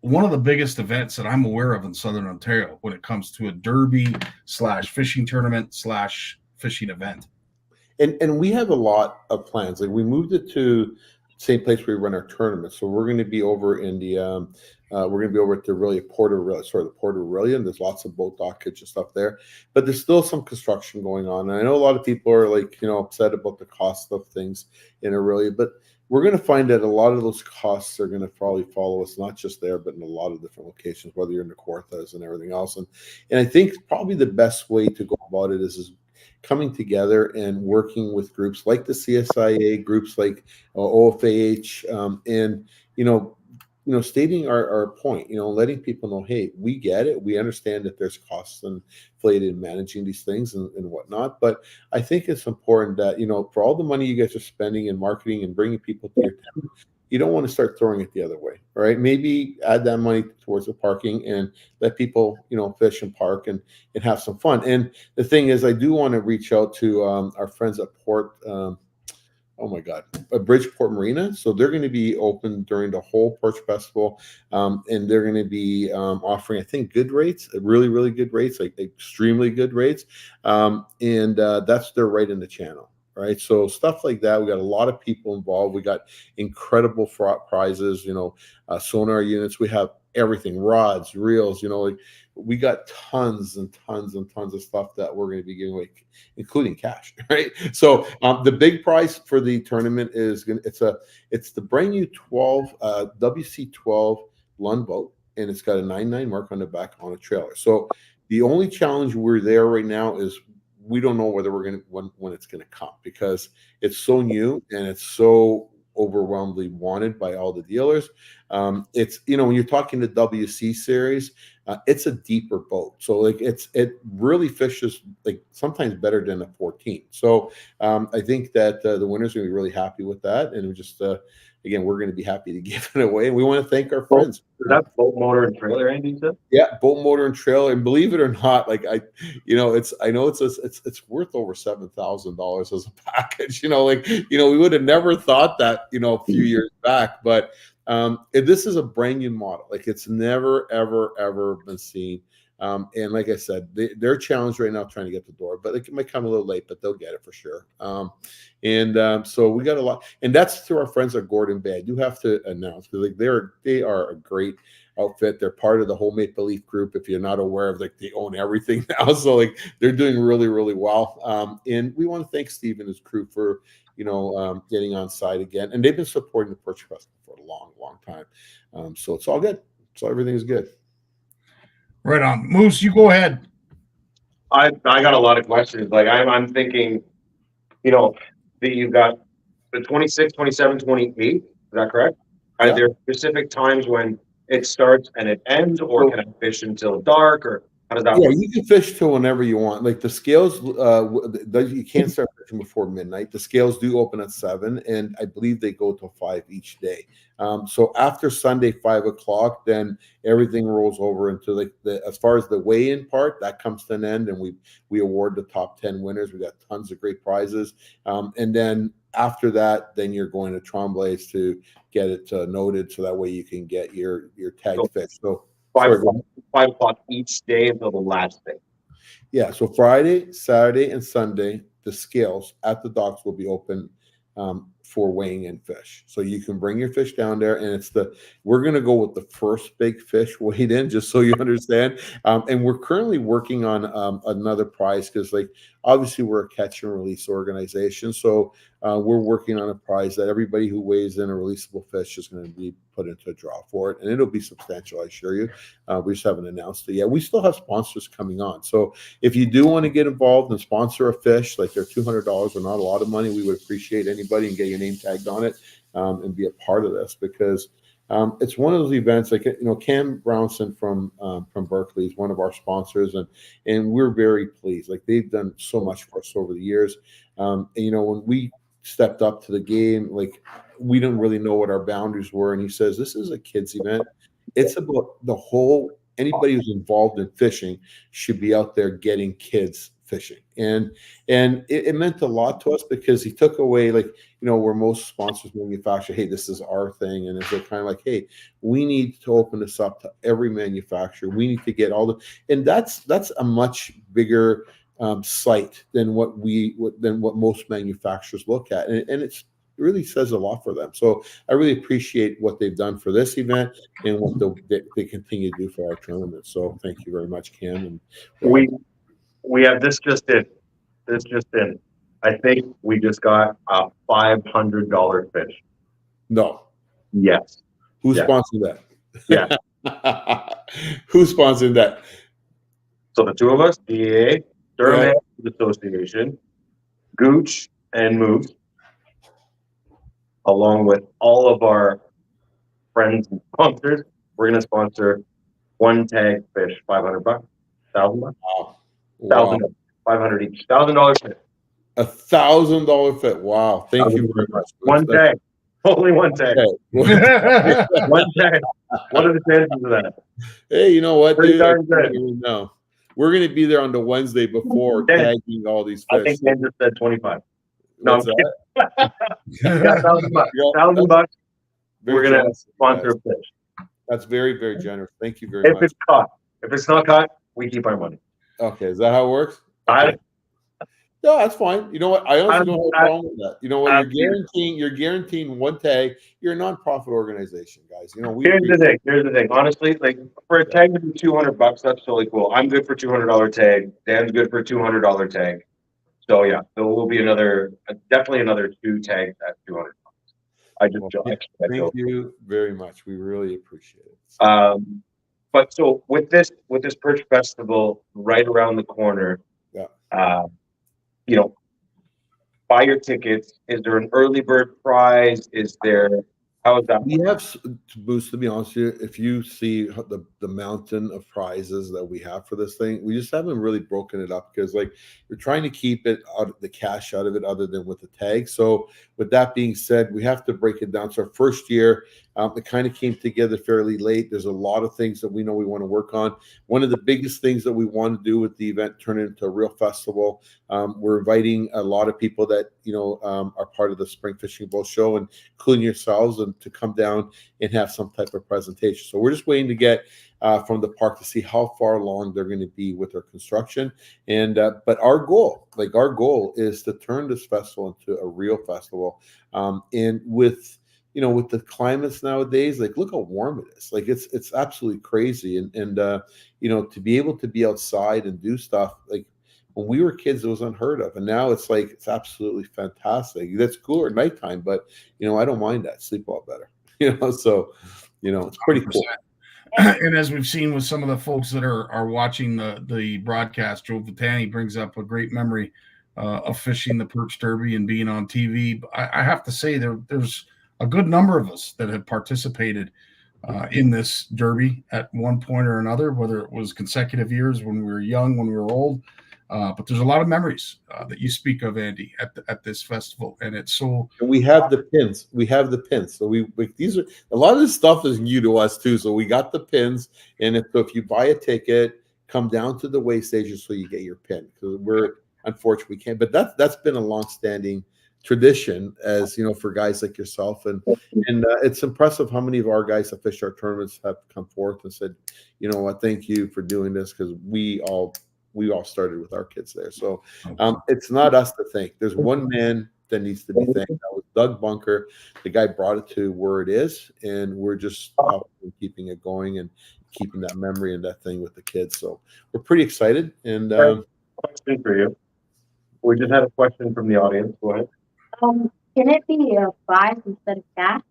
one of the biggest events that I'm aware of in Southern Ontario when it comes to a derby / fishing tournament / fishing event. And we have a lot of plans. We moved it to the same place where we run our tournament. So we're going to be over in the we're going to be over at the Port Aurelia, and there's lots of boat dockage and stuff there. But there's still some construction going on. And I know a lot of people are upset about the cost of things in Aurelia, but we're going to find that a lot of those costs are going to probably follow us, not just there, but in a lot of different locations, whether you're in the Kawarthas and everything else. And I think probably the best way to go about it is coming together and working with groups like the CSIA, groups like OFAH, and stating our point, letting people know, hey, we get it. We understand that there's costs inflated in managing these things and whatnot. But I think it's important that, for all the money you guys are spending in marketing and bringing people to your town, you don't want to start throwing it the other way, right? Maybe add that money towards the parking and let people, fish and park and have some fun. And the thing is, I do want to reach out to our friends at Port oh my God, Bridgeport Marina. So they're going to be open during the whole Perch Festival, and they're going to be offering, I think, good rates, really, really good rates, like extremely good rates, and they're right in the channel. Right, so stuff like that. We got a lot of people involved. We got incredible prizes. Sonar units. We have everything, rods, reels. Like we got tons and tons and tons of stuff that we're going to be giving away, including cash. Right. So the big prize for the tournament is it's the brand new 12 WC12 Lund boat, and it's got a 99 mark on the back on a trailer. So the only challenge we're there right now is we don't know whether we're going to when it's going to come, because it's so new and it's so overwhelmingly wanted by all the dealers. It's when you're talking the WC series, it's a deeper boat, so like it really fishes like sometimes better than a 14. So I think that the winner's going to be really happy with that, and we just again, we're going to be happy to give it away, and we want to thank our friends. That's boat, motor, and trailer, Andy said? Yeah, boat, motor, and trailer. And believe it or not, like I know it's worth over $7,000 as a package. We would have never thought that a few years back, but this is a brand new model. Like it's never ever been seen. And like I said, they're challenged right now trying to get the door, but it might come a little late, but they'll get it for sure. So we got a lot, and that's through our friends at Gordon Bay. I do have to announce, because they are a great outfit. They're part of the whole Maple Leaf group. If you're not aware of, they own everything now, so they're doing really, really well. And we want to thank Steve and his crew for getting on side again, and they've been supporting the Perch Festival for a long time. So it's all good. So everything's good. Right on. Moose, you go ahead. I got a lot of questions. Like I'm thinking, that you've got the 26, 27, 28. Is that correct? Yeah. Are there specific times when it starts and it ends, or can I fish until dark, or how does that work? You can fish till whenever you want. Like the scales, you can't start fishing before midnight. The scales do open at 7, and I believe they go till 5 each day. So after Sunday 5 o'clock, then everything rolls over into as far as the weigh-in part, that comes to an end, and we award the top 10 winners. We got tons of great prizes, and then after that, then you're going to Tremblay's to get it noted, so that way you can get your tagged fish. So 5 o'clock each day until the last day. Yeah, so Friday, Saturday, and Sunday, the scales at the docks will be open for weighing in fish. So you can bring your fish down there, and we're going to go with the first big fish weighed in, just so you understand. And we're currently working on another prize, because obviously we're a catch and release organization. So we're working on a prize that everybody who weighs in a releasable fish is going to be put into a draw for it, and it'll be substantial, I assure you. We just haven't announced it yet. We still have sponsors coming on, so if you do want to get involved and sponsor a fish, like they're $200 or not a lot of money, we would appreciate anybody and get your name tagged on it, and be a part of this, because it's one of those events. Cam Brownson from Berkeley is one of our sponsors, and we're very pleased. They've done so much for us over the years. And when we stepped up to the game, we didn't really know what our boundaries were, and he says, this is a kids event. It's about anybody who's involved in fishing should be out there getting kids fishing, and it meant a lot to us, because he took away where most sponsors manufacture, hey, this is our thing, and it's kind of hey, we need to open this up to every manufacturer. We need to get and that's a much bigger site than what most manufacturers look at, and it really says a lot for them. So I really appreciate what they've done for this event and what they continue to do for our tournament. So thank you very much, Cam. And we have this just in. I think we just got a $500 fish. No. Yes. Who sponsored that? Yeah. Who sponsored that? So the two of us, DA, Durham Association, Gooch, and Moose, along with all of our friends and sponsors, we're going to sponsor one tag fish, $500, $1,000. Wow. $1,000, 500 each, $1,000 fish. $1,000 fit. Wow. Thank you very much. One tag. Only one tag. One tag. What are the chances of that? Hey, you know what? Pretty darn good. No. We're going to be there on the Wednesday before tagging all these fish. I think Ken just said 25. No, I'm What's that? kidding. Yeah, $1,000. Yeah, $1,000. very We're gonna generous, sponsor a guys. fish. That's very, very generous. Thank you very If much. it's caught. If it's not caught, we keep our money. Okay, is that how it works? I- Okay. No, that's fine. You know what? I honestly don't have a I- problem with that. You know what? I- You're guaranteeing one tag. You're a nonprofit organization, guys. You know, we Here's the thing. Here's the thing. Honestly, like for a tag to be $200, that's totally cool. I'm good for $200 tag. Dan's good for $200 tag. So yeah, there will be definitely another 2 tags at $200. I just Thank you very much. We really appreciate it. But so with this Perch Festival right around the corner, yeah, you know, buy your tickets. Is there an early bird prize? Is there how is that? We have to boost. To be honest with you, if you see the mountain of prizes that we have for this thing, we just haven't really broken it up because like we're trying to keep it out the cash out of it, other than with the tag. So with that being said, we have to break it down. So our first year, it kind of came together fairly late. There's a lot of things that we know we want to work on. One of the biggest things that we want to do with the event, turn it into a real festival. We're inviting a lot of people that are part of the Spring Fishing Boat Show, and including yourselves, and to come down and have some type of presentation. So we're just waiting to get from the park to see how far along they're going to be with their construction. And but our goal is to turn this festival into a real festival. And with with the climates nowadays, like look how warm it is. Like it's absolutely crazy. And to be able to be outside and do stuff like when we were kids, it was unheard of. And now it's like it's absolutely fantastic. That's cooler at nighttime, but I don't mind that. Sleep a lot better. So it's pretty cool. And as we've seen with some of the folks that are watching the broadcast, Joe Vitani brings up a great memory of fishing the Perch Derby and being on TV. I have to say there's a good number of us that have participated in this derby at one point or another, whether it was consecutive years when we were young, when we were old. But there's a lot of memories that you speak of, Andy, at this festival, and it's so. And we have the pins. We have the pins. So these are a lot of this stuff is new to us too. So we got the pins, and if you buy a ticket, come down to the weigh station so you get your pin. Because unfortunately we can't. But that's been a long-standing tradition, as for guys like yourself, and it's impressive how many of our guys that fish our tournaments have come forth and said, what, thank you for doing this, because we all started with our kids there. So it's not us to thank. There's one man that needs to be thanked. That was Doug Bunker. The guy brought it to where it is, and we're just keeping it going and keeping that memory and that thing with the kids. So we're pretty excited. And question for you. We just had a question from the audience. Go ahead. Can it be a prize instead of cash?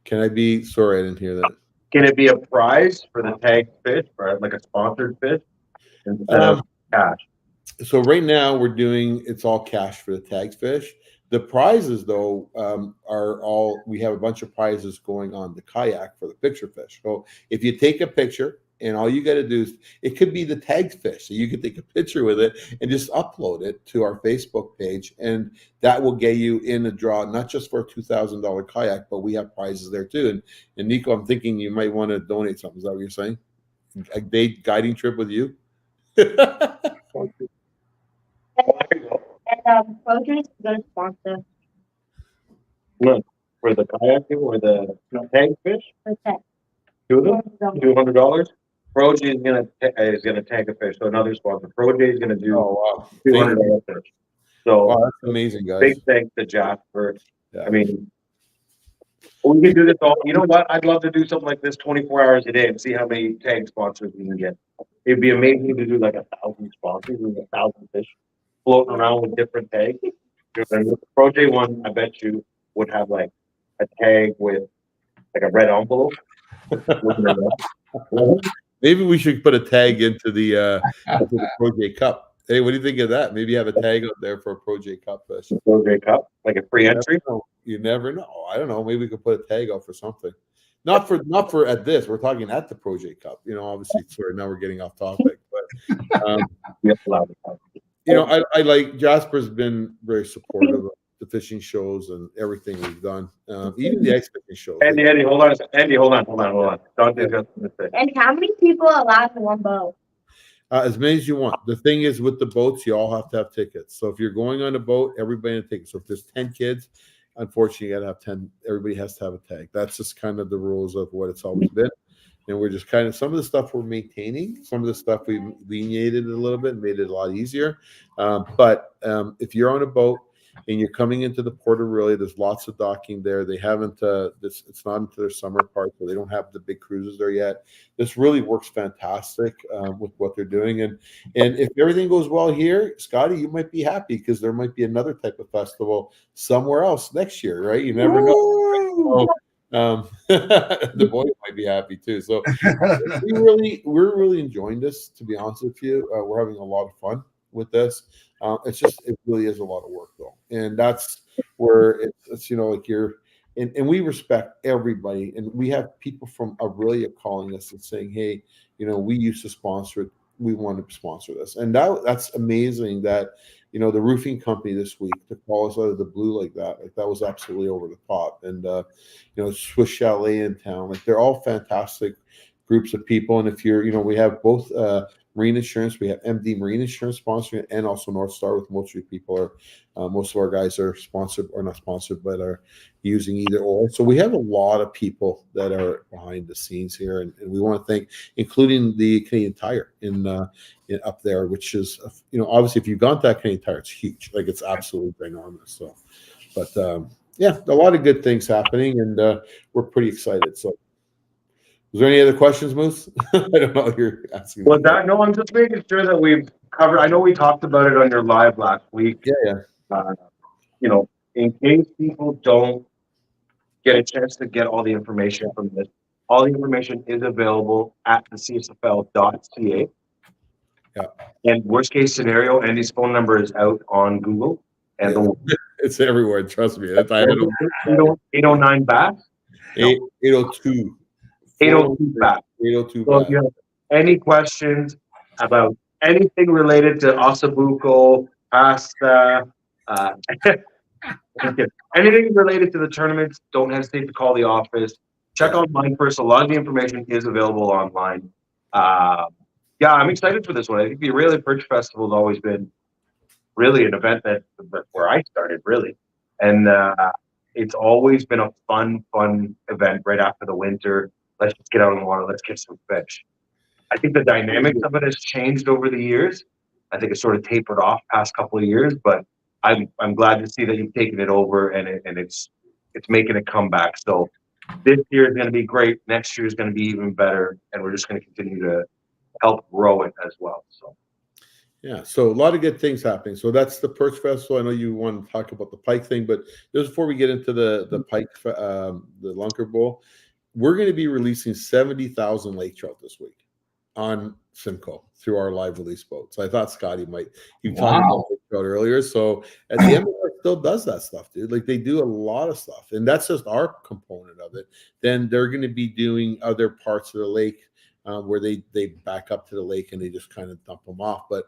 Sorry, I didn't hear that. Can it be a prize for the tag fish, or like a sponsored fish, instead of cash? So right now it's all cash for the tagged fish. The prizes though we have a bunch of prizes going on the kayak for the picture fish. So if you take a picture, and all you got to do is, it could be the tagged fish, so you can take a picture with it and just upload it to our Facebook page, and that will get you in a draw, not just for a $2,000 kayak, but we have prizes there too. And Nico, I'm thinking you might want to donate something. Is that what you're saying? A day guiding trip with you? And Produce is going to sponsor. No, for the kayaking or the tag fish? The tag. Two of them? $200. Proj is gonna tag a fish. So another sponsor. Proj is gonna do $200 fish. So that's amazing, guys. Big thanks to Jasper. Yeah. I mean, we can do this all. You know what? I'd love to do something like this 24 hours a day and see how many tag sponsors we can get. It'd be amazing to do like 1,000 sponsors and 1,000 fish floating around with different tags. And with the Proj one, I bet you would have like a tag with like a red envelope. Maybe we should put a tag into the Proj Cup. Hey, what do you think of that? Maybe have a tag up there for a Proj Cup fish. Proj Cup, like a free entry. You never know. I don't know. Maybe we could put a tag out for something. Not for at this. We're talking at the Proj Cup. Obviously, sorry. Now we're getting off topic, but I like Jasper's been very supportive of the fishing shows and everything we've done, even the ice fishing shows. Andy, hold on. Don't do that. And how many people are allowed in one boat? As many as you want. The thing is, with the boats, you all have to have tickets. So if you're going on a boat, everybody has a ticket. So if there's 10 kids, unfortunately, you got to have 10. Everybody has to have a tag. That's just kind of the rules of what it's always been. And we're just kind of, some of the stuff we're maintaining, some of the stuff we've lenient a little bit and made it a lot easier. But if you're on a boat and you're coming into the Port Aurelia, there's lots of docking there. They haven't, it's not into their summer part, so they don't have the big cruises there yet. This really works fantastic with what they're doing. And if everything goes well here, Scotty, you might be happy because there might be another type of festival somewhere else next year, right? You never know. So, the boys might be happy too. So we're really enjoying this, to be honest with you. We're having a lot of fun with this. It really is a lot of work though. And that's where it's like and we respect everybody. And we have people from Aurelia calling us and saying, hey, we used to sponsor it. We want to sponsor this. And that's amazing that, the roofing company this week to call us out of the blue like that was absolutely over the top. And, Swiss Chalet in town, they're all fantastic groups of people. And if you're, we have both marine insurance, we have MD Marine Insurance sponsoring it, and also North Star, with most of most of our guys are sponsored or not sponsored, but are using either or. So we have a lot of people that are behind the scenes here, and we want to thank, including the Canadian Tire up there, which is, obviously if you've gone to that Canadian Tire, it's huge. It's absolutely ginormous. So, but yeah, a lot of good things happening, and we're pretty excited. So, is there any other questions, Moose? I don't know if you're asking. Well, no, I'm just making sure that we've covered. I know we talked about it on your live last week. Yeah. In case people don't get a chance to get all the information from this, all the information is available at the CSFL.ca. Yeah. And worst case scenario, Andy's phone number is out on Google. And it's everywhere. Trust me. 809 back. 802. 802 back. 802 So back. if you have any questions about anything related to Ossabuco, pasta, anything related to the tournaments, don't hesitate to call the office. Check online first. A lot of the information is available online. Yeah, I'm excited for this one. I think the Aurelia Perch Festival has always been really an event that where I started, really. And it's always been a fun event right after the winter. Let's just get out on the water. Let's catch some fish. I think the dynamics of it has changed over the years. I think it's sort of tapered off past couple of years, but I'm glad to see that you've taken it over and it's making a comeback. So this year is going to be great. Next year is going to be even better, and we're just going to continue to help grow it as well. So. Yeah, so a lot of good things happening. So that's the Perch Festival. I know you want to talk about the pike thing, but just before we get into the pike, the Lunker Bowl, we're going to be releasing 70,000 lake trout this week on Simcoe through our live release boat. So I thought Scotty might. You talked about lake trout earlier. So at the end, still does that stuff, dude. They do a lot of stuff, and that's just our component of it. Then they're going to be doing other parts of the lake. Where they back up to the lake and they just kind of dump them off. But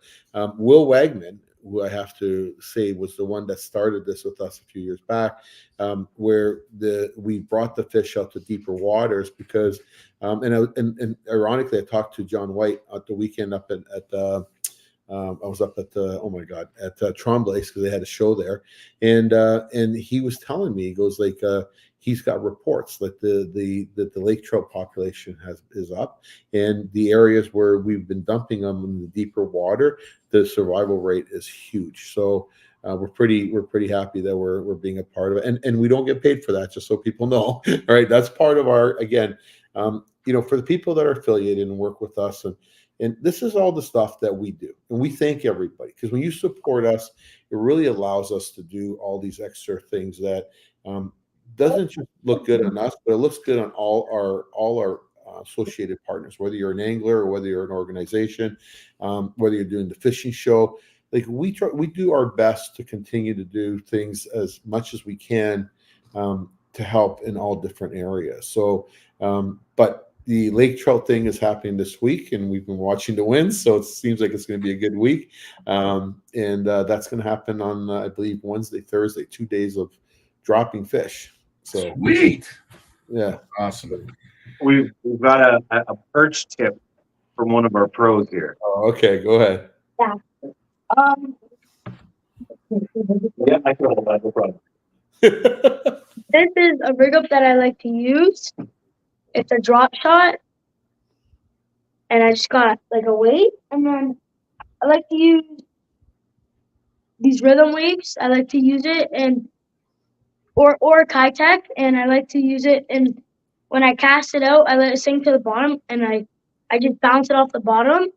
Will Wagman, who I have to say was the one that started this with us a few years back, where we brought the fish out to deeper waters because, and ironically, I talked to John White at the weekend up at I was up at at Tremblay because they had a show there, and he was telling me, he goes he's got reports that the lake trout population is up, and the areas where we've been dumping them in the deeper water, the survival rate is huge. So we're pretty happy that we're being a part of it, and we don't get paid for that, just so people know. All right, that's part of our, again, for the people that are affiliated and work with us, and this is all the stuff that we do, and we thank everybody, because when you support us, it really allows us to do all these extra things that doesn't just look good on us, but it looks good on all our associated partners, whether you're an angler or whether you're an organization, whether you're doing the fishing show. We do our best to continue to do things as much as we can to help in all different areas. So, but the lake trout thing is happening this week, and we've been watching the winds, so it seems like it's going to be a good week. And that's going to happen on, I believe, Wednesday, Thursday, 2 days of dropping fish. So sweet. Yeah. Awesome. We've got a perch tip from one of our pros here. Oh, okay, go ahead. Yeah. Yeah, I can hold that, no problem. This is a rig up that I like to use. It's a drop shot, and I just got like a weight, and then I like to use these rhythm waves. I like to use it or Kitech, and I like to use it. And when I cast it out, I let it sink to the bottom, and I just bounce it off the bottom.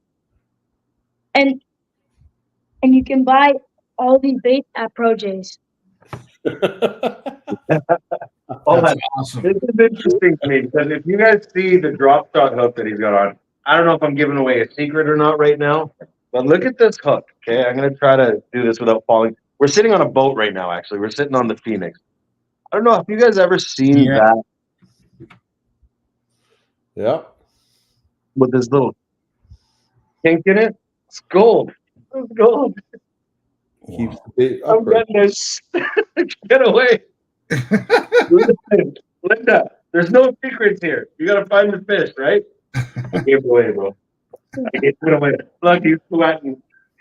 And you can buy all these baits at ProJ's. Hold That's on. awesome. This is interesting to me because if you guys see the drop shot hook that he's got on, I don't know if I'm giving away a secret or not right now, but look at this hook. Okay, I'm gonna try to do this without falling. We're sitting on a boat right now. Actually, we're sitting on the Phoenix. I don't know if you guys ever seen Yeah. that Yeah. with this little kink in it. It's gold. It's gold. Keeps the bait I'm upright. getting this. Get away. Listen, Linda, there's no secrets here. You gotta find the fish, right? I gave it away, bro. I gave it away. Look, he's sweating.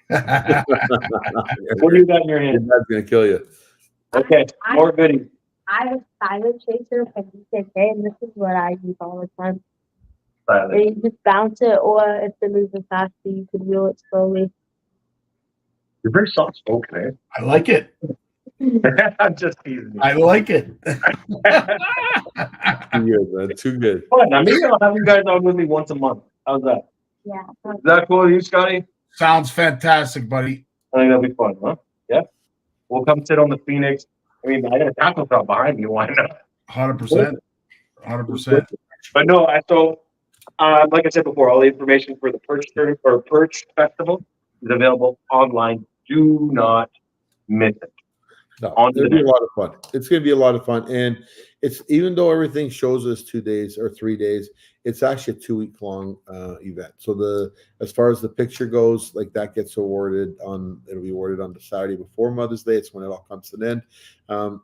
What do you got in your Your hand? dad's gonna kill you. Okay, more goodies. I have a silent chaser from BKK, and this is what I use all the time. Silent. And you just bounce it, or if they're moving faster, you can reel it slowly. You're very soft spoken, eh? I like it. I'm just teasing you. I like it. Too good, man. Too good. Fun. I mean, I'll have you guys on with me once a month. How's that? Yeah. Is that cool with you, Scotty? Sounds fantastic, buddy. I think that'll be fun, huh? Yeah. We'll come sit on the Phoenix. I mean, I got a tackle shop behind me. Why not? 100%. 100%. But no, like I said before, all the information for the Perch Festival is available online. Do not miss it. No, On it'll the be a net. lot of fun. It's going to be a lot of fun, and it's even though everything shows us 2 days or 3 days, it's actually a 2 week long event. So as far as the picture goes, like that gets awarded it'll be awarded on the Saturday before Mother's Day. It's when it all comes to an end.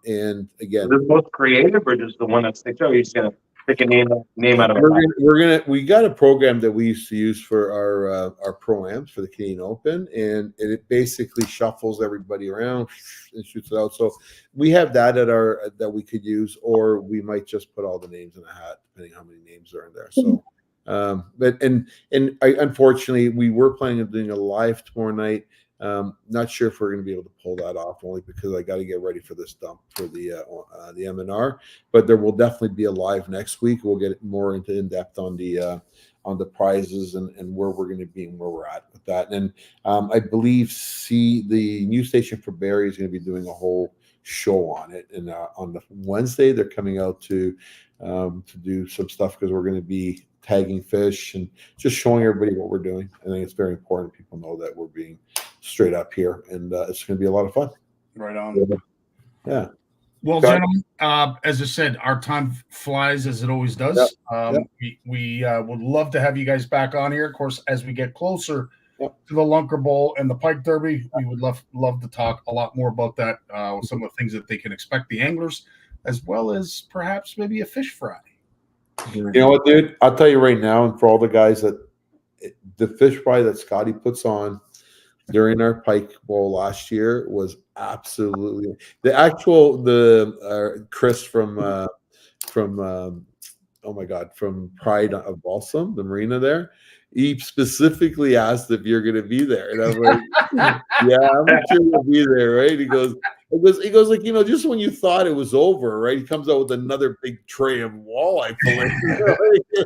And again, Is this most creative or just the one that sticks out? You're just gonna pick a name out of a hat? we got a program that we used to use for our pro-ams for the Canadian Open, and it basically shuffles everybody around and shoots it out. So we have that that we could use, or we might just put all the names in a hat, depending how many names are in there. So unfortunately we were planning on doing a live tomorrow night. Not sure if we're going to be able to pull that off, only because I got to get ready for this dump for the MNR. But there will definitely be a live next week. We'll get more in depth on the prizes and where we're going to be and where we're at with that. And I believe the news station for Barrie is going to be doing a whole show on it. And on the Wednesday, they're coming out to do some stuff because we're going to be tagging fish and just showing everybody what we're doing. I think it's very important people know that we're being straight up here, and it's going to be a lot of fun. Right on. Yeah. Well, gentlemen, as I said, our time flies as it always does. We would love to have you guys back on here. Of course, as we get closer to the Lunker Bowl and the Pike Derby, we would love to talk a lot more about that. Some of the things that they can expect, the anglers, as well as perhaps maybe a fish fry. You know what, dude? I'll tell you right now, and for all the guys the fish fry that Scotty puts on during our Pike Bowl last year was absolutely Chris from Pride of Balsam, the marina there. He specifically asked if you're going to be there, and I'm like, "Yeah, I'm sure you'll be there, right?" He goes, like, just when you thought it was over, right? He comes out with another big tray of walleye fillet.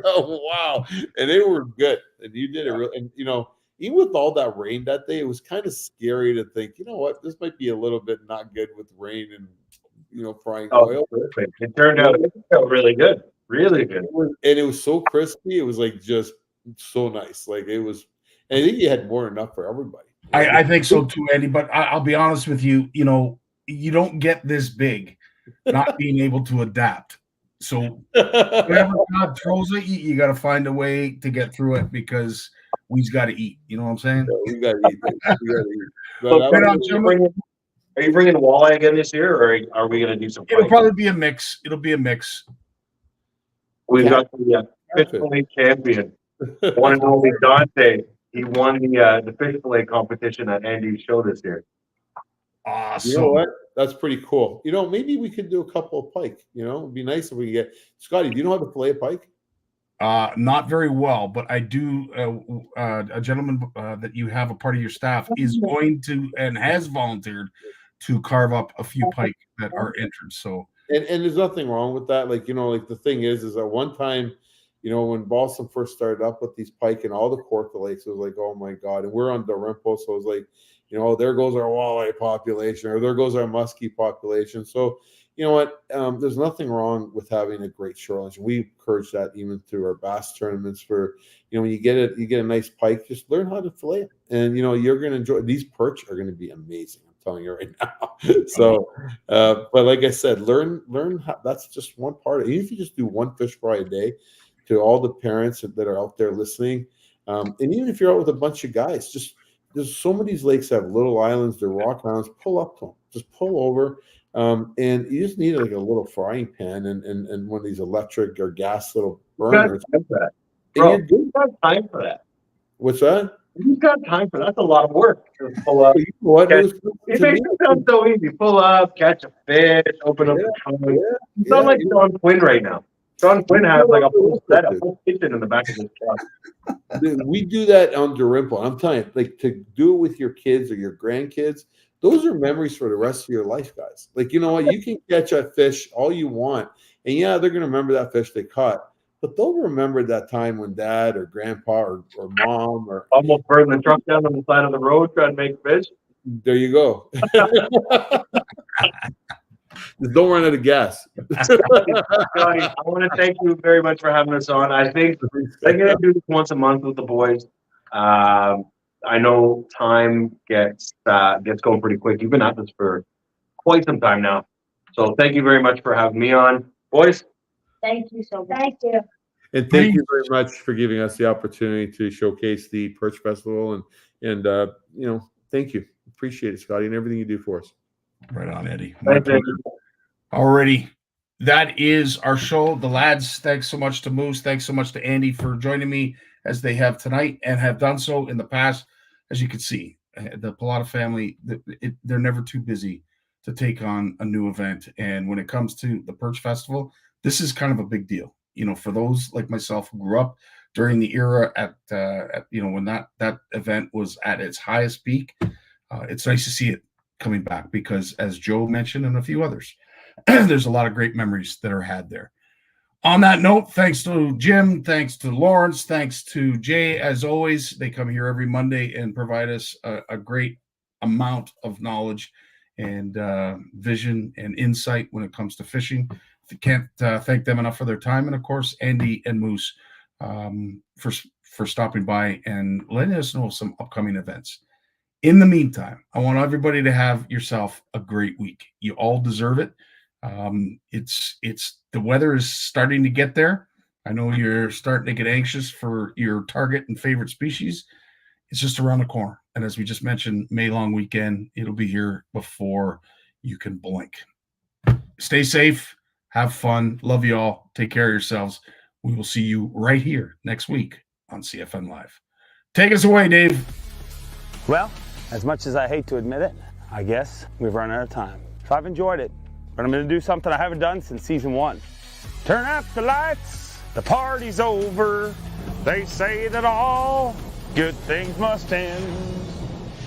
Wow, and they were good, and you did it real, and even with all that rain that day, it was kind of scary to think, you know what, this might be a little bit not good with rain and frying oil. Perfect. It turned out really good, really good, and it was so crispy. It was like just so nice. Like it was, and I think you had more than enough for everybody. I think so too, Andy. But I'll be honest with you. You don't get this big, not being able to adapt. So whenever God throws at you, you got to find a way to get through it because we've got to eat. You know what I'm saying? Yeah, we got to eat. We got to eat. So are you bringing walleye again this year, or are we going to do some? It'll probably be a mix. It'll be a mix. We've got the Fish Point champion One and only Dante. He won the fish fillet competition at Andy's show this year. Awesome. You know what? That's pretty cool. You know, maybe we could do a couple of pike. You know, it'd be nice if we could get Scotty. Do you know how to fillet a pike? Not very well, but I do. A gentleman that you have a part of your staff is going to and has volunteered to carve up a few pike that are entered. So, and there's nothing wrong with that. Like, you know, like the thing is that one time, you know, when Boston first started up with these pike and all the Cork lakes, it was like, oh my God. And we're on Dalrymple, so it was like, you know, there goes our walleye population, or there goes our muskie population. So, you know what? There's nothing wrong with having a great shoreline. We encourage that even through our bass tournaments. For, you know, when you get a nice pike, just learn how to fillet it, and you know you're going to enjoy. These perch are going to be amazing. I'm telling you right now. So, but like I said, learn how. That's just one part of it. Even if you just do one fish fry a day, to all the parents that are out there listening, and even if you're out with a bunch of guys, just there's so many of these lakes have little islands, they're rock islands. Pull up to them, just pull over. And you just need like a little frying pan and one of these electric or gas little burners. Bro, who's got time for that? What's that? Who's got time for that? That's a lot of work. Just pull up. You know what? It makes it sound so easy. Pull up, catch a fish, open up the trunk. You sound like Sean Quinn right now. Sean Quinn has like a full setup, a full kitchen in the back of his truck. We do that on Dalrymple. I'm telling you, like, to do it with your kids or your grandkids, those are memories for the rest of your life, guys. Like, you know what? You can catch a fish all you want, and yeah, they're going to remember that fish they caught, but they'll remember that time when dad or grandpa or mom or almost burned the truck down on the side of the road trying to make fish. There you go. Just don't run out of gas. Scotty, I want to thank you very much for having us on. I think I'm going to do this once a month with the boys. I know time gets going pretty quick. You've been at this for quite some time now. So thank you very much for having me on. Boys. Thank you so much. Thank you. And thank you very much for giving us the opportunity to showcase the Perch Festival. And you know, thank you. Appreciate it, Scotty, and everything you do for us. Right on, Eddie. Alrighty. That is our show. The lads, thanks so much to Moose. Thanks so much to Andy for joining me as they have tonight and have done so in the past. As you can see, the Pilata family, they're never too busy to take on a new event. And when it comes to the Perch Festival, this is kind of a big deal. You know, for those like myself who grew up during the era at you know, when that event was at its highest peak, it's nice to see it coming back because, as Joe mentioned and a few others, there's a lot of great memories that are had there. On that note, thanks to Jim, thanks to Lawrence, thanks to Jay. As always, they come here every Monday and provide us a great amount of knowledge and vision and insight when it comes to fishing. I can't thank them enough for their time. And of course, Andy and Moose for stopping by and letting us know some upcoming events. In the meantime, I want everybody to have yourself a great week. You all deserve it. It's the weather is starting to get there. I know you're starting to get anxious for your target and favorite species. It's just around the corner. And as we just mentioned, May long weekend, it'll be here before you can blink. Stay safe. Have fun. Love you all. Take care of yourselves. We will see you right here next week on CFN Live. Take us away, Dave. Well, as much as I hate to admit it, I guess we've run out of time. So I've enjoyed it, but I'm going to do something I haven't done since season 1. Turn out the lights, the party's over. They say that all good things must end.